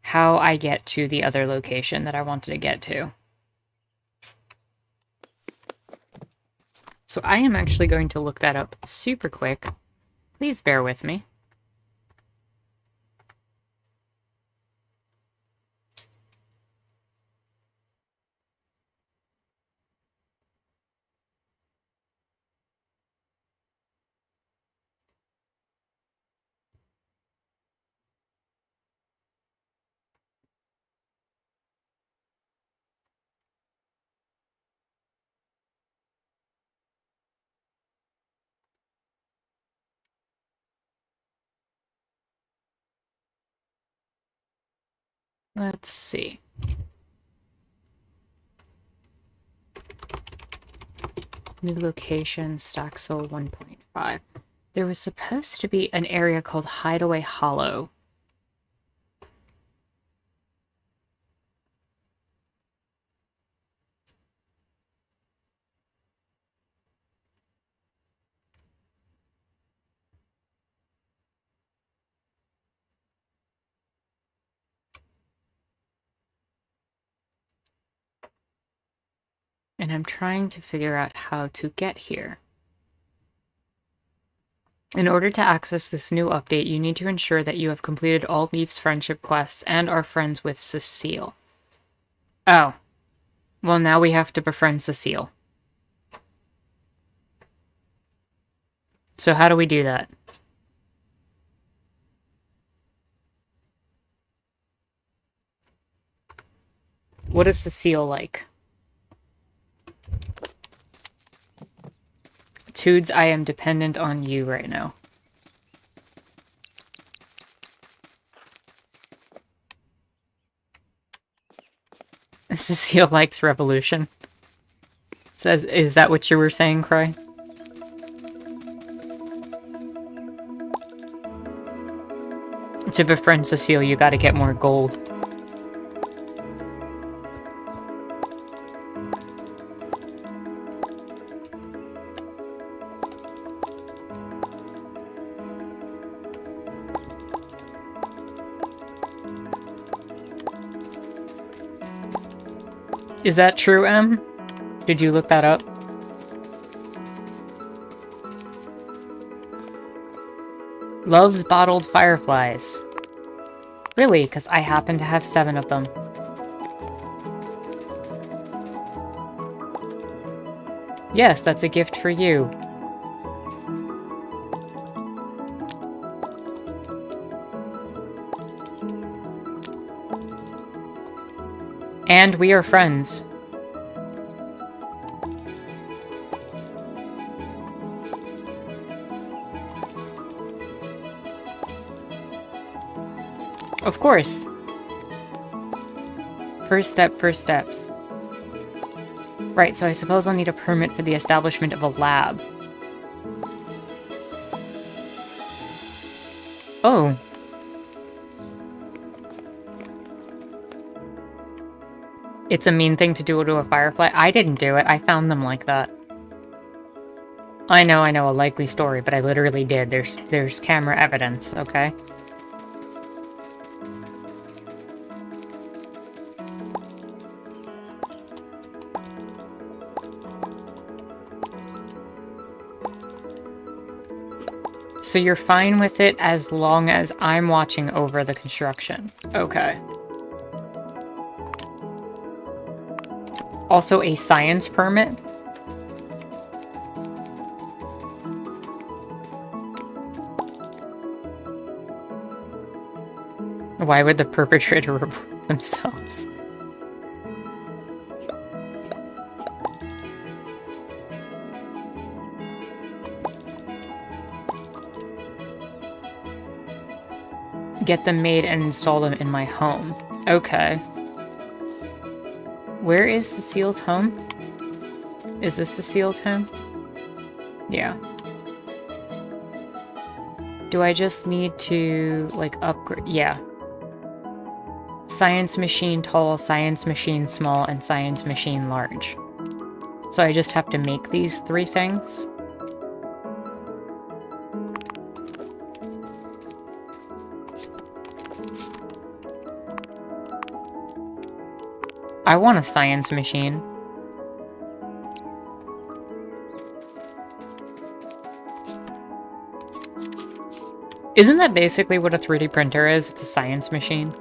how I get to the other location that I wanted to get to. So I am actually going to look that up super quick. Please bear with me. Let's see. New location, Staxel 1.5. There was supposed to be an area called Hideaway Hollow. And I'm trying to figure out how to get here. In order to access this new update, you need to ensure that you have completed all Lief's friendship quests and are friends with Cecile. Oh. Well, now we have to befriend Cecile. So how do we do that? What is Cecile like? Tudes, I am dependent on you right now. Cecile likes revolution. Says, is that what you were saying, Cry? To befriend Cecile, you gotta get more gold. Is that true, Em? Did you look that up? Loves bottled fireflies. Really, because I happen to have 7 of them. Yes, that's a gift for you. And we are friends. Of course. First step, first steps. Right, so I suppose I'll need a permit for the establishment of a lab. Oh. It's a mean thing to do to a firefly. I didn't do it. I found them like that. I know, a likely story, but I literally did. There's camera evidence, okay? So you're fine with it as long as I'm watching over the construction. Okay. Also a science permit? Why would the perpetrator report themselves? Get them made and install them in my home. Okay. Where is Cecile's home? Is this Cecile's home? Yeah. Do I just need to, like, upgrade? Yeah. Science machine tall, science machine small, and science machine large. So I just have to make these 3 things? I want a science machine. Isn't that basically what a 3D printer is? It's a science machine.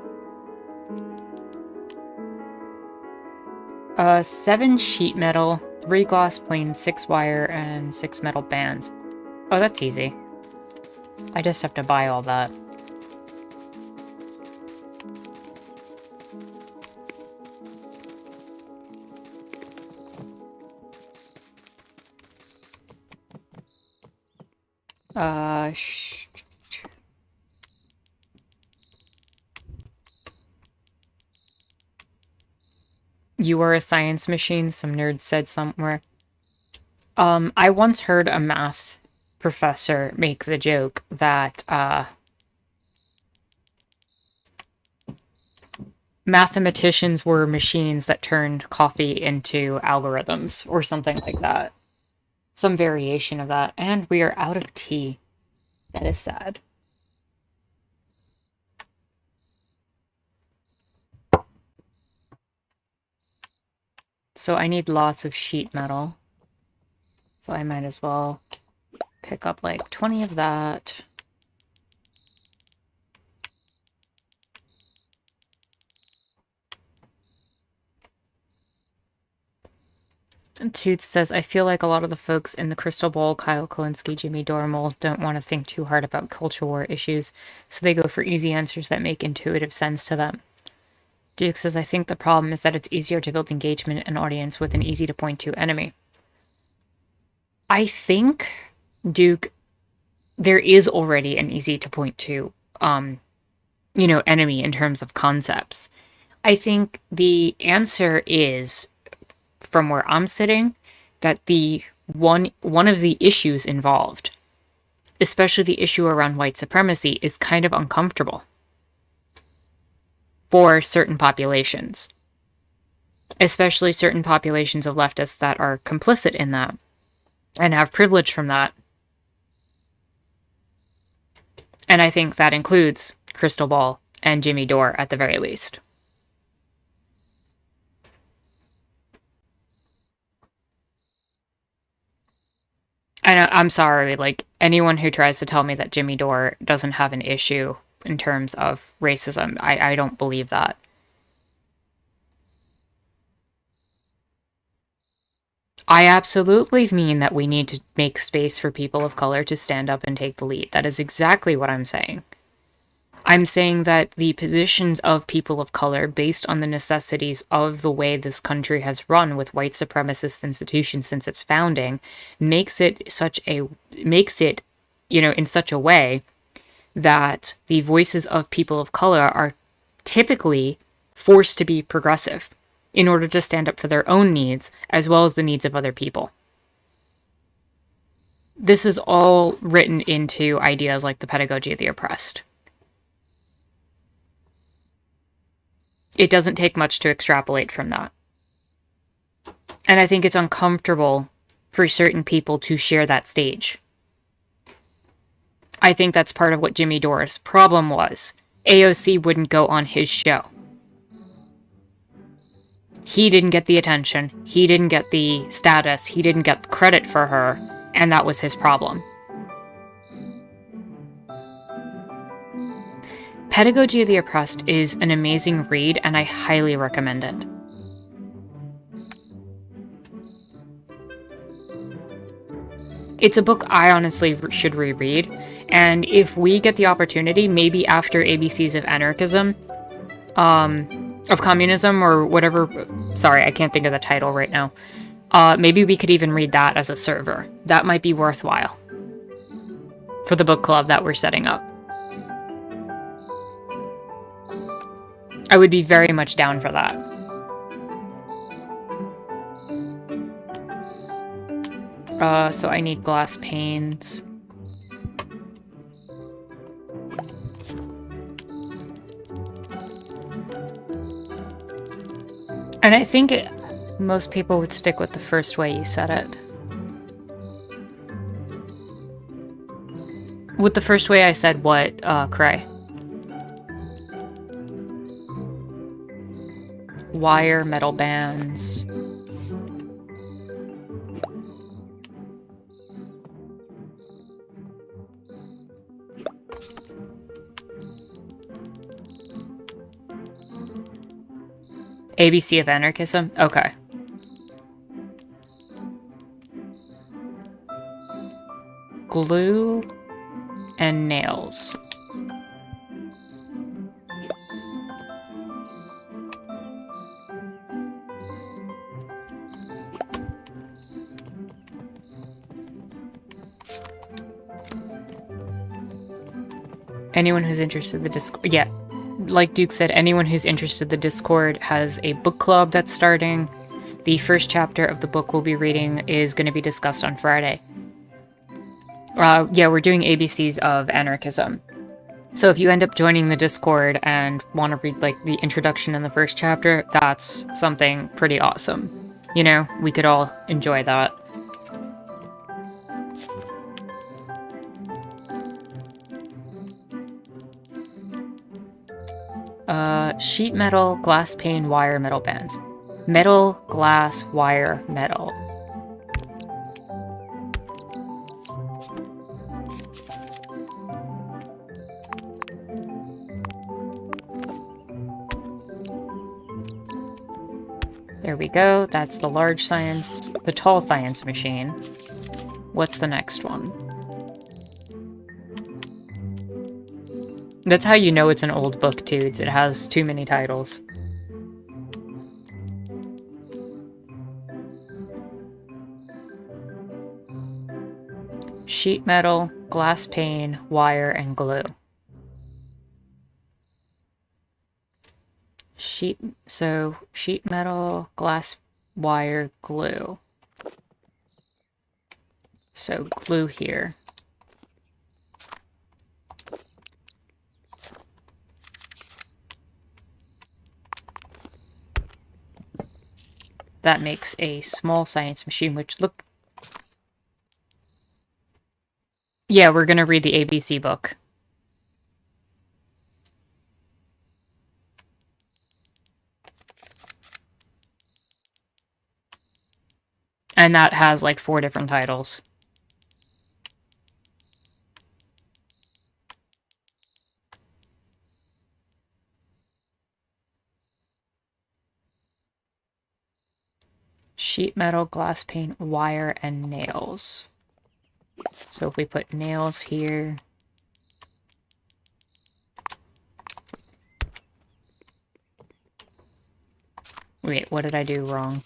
7 sheet metal, 3 glass planes, 6 wire, and 6 metal bands. Oh, that's easy. I just have to buy all that. You are a science machine, some nerd said somewhere. I once heard a math professor make the joke that, mathematicians were machines that turned coffee into algorithms, or something like that. Some variation of that. And we are out of tea. That is sad. So I need lots of sheet metal. So I might as well pick up like 20 of that. Toots says, I feel like a lot of the folks in the Crystal Ball, Kyle Kalinske, Jimmy Dormel, don't want to think too hard about culture war issues, so they go for easy answers that make intuitive sense to them. Duke says, I think the problem is that it's easier to build engagement and audience with an easy-to-point-to enemy. I think, Duke, there is already an easy-to-point-to, enemy in terms of concepts. I think the answer is, from where I'm sitting, that the one of the issues involved, especially the issue around white supremacy, is kind of uncomfortable for certain populations, especially certain populations of leftists that are complicit in that and have privilege from that. And I think that includes Crystal Ball and Jimmy Dore at the very least. I'm sorry, like, anyone who tries to tell me that Jimmy Dore doesn't have an issue in terms of racism, I don't believe that. I absolutely mean that we need to make space for people of color to stand up and take the lead. That is exactly what I'm saying. I'm saying that the positions of people of color, based on the necessities of the way this country has run with white supremacist institutions since its founding, makes it, in such a way that the voices of people of color are typically forced to be progressive in order to stand up for their own needs as well as the needs of other people. This is all written into ideas like the pedagogy of the oppressed. It doesn't take much to extrapolate from that. And I think it's uncomfortable for certain people to share that stage. I think that's part of what Jimmy Dore's problem was. AOC wouldn't go on his show. He didn't get the attention. He didn't get the status. He didn't get the credit for her. And that was his problem. Pedagogy of the Oppressed is an amazing read, and I highly recommend it. It's a book I honestly should reread, and if we get the opportunity, maybe after ABCs of Anarchism, of Communism, or whatever, sorry, I can't think of the title right now, maybe we could even read that as a server. That might be worthwhile for the book club that we're setting up. I would be very much down for that. So I need glass panes. And I think most people would stick with the first way you said it. With the first way I said what, Cray? Wire, metal bands. ABC of Anarchism? Okay. Glue and nails. Anyone who's interested in the Discord, yeah, like Duke said, anyone who's interested in the Discord has a book club that's starting. The first chapter of the book we'll be reading is going to be discussed on Friday. Yeah, we're doing ABCs of Anarchism. So if you end up joining the Discord and want to read, like, the introduction in the first chapter, that's something pretty awesome. You know, we could all enjoy that. Sheet metal, glass pane, wire, metal bands. Metal, glass, wire, metal. There we go. That's the tall science machine. What's the next one? That's how you know it's an old book, too. It has too many titles. Sheet metal, glass pane, wire, and glue. Sheet metal, glass, wire, glue. So glue here. That makes a small science machine, which look... Yeah, we're gonna read the ABC book. And that has like 4 different titles. Sheet metal, glass paint, wire, and nails. So if we put nails here... Wait, what did I do wrong?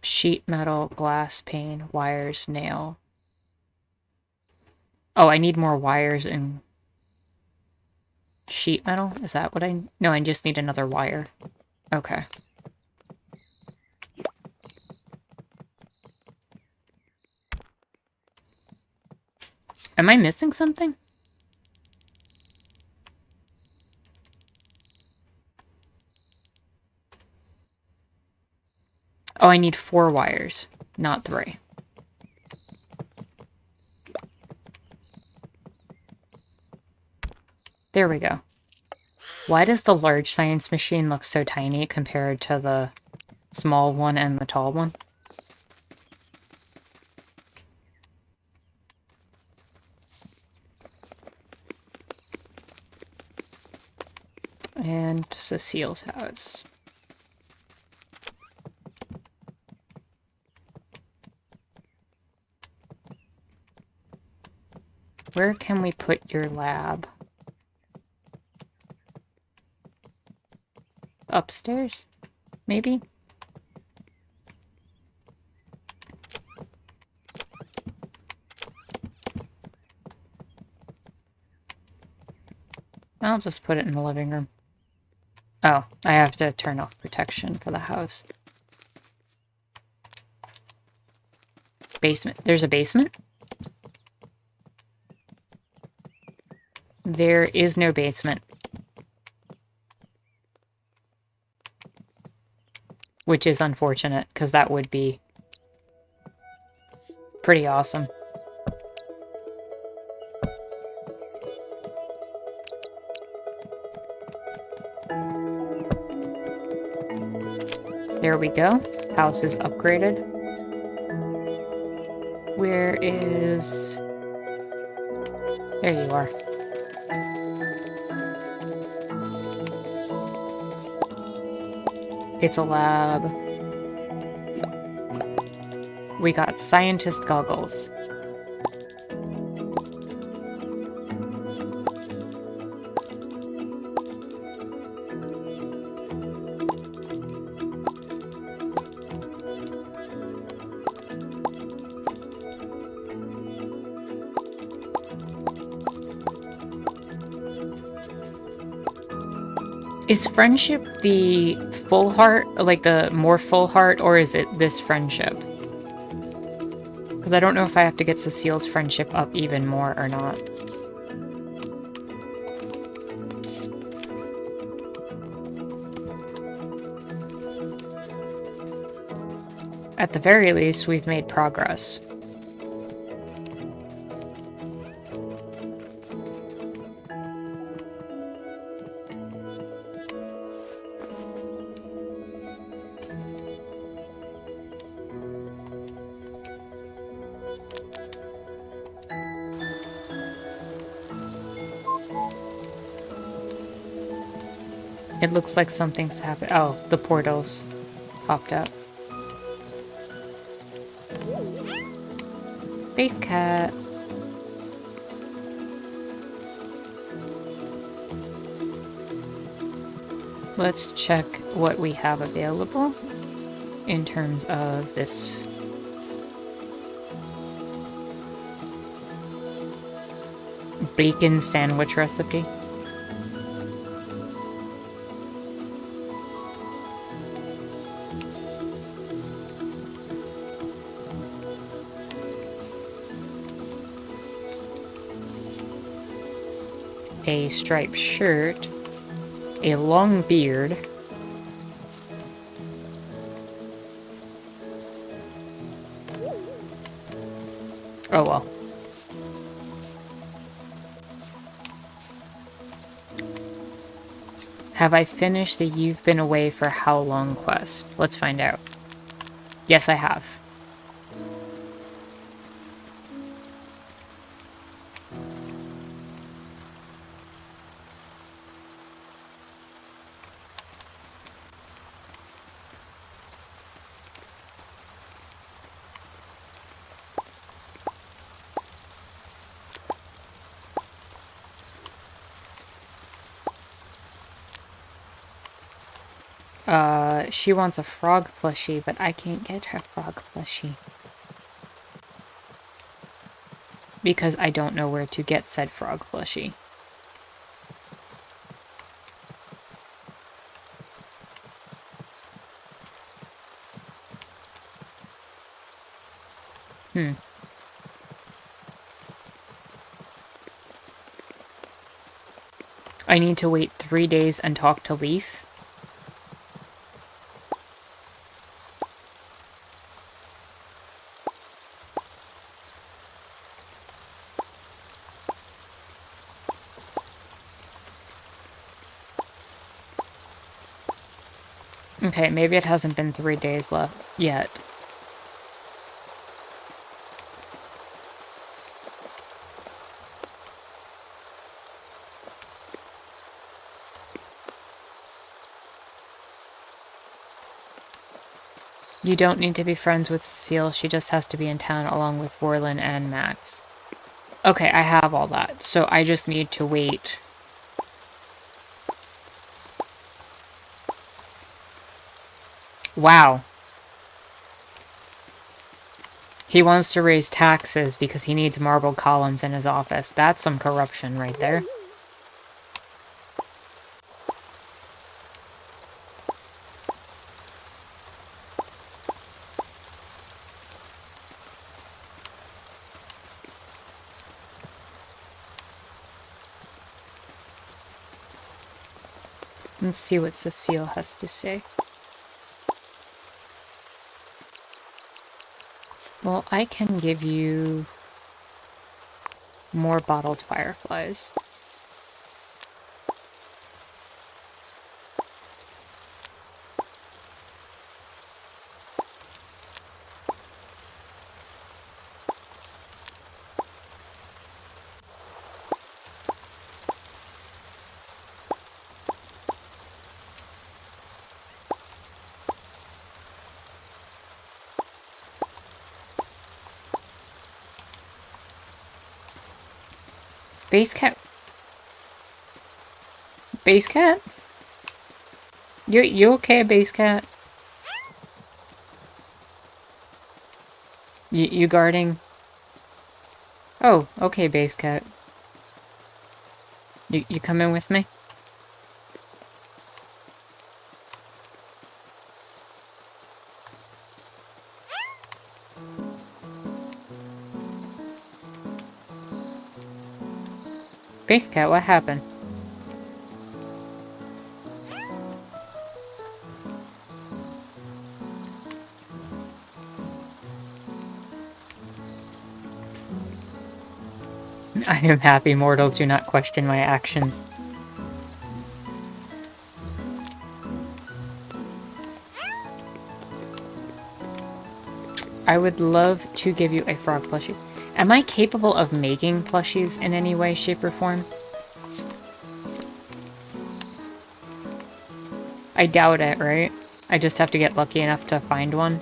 Sheet metal, glass pane, wires, nail. Oh, I need more wires and sheet metal? Is that what I... No, I just need another wire. Okay. Am I missing something? Oh, I need 4 wires, not 3. There we go. Why does the large science machine look so tiny compared to the small one and the tall one? And Cecile's house. Where can we put your lab? Upstairs? Maybe? I'll just put it in the living room. Oh, I have to turn off protection for the house. Basement. There's a basement? There is no basement. Which is unfortunate, because that would be pretty awesome. There we go. House is upgraded. Where is... There you are. It's a lab. We got scientist goggles. Is friendship the full heart, like the more full heart, or is it this friendship? Because I don't know if I have to get Cecile's friendship up even more or not. At the very least, we've made progress. It looks like something's happened. Oh, the portals popped up. Base cat. Let's check what we have available in terms of this. Bacon sandwich recipe. A striped shirt, a long beard, oh well. Have I finished the You've Been Away for How Long quest? Let's find out. Yes, I have. She wants a frog plushie, but I can't get her frog plushie. Because I don't know where to get said frog plushie. I need to wait 3 days and talk to Lief. Okay, maybe it hasn't been 3 days left yet. You don't need to be friends with Cecile, she just has to be in town along with Vorlin and Max. Okay, I have all that, so I just need to wait. Wow. He wants to raise taxes because he needs marble columns in his office. That's some corruption right there. Let's see what Cecile has to say. Well, I can give you more bottled fireflies. Base cat? Base cat? You okay, base cat? You guarding? Oh, okay, base cat. You coming with me? Base cat, what happened? I am happy, mortal. Do not question my actions. I would love to give you a frog plushie. Am I capable of making plushies in any way, shape, or form? I doubt it, right? I just have to get lucky enough to find one.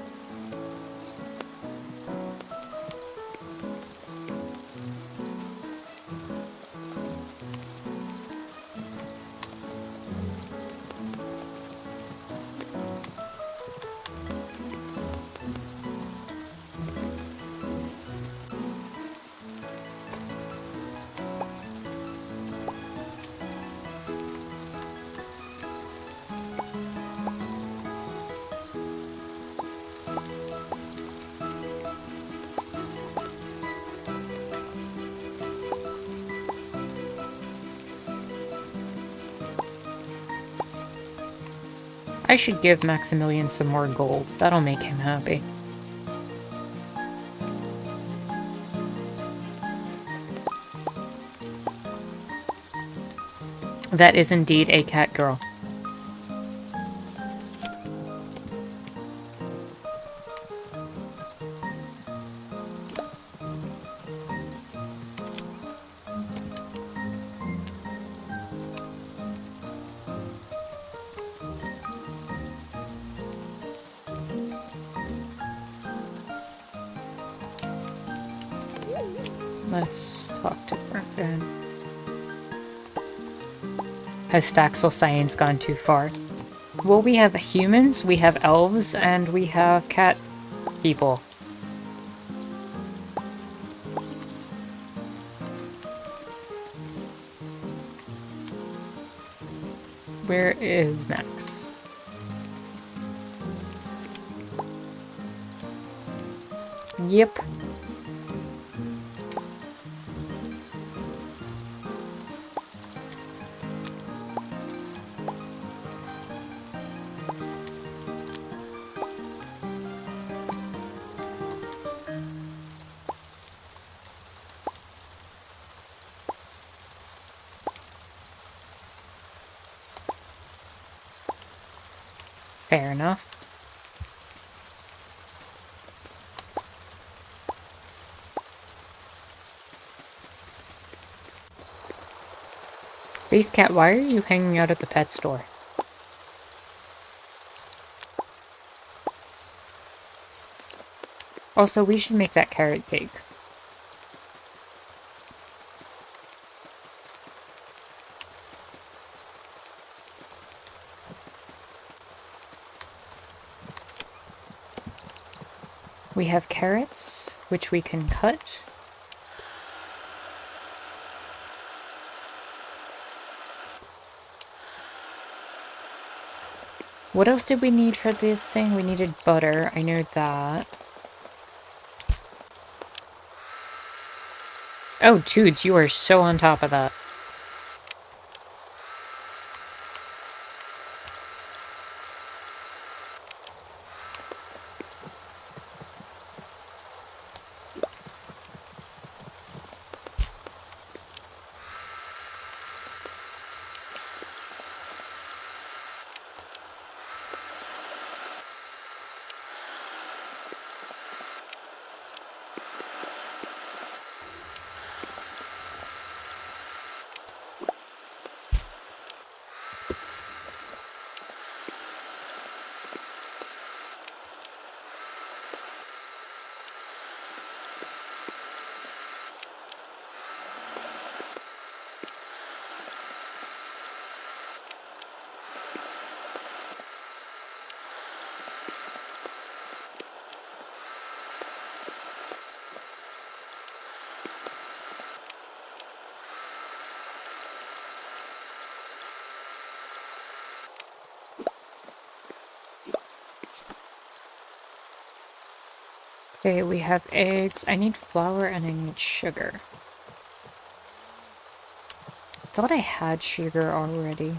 I should give Maximilian some more gold. That'll make him happy. That is indeed a cat girl. Let's talk to Griffin. Has Staxel science gone too far? Well, we have humans, we have elves, and we have cat people. Where is Max? Yep. Fair enough. Base Cat, why are you hanging out at the pet store? Also, we should make that carrot cake. We have carrots, which we can cut. What else did we need for this thing? We needed butter. I know that. Oh, Toots, you are so on top of that. Okay, we have eggs. I need flour and I need sugar. I thought I had sugar already.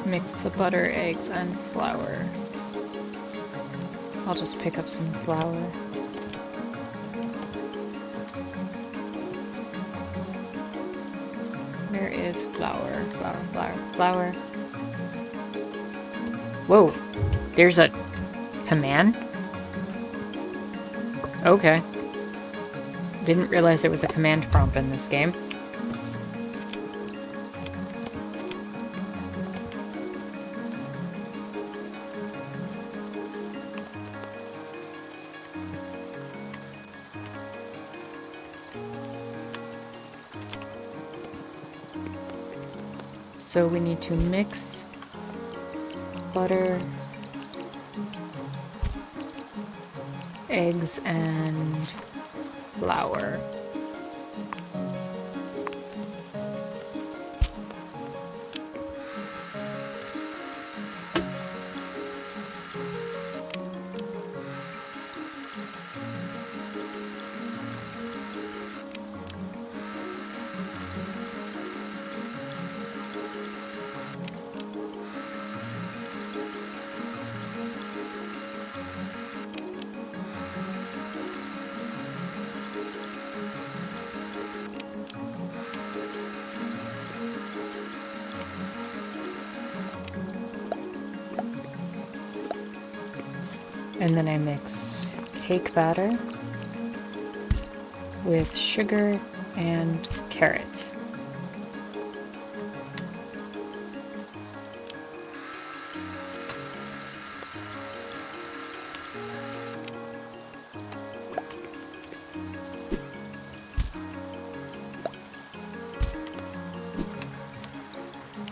Mix the butter, eggs, and flour. I'll just pick up some flour. Where is flour? Flour. Whoa! There's a command? Okay. Didn't realize there was a command prompt in this game. So we need to mix butter, eggs, and flour. And then I mix cake batter with sugar and carrot.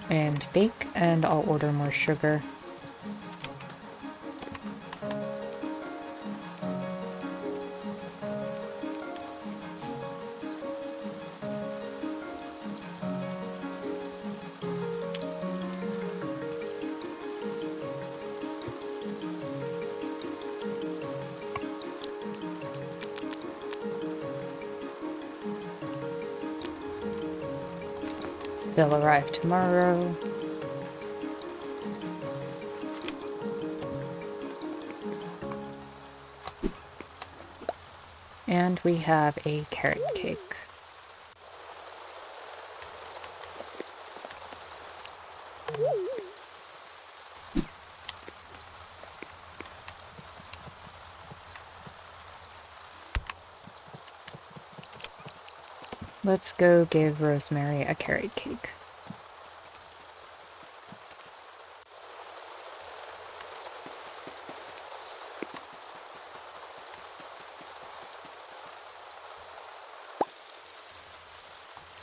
And bake, and I'll order more sugar. They'll arrive tomorrow. And we have a carrot cake. Let's go give Rosemary a carrot cake.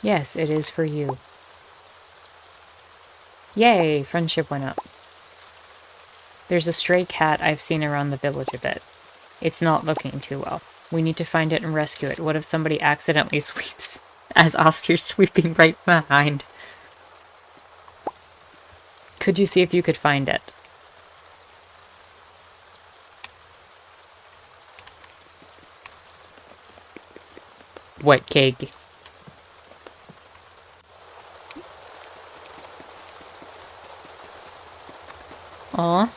Yes, it is for you. Yay, friendship went up. There's a stray cat I've seen around the village a bit. It's not looking too well. We need to find it and rescue it. What if somebody accidentally sweeps as Oster's sweeping right behind? Could you see if you could find it? What cake? Aw.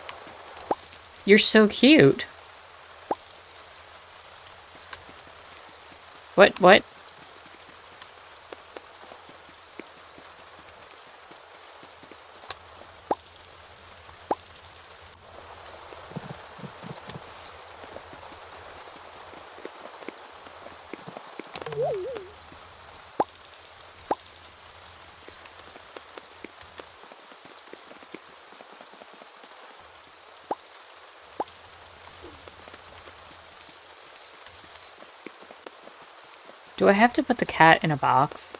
You're so cute. What? Do I have to put the cat in a box?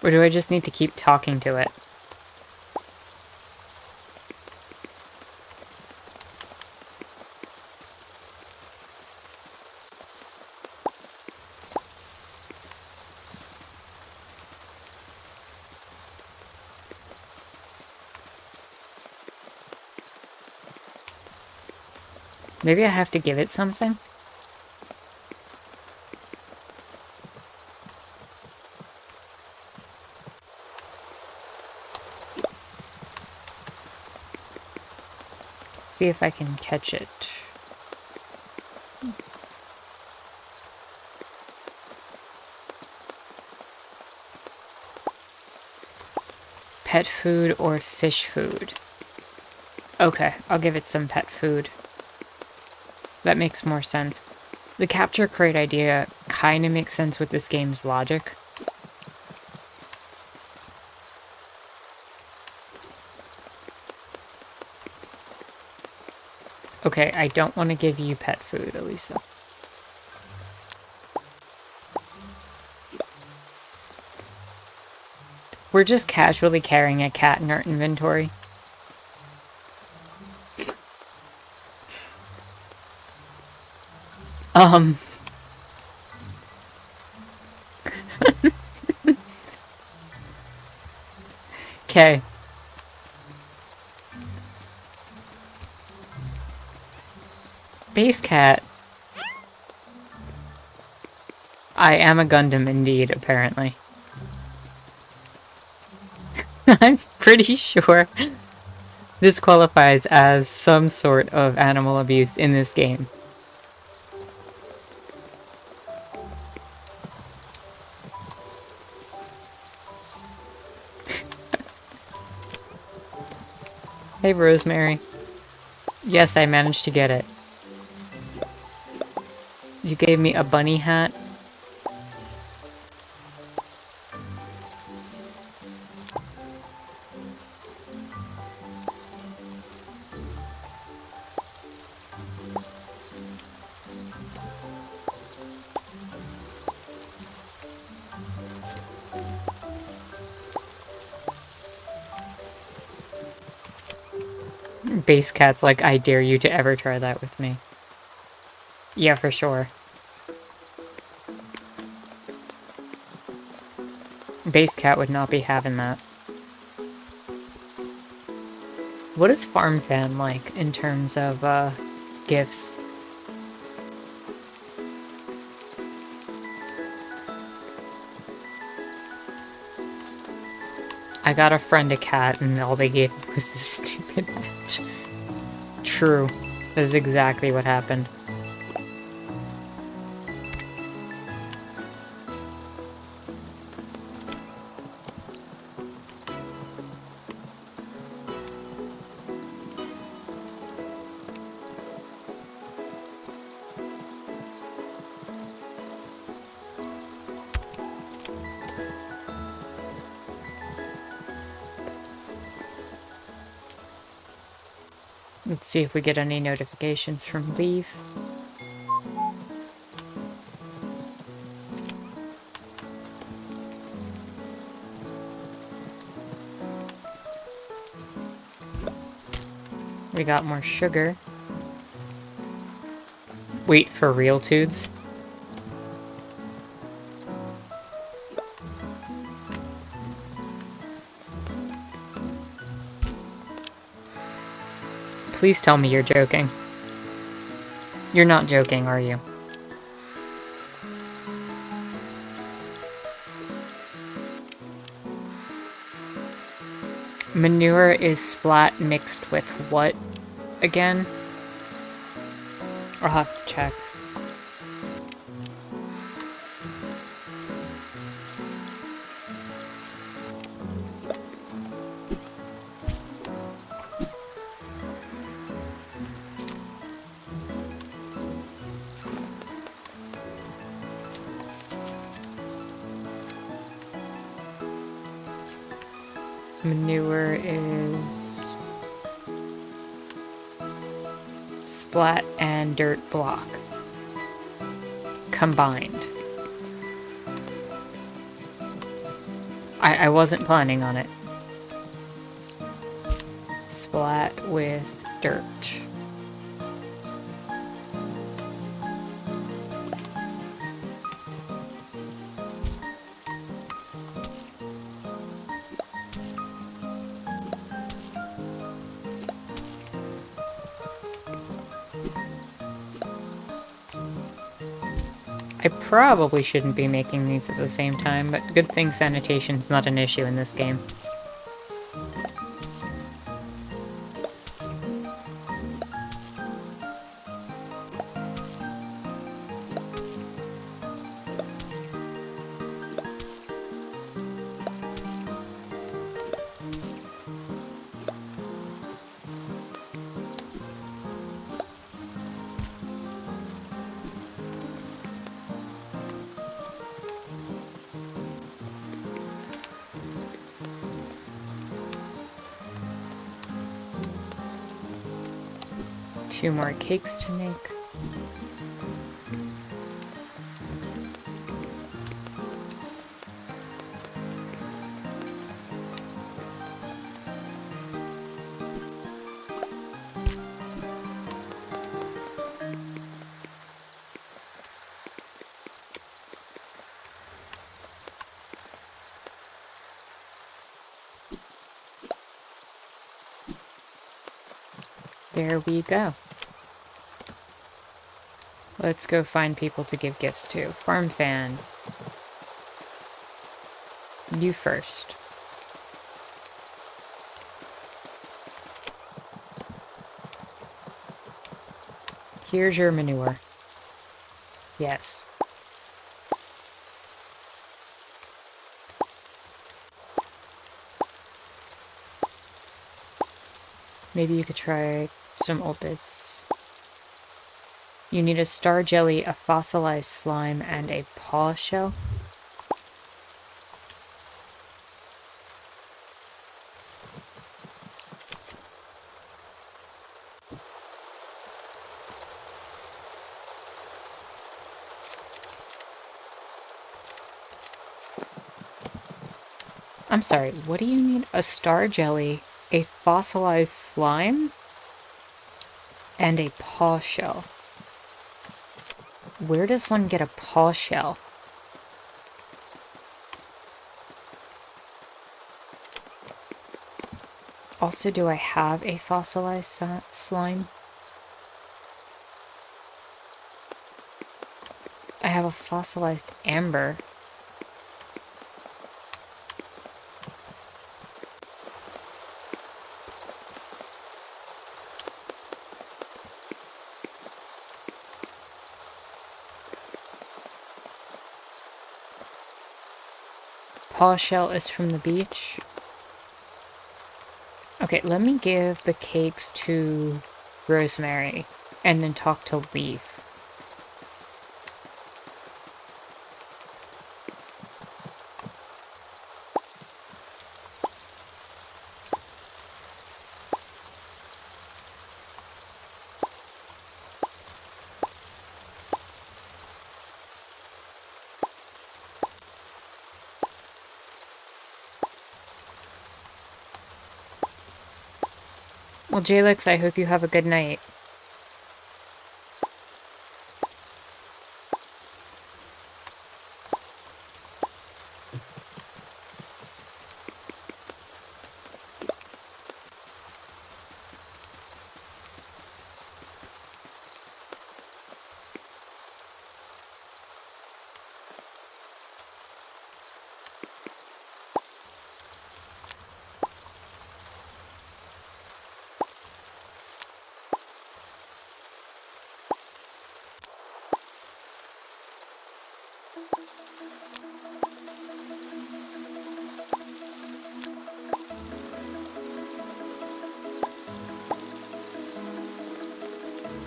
Or do I just need to keep talking to it? Maybe I have to give it something? Let's see if I can catch it. Pet food or fish food? Okay, I'll give it some pet food. That makes more sense. The capture crate idea kind of makes sense with this game's logic. Okay, I don't want to give you pet food, Elisa. We're just casually carrying a cat in our inventory. Okay. Base cat. I am a Gundam indeed, apparently. I'm pretty sure this qualifies as some sort of animal abuse in this game. Hey, Rosemary. Yes, I managed to get it. You gave me a bunny hat. Base Cat's like, I dare you to ever try that with me. Yeah, for sure. Base Cat would not be having that. What is Farm Fan like in terms of gifts? I got a friend a cat and all they gave me was this stupid net. True. That is exactly what happened. Let's see if we get any notifications from Lief. We got more sugar. Wait, for real, Toots? Please tell me you're joking. You're not joking, are you? Manure is splat mixed with what again? I'll have to check. Manure is splat and dirt block combined. I wasn't planning on it. Splat with dirt. I probably shouldn't be making these at the same time, but good thing sanitation's not an issue in this game. Two more cakes to make. There we go. Let's go find people to give gifts to. Farm Fan. You first. Here's your manure. Yes. Maybe you could try some old bits. You need a star jelly, a fossilized slime, and a paw shell. I'm sorry, what do you need? A star jelly, a fossilized slime, and a paw shell. Where does one get a paw shell? Also, do I have a fossilized slime? I have a fossilized amber. Paw shell is from the beach. Okay, let me give the cakes to Rosemary and then talk to Lief. Well, Jalix, I hope you have a good night.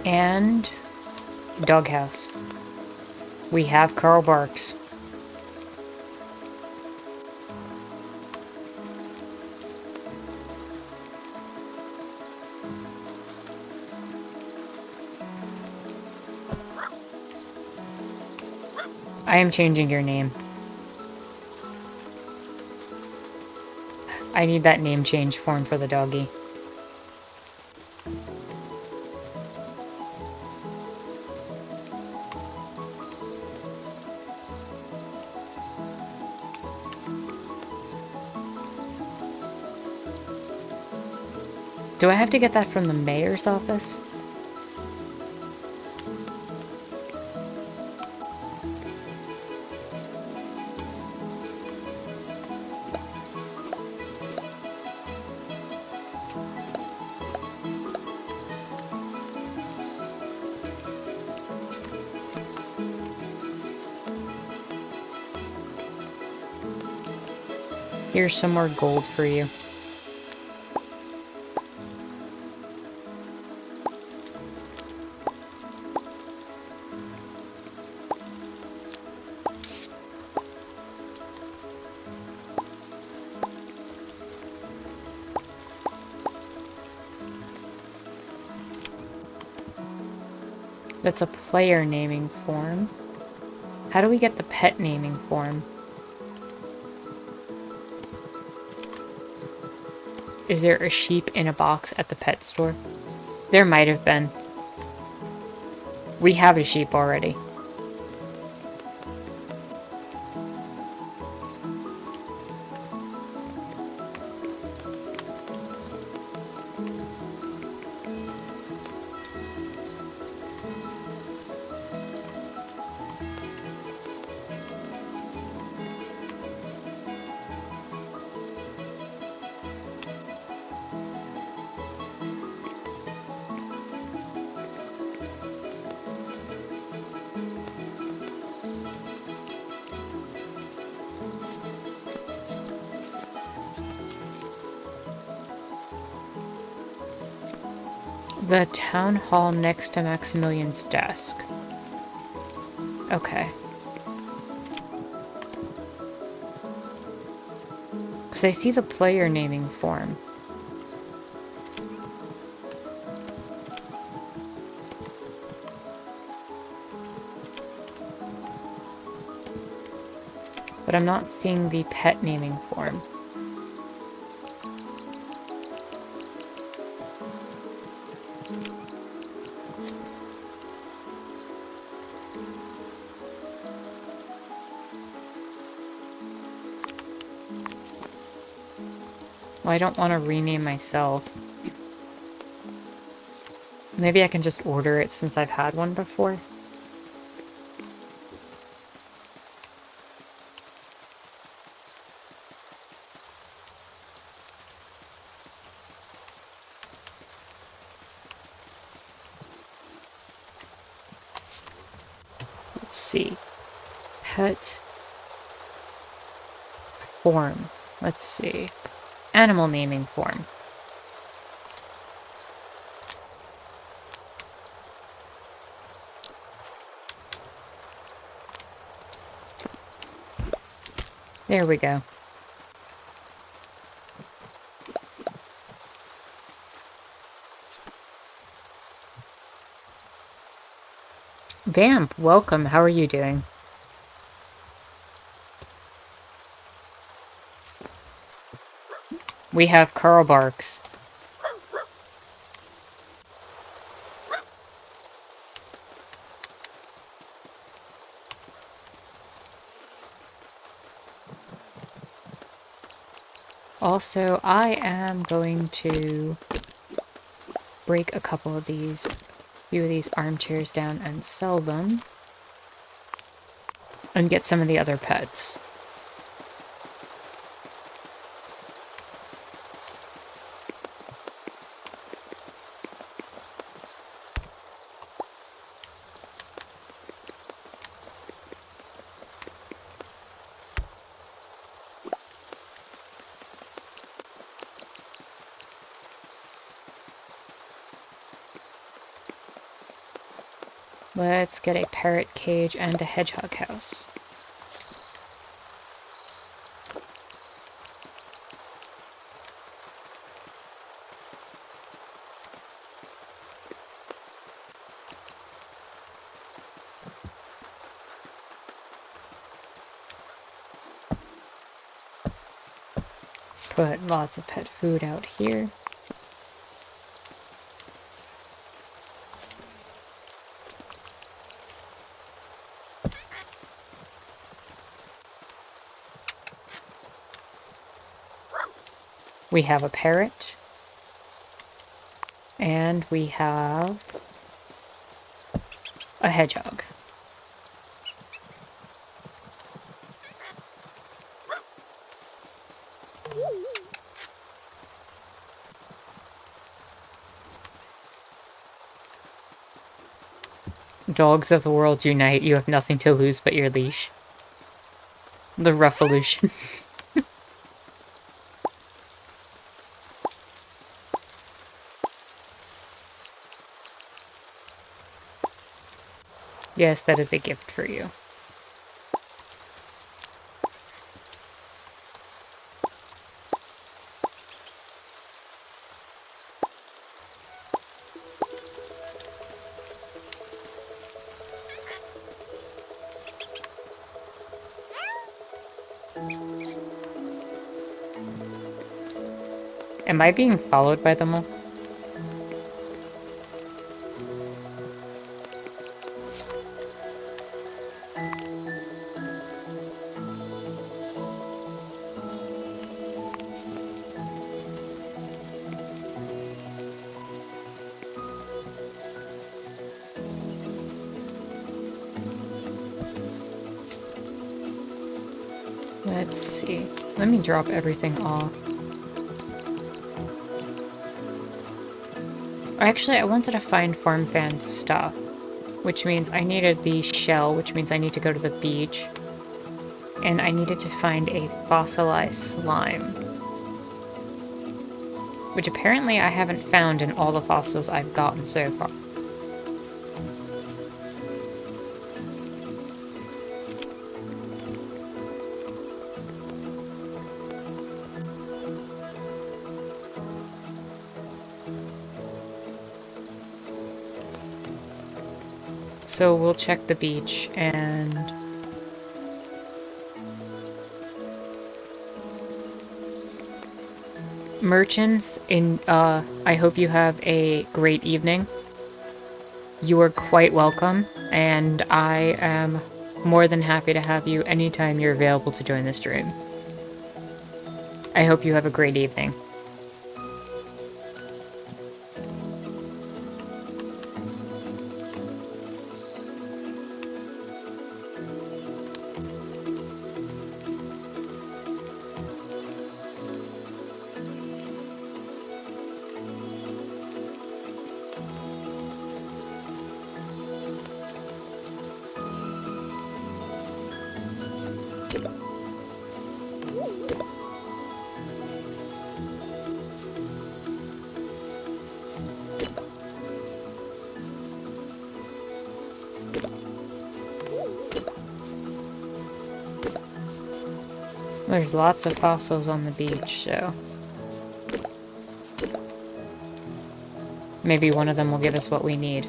And doghouse. We have Carl Barks. I am changing your name. I need that name change form for the doggy. Do I have to get that from the mayor's office? Here's some more gold for you. That's a player naming form. How do we get the pet naming form? Is there a sheep in a box at the pet store? There might have been. We have a sheep already. The town hall next to Maximilian's desk. Okay. Because I see the player naming form. But I'm not seeing the pet naming form. Well, I don't want to rename myself. Maybe I can just order it since I've had one before. Let's see. Pet form. Let's see. Animal naming form. There we go. Vamp, welcome. How are you doing? We have Carl Barks. Also, I am going to break a couple of these, few of these armchairs down and sell them. And get some of the other pets. Let's get a parrot cage and a hedgehog house. Put lots of pet food out here. We have a parrot. And we have a hedgehog. Dogs of the world unite. You have nothing to lose but your leash. The Ruffolution. Yes, that is a gift for you. Am I being followed by them all? Let's see. Let me drop everything off. Actually, I wanted to find farm fan stuff, which means I needed the shell, which means I need to go to the beach. And I needed to find a fossilized slime, which apparently I haven't found in all the fossils I've gotten so far. So we'll check the beach and... Merchants, I hope you have a great evening. You are quite welcome, and I am more than happy to have you anytime you're available to join the stream. I hope you have a great evening. There's lots of fossils on the beach, so... maybe one of them will give us what we need.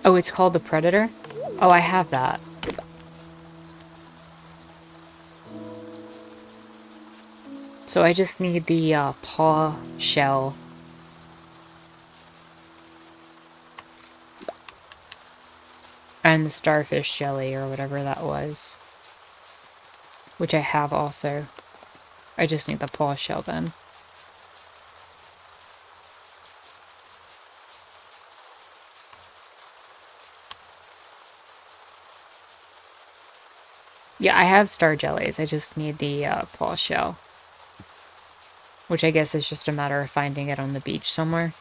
Oh, it's called the Predator? Oh, I have that. So I just need the paw shell. And the starfish jelly, or whatever that was. Which I have also. I just need the paw shell then. Yeah, I have star jellies. I just need the paw shell. Which I guess is just a matter of finding it on the beach somewhere.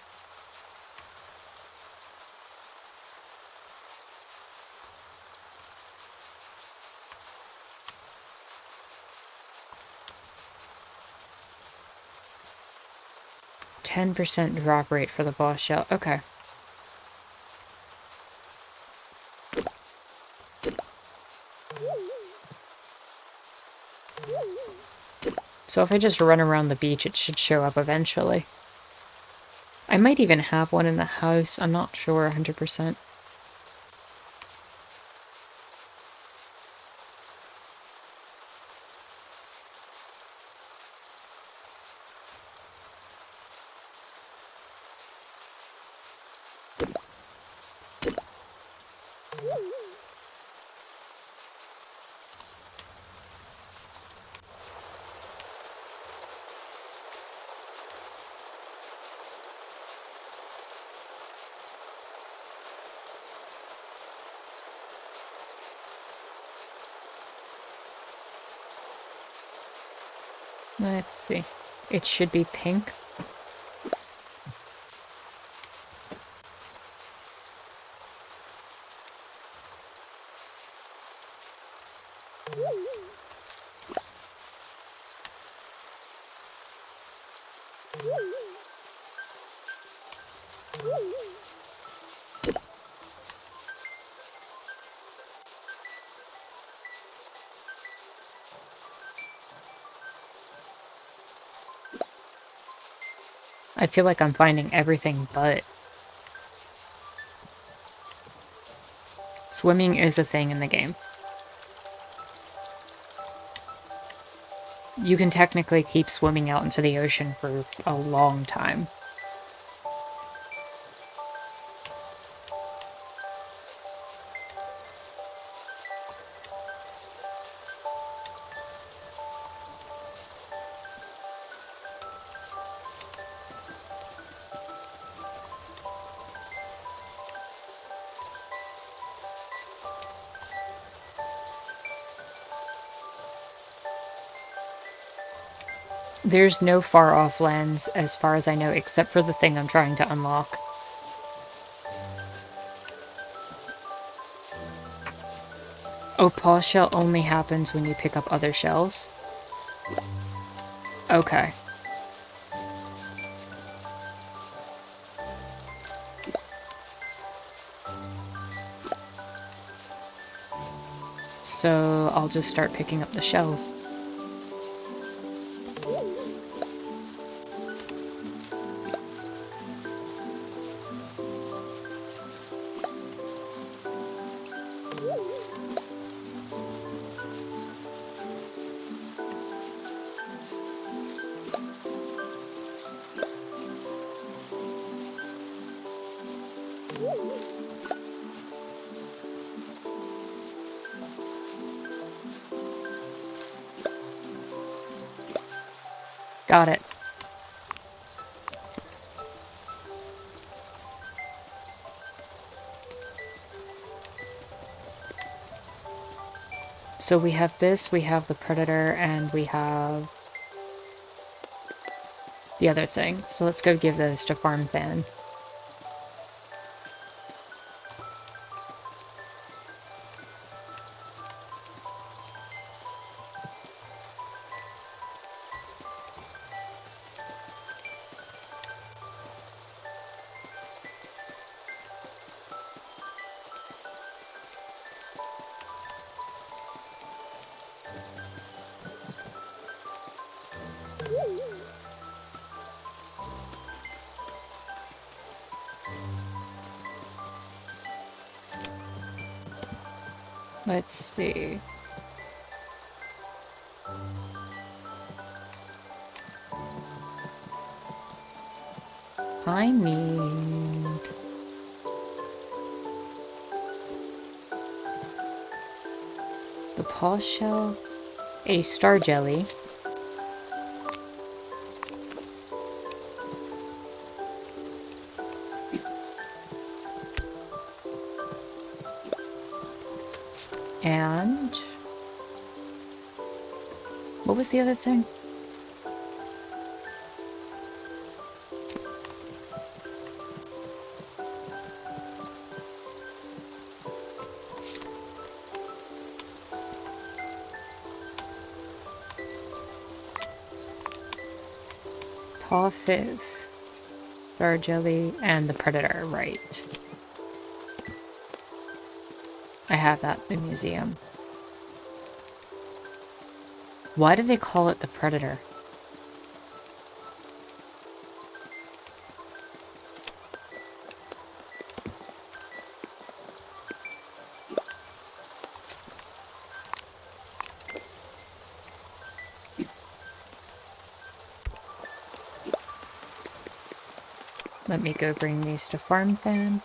%, drop rate for the paw shell. Okay. So if I just run around the beach, it should show up eventually. I might even have one in the house. I'm not sure 100%. Let's see. It should be pink. I feel like I'm finding everything but. Swimming is a thing in the game. You can technically keep swimming out into the ocean for a long time. There's no far-off lands, as far as I know, except for the thing I'm trying to unlock. Oh, pause shell only happens when you pick up other shells? Okay. So I'll just start picking up the shells. Got it. So we have this, we have the predator, and we have the other thing. So let's go give those to Farm Fan. Let's see. I need... the pause shell, a star jelly, and... what was the other thing? Paw Fiv, star jelly, and the predator, right. I have that in the museum. Why do they call it the predator? Let me go bring these to Farm Fan.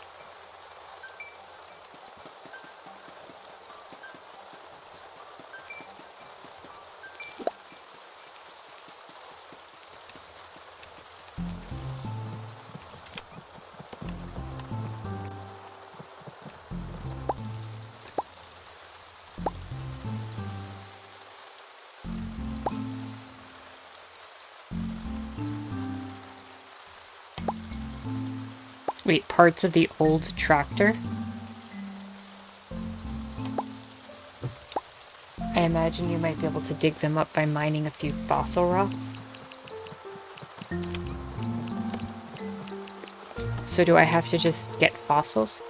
Wait, parts of the old tractor? I imagine you might be able to dig them up by mining a few fossil rocks. So do I have to just get fossils?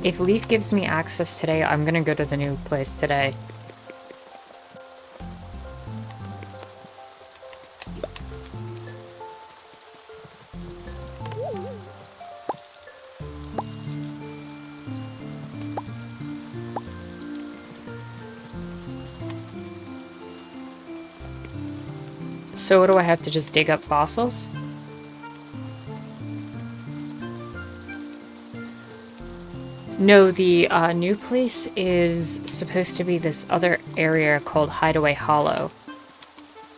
If Lief gives me access today, I'm gonna go to the new place today. So what do I have to just dig up fossils? No, the new place is supposed to be this other area called Hideaway Hollow.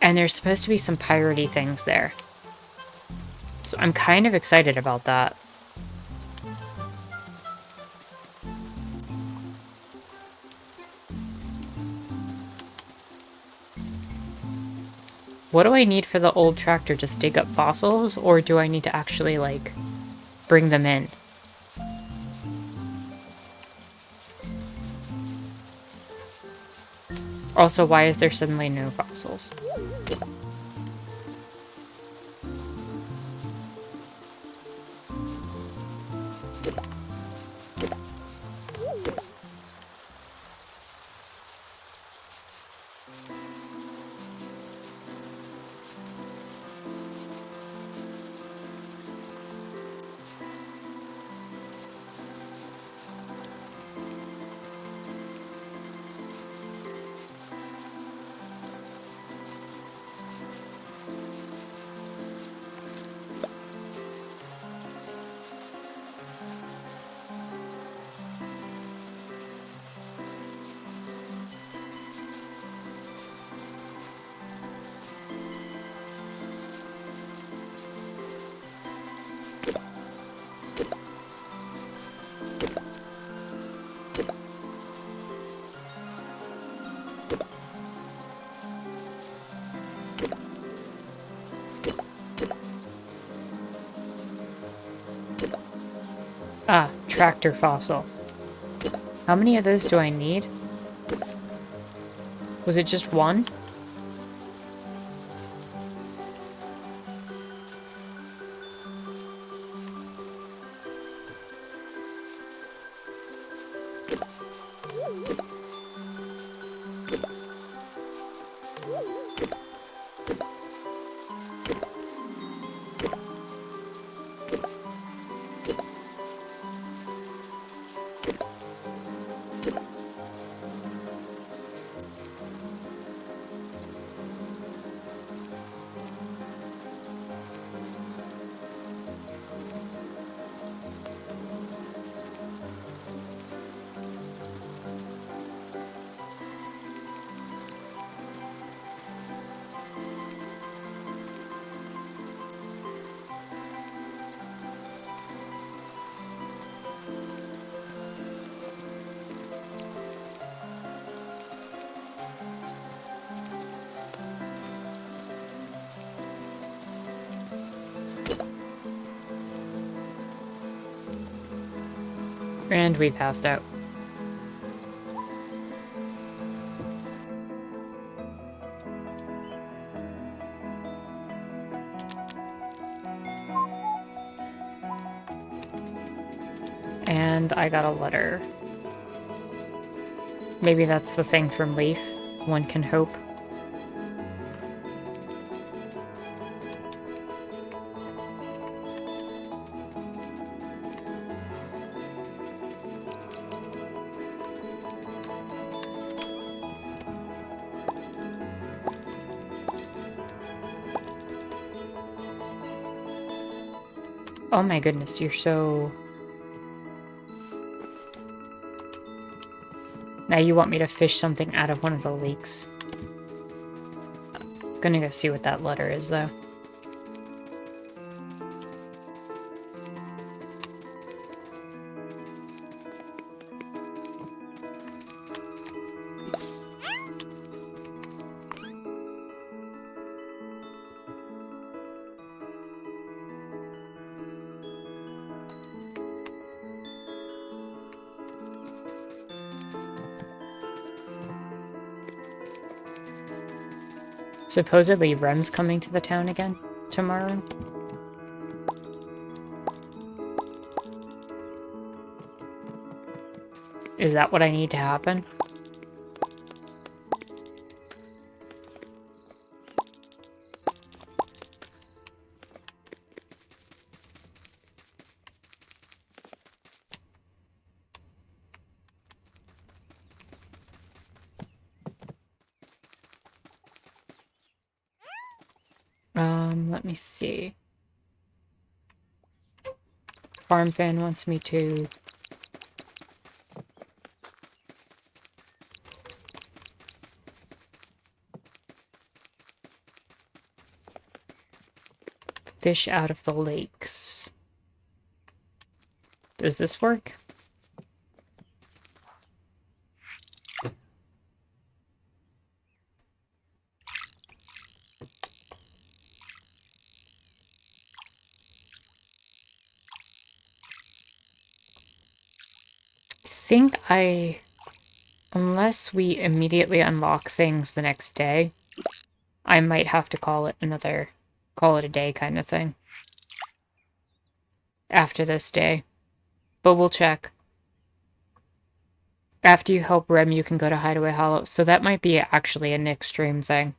And there's supposed to be some piratey things there. So I'm kind of excited about that. What do I need for the old tractor? Just dig up fossils? Or do I need to actually, like, bring them in. Also, why is there suddenly no fossils? Ah, tractor fossil. How many of those do I need? Was it just one? And we passed out. And I got a letter. Maybe that's the thing from Lief. One can hope. Oh my goodness, you're so... Now you want me to fish something out of one of the lakes. I'm gonna go see what that letter is, though. Supposedly Rem's coming to the town again tomorrow. Is that what I need to happen? Let me see. Farm fan wants me to... fish out of the lakes. Does this work? think unless we immediately unlock things the next day, I might have to call it a day kind of thing. After this day. But we'll check. After you help Rem, you can go to Hideaway Hollow. So that might be actually an extreme thing.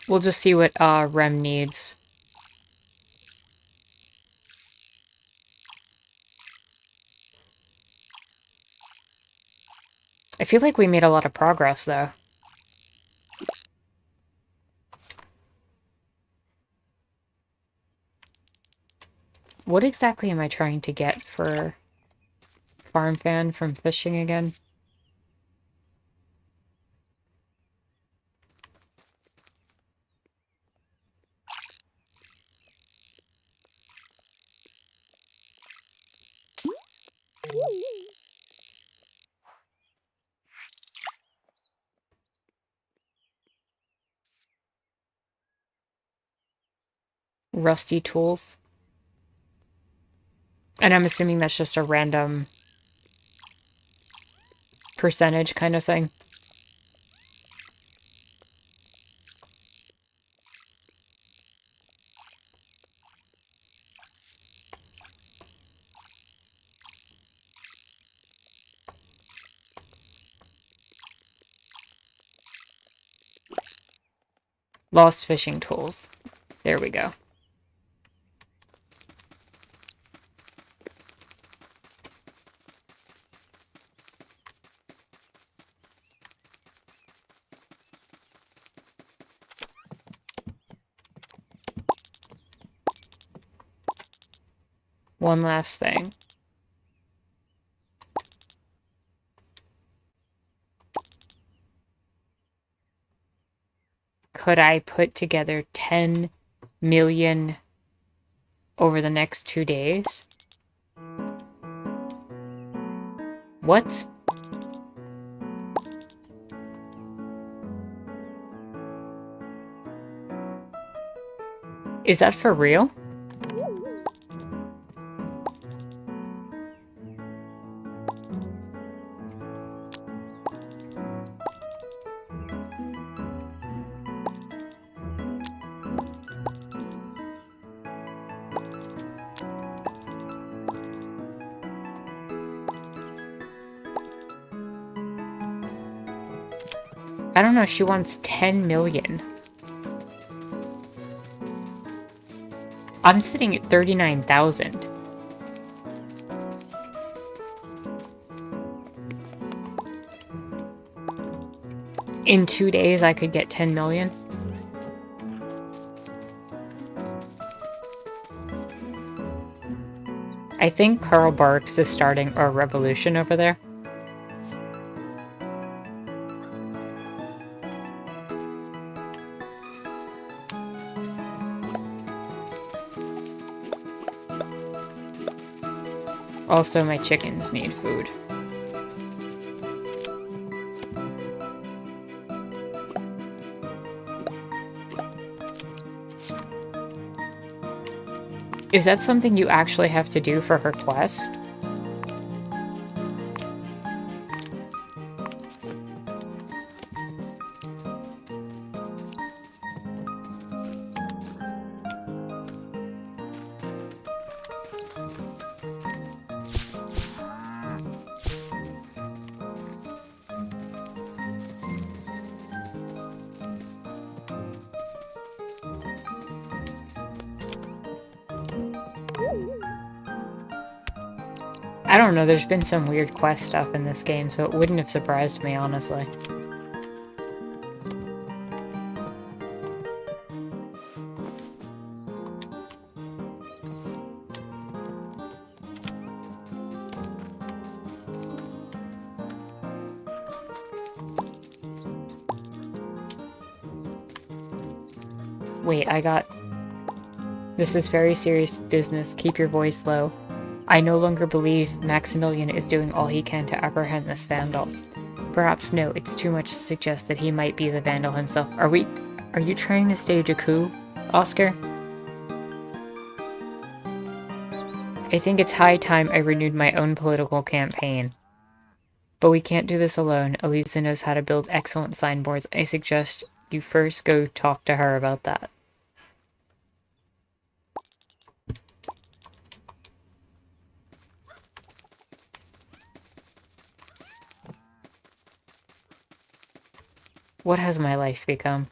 We'll just see what Rem needs. I feel like we made a lot of progress, though. What exactly am I trying to get for Farm Fan from fishing again? Rusty tools. And I'm assuming that's just a random percentage kind of thing. Lost fishing tools. There we go. One last thing. Could I put together 10 million over the next 2 days? What? Is that for real? I don't know, she wants 10 million. I'm sitting at 39,000. In 2 days, I could get 10 million. I think Karl Barks is starting a revolution over there. Also, my chickens need food. Is that something you actually have to do for her quest? I don't know, there's been some weird quest stuff in this game, so it wouldn't have surprised me, honestly. Wait, This is very serious business. Keep your voice low. I no longer believe Maximilian is doing all he can to apprehend this vandal. Perhaps no, it's too much to suggest that he might be the vandal himself. Are you trying to stage a coup, Oscar? I think it's high time I renewed my own political campaign. But we can't do this alone. Elisa knows how to build excellent signboards. I suggest you first go talk to her about that. What has my life become?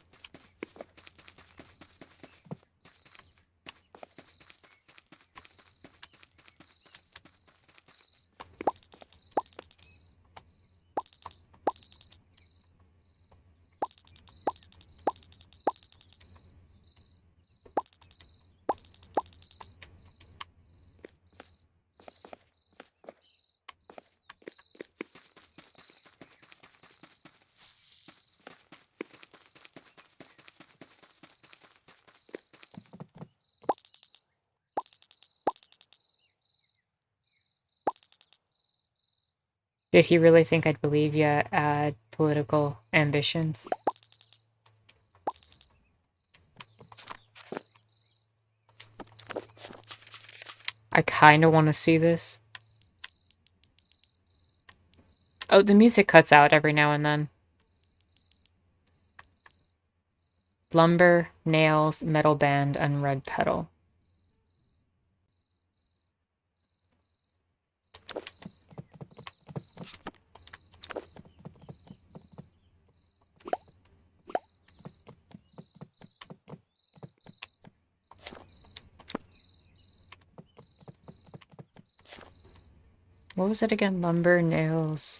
Did he really think I'd believe you had political ambitions? I kinda want to see this. Oh, the music cuts out every now and then. Lumber, nails, metal band, and red pedal. What was it again? Lumber, nails.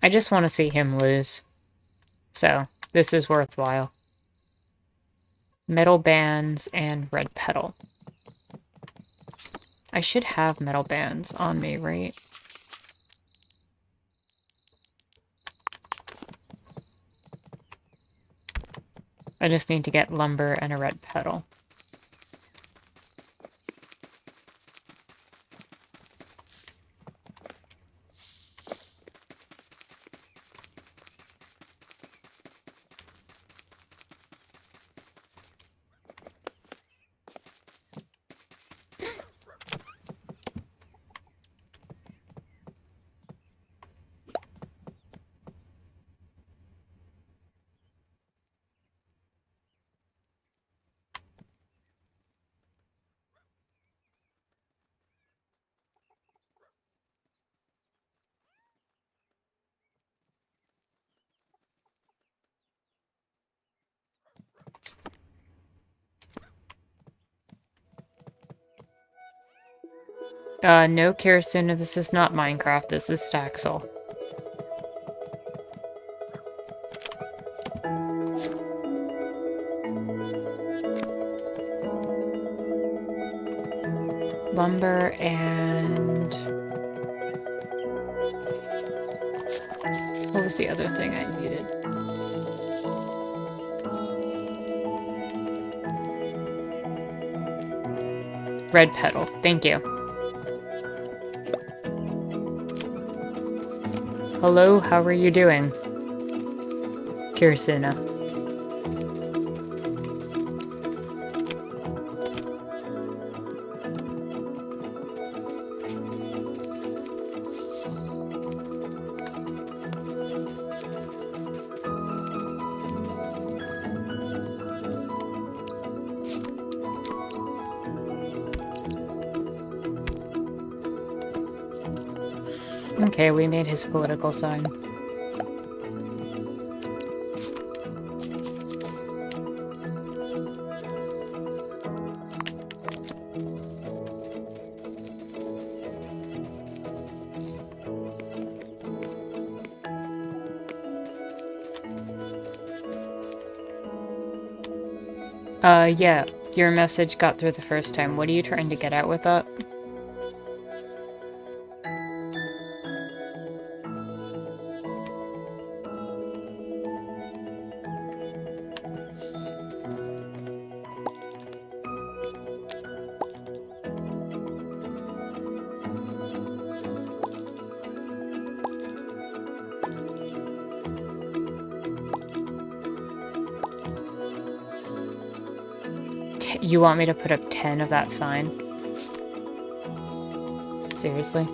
I just want to see him lose. So, this is worthwhile. Metal bands and red pedal. I should have metal bands on me, right? I just need to get lumber and a red pedal. No, Kirasuna, this is not Minecraft, this is Staxel. Lumber and... what was the other thing I needed? Red pedal, thank you. Hello, how are you doing? Kirasuna. Okay, we made his political sign. Yeah, your message got through the first time. What are you trying to get at with that? You want me to put up 10 of that sign? Seriously?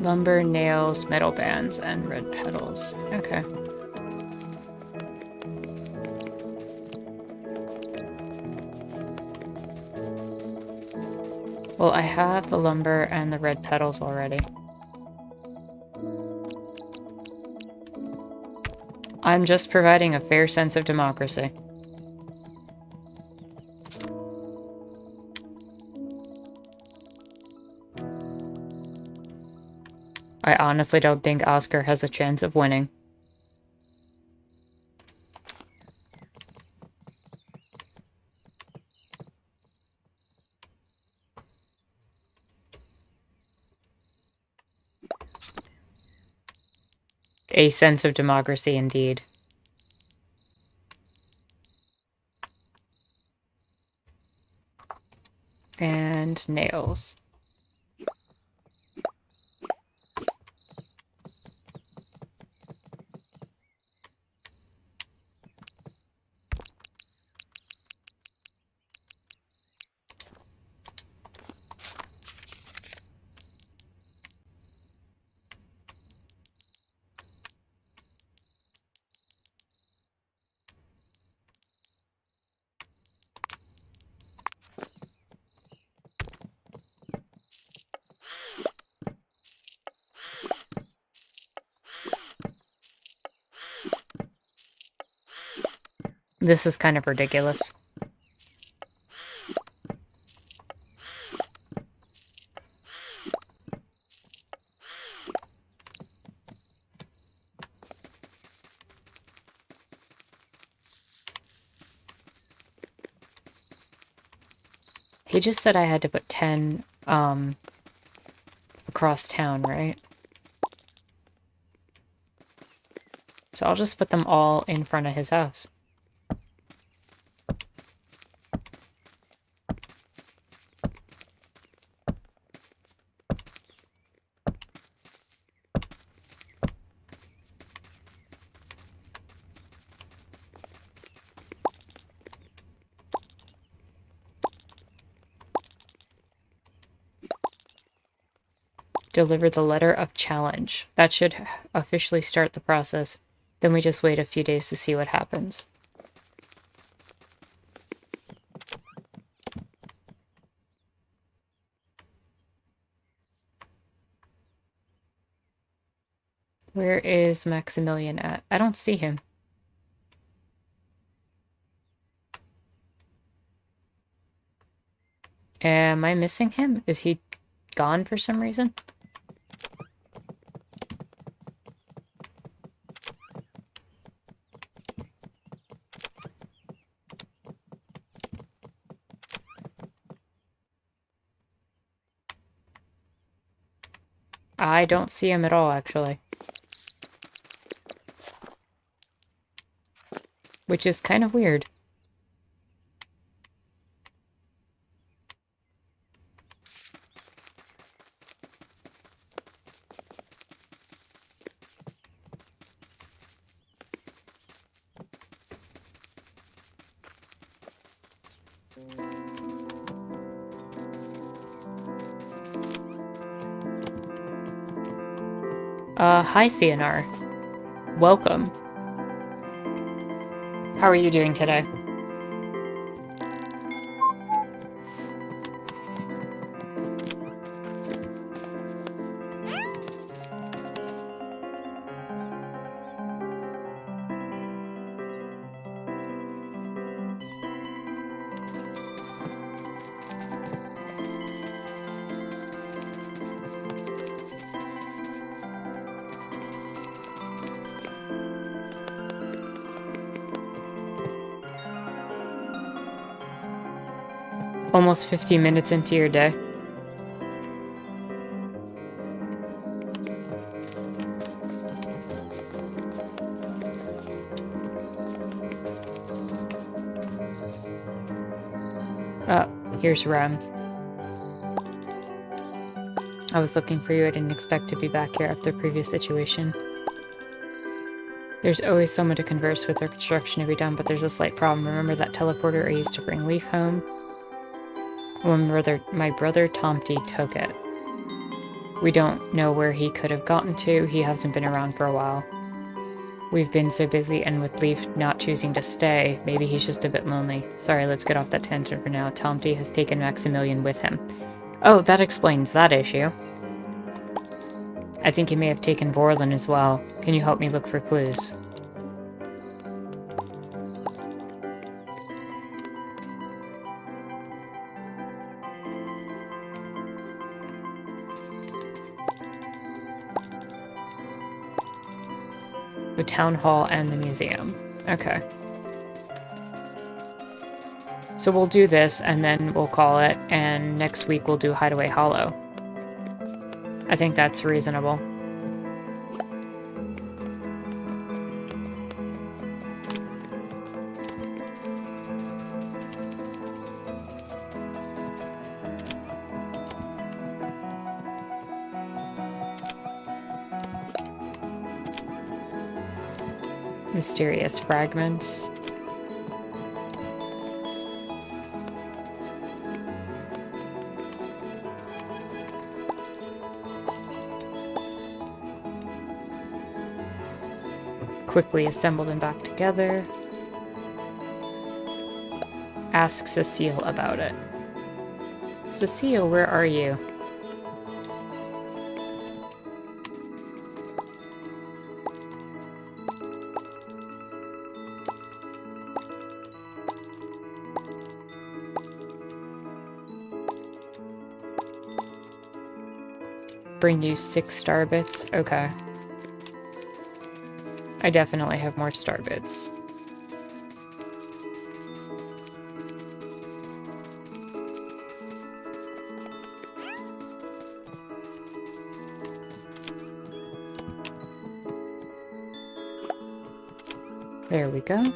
Lumber, nails, metal bands, and red petals. Okay. Well, I have the lumber and the red petals already. I'm just providing a fair sense of democracy. I honestly don't think Oscar has a chance of winning. A sense of democracy, indeed. And nails. This is kind of ridiculous. He just said I had to put 10, across town, right? So I'll just put them all in front of his house. Deliver the letter of challenge. That should officially start the process. Then we just wait a few days to see what happens. Where is Maximilian at? I don't see him. Am I missing him? Is he gone for some reason? I don't see him at all, actually. Which is kind of weird. Hi, CNR. Welcome. How are you doing today? Almost 15 minutes into your day. Here's Rem. I was looking for you. I didn't expect to be back here after the previous situation. There's always someone to converse with or construction to be done, but there's a slight problem. Remember that teleporter I used to bring Lief home? When my brother Tomty took it. We don't know where he could have gotten to. He hasn't been around for a while. We've been so busy, and with Lief not choosing to stay, maybe he's just a bit lonely. Sorry, let's get off that tangent for now. Tomty has taken Maximilian with him. Oh, that explains that issue. I think he may have taken Vorlin as well. Can you help me look for clues? The town hall and the museum. Okay. So we'll do this, and then we'll call it, and next week we'll do Hideaway Hollow. I think that's reasonable. Mysterious fragments. Quickly assemble them back together. Ask Cecile about it. Cecile, where are you? Bring you 6 star bits? Okay. I definitely have more star bits. There we go.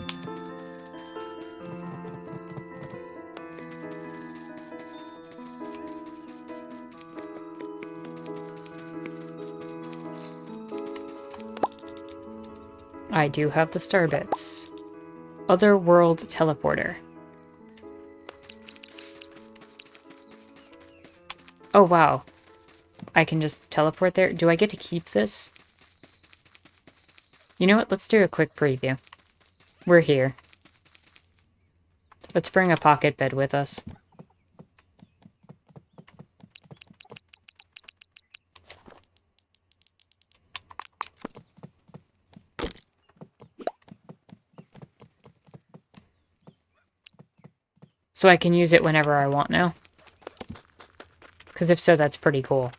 I do have the star bits. Otherworld teleporter. Oh wow. I can just teleport there? Do I get to keep this? You know what? Let's do a quick preview. We're here. Let's bring a pocket bed with us. So I can use it whenever I want now. Because if so, that's pretty cool.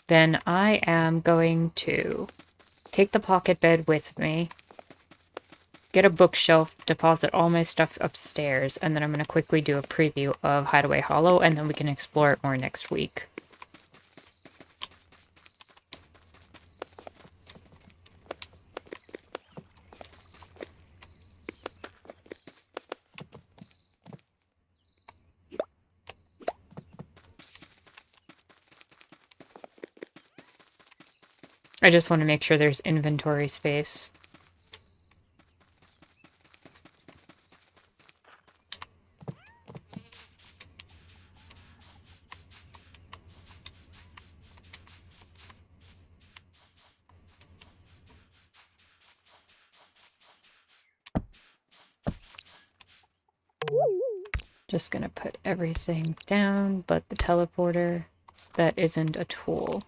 Then I am going to take the pocket bed with me, get a bookshelf, deposit all my stuff upstairs, and then I'm going to quickly do a preview of Hideaway Hollow, and then we can explore it more next week. I just want to make sure there's inventory space. Just gonna put everything down, but the teleporter, that isn't a tool.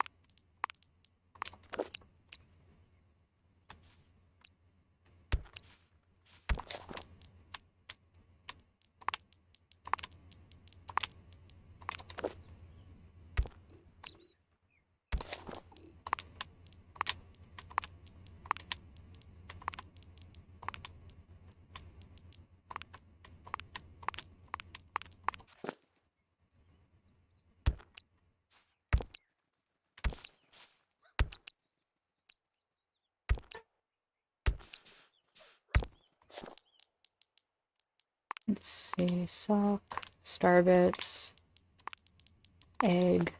A sock, starbits, egg.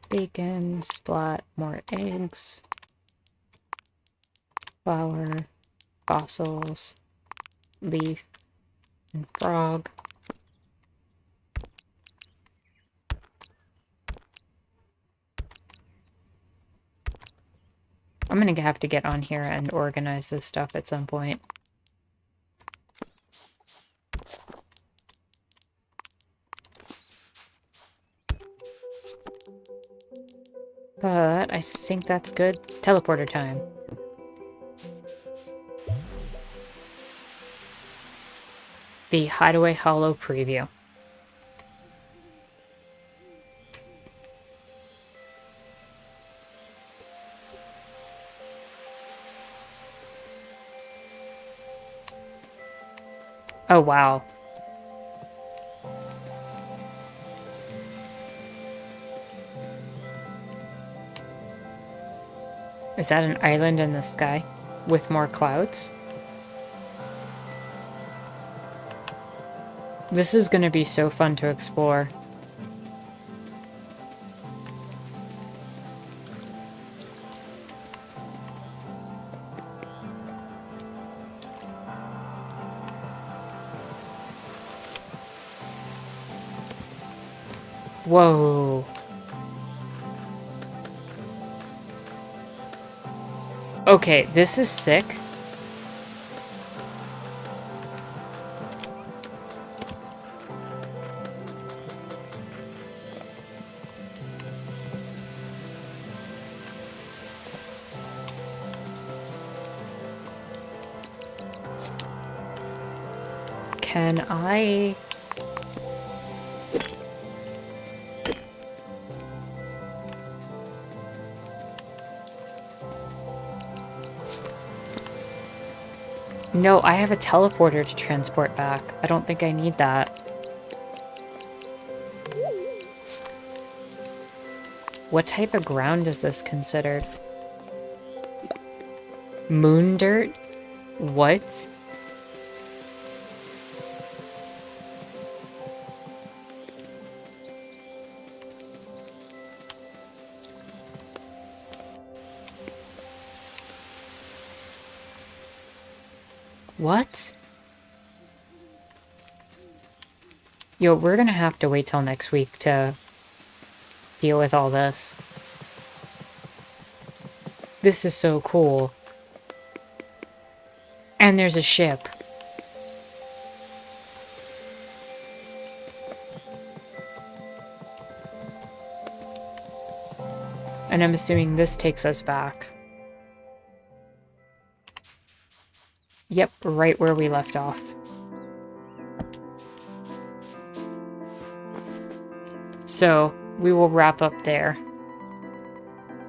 Bacon, splat, more eggs. Flour, fossils, leaf, and frog. I'm gonna have to get on here and organize this stuff at some point. But I think that's good. Teleporter time. The Hideaway Hollow preview. Oh, wow. Is that an island in the sky with more clouds? This is going to be so fun to explore. Whoa. Okay, this is sick. Can I... No, I have a teleporter to transport back. I don't think I need that. What type of ground is this considered? Moon dirt? What? What? Yo, we're gonna have to wait till next week to deal with all this. This is so cool. And there's a ship. And I'm assuming this takes us back. Yep, right where we left off. So, we will wrap up there.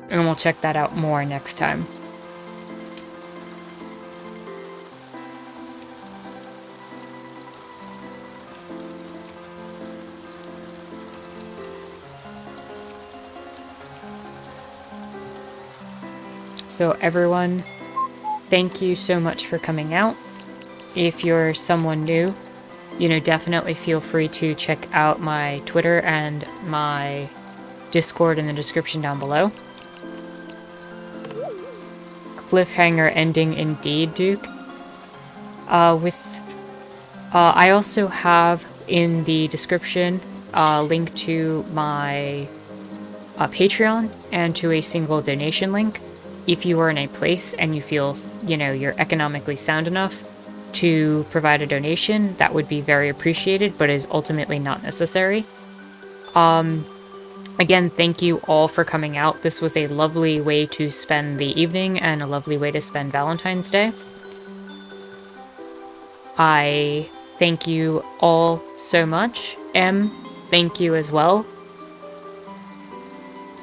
And we'll check that out more next time. So everyone, thank you so much for coming out. If you're someone new, definitely feel free to check out my Twitter and my Discord in the description down below. Cliffhanger ending indeed, Duke. I also have in the description a link to my Patreon and to a single donation link. If you are in a place and you feel, you're economically sound enough to provide a donation, that would be very appreciated, but is ultimately not necessary. Again, thank you all for coming out. This was a lovely way to spend the evening and a lovely way to spend Valentine's Day. I thank you all so much. Em, thank you as well.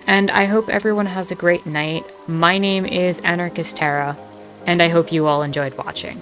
And I hope everyone has a great night. My name is Anarchist Terra, and I hope you all enjoyed watching.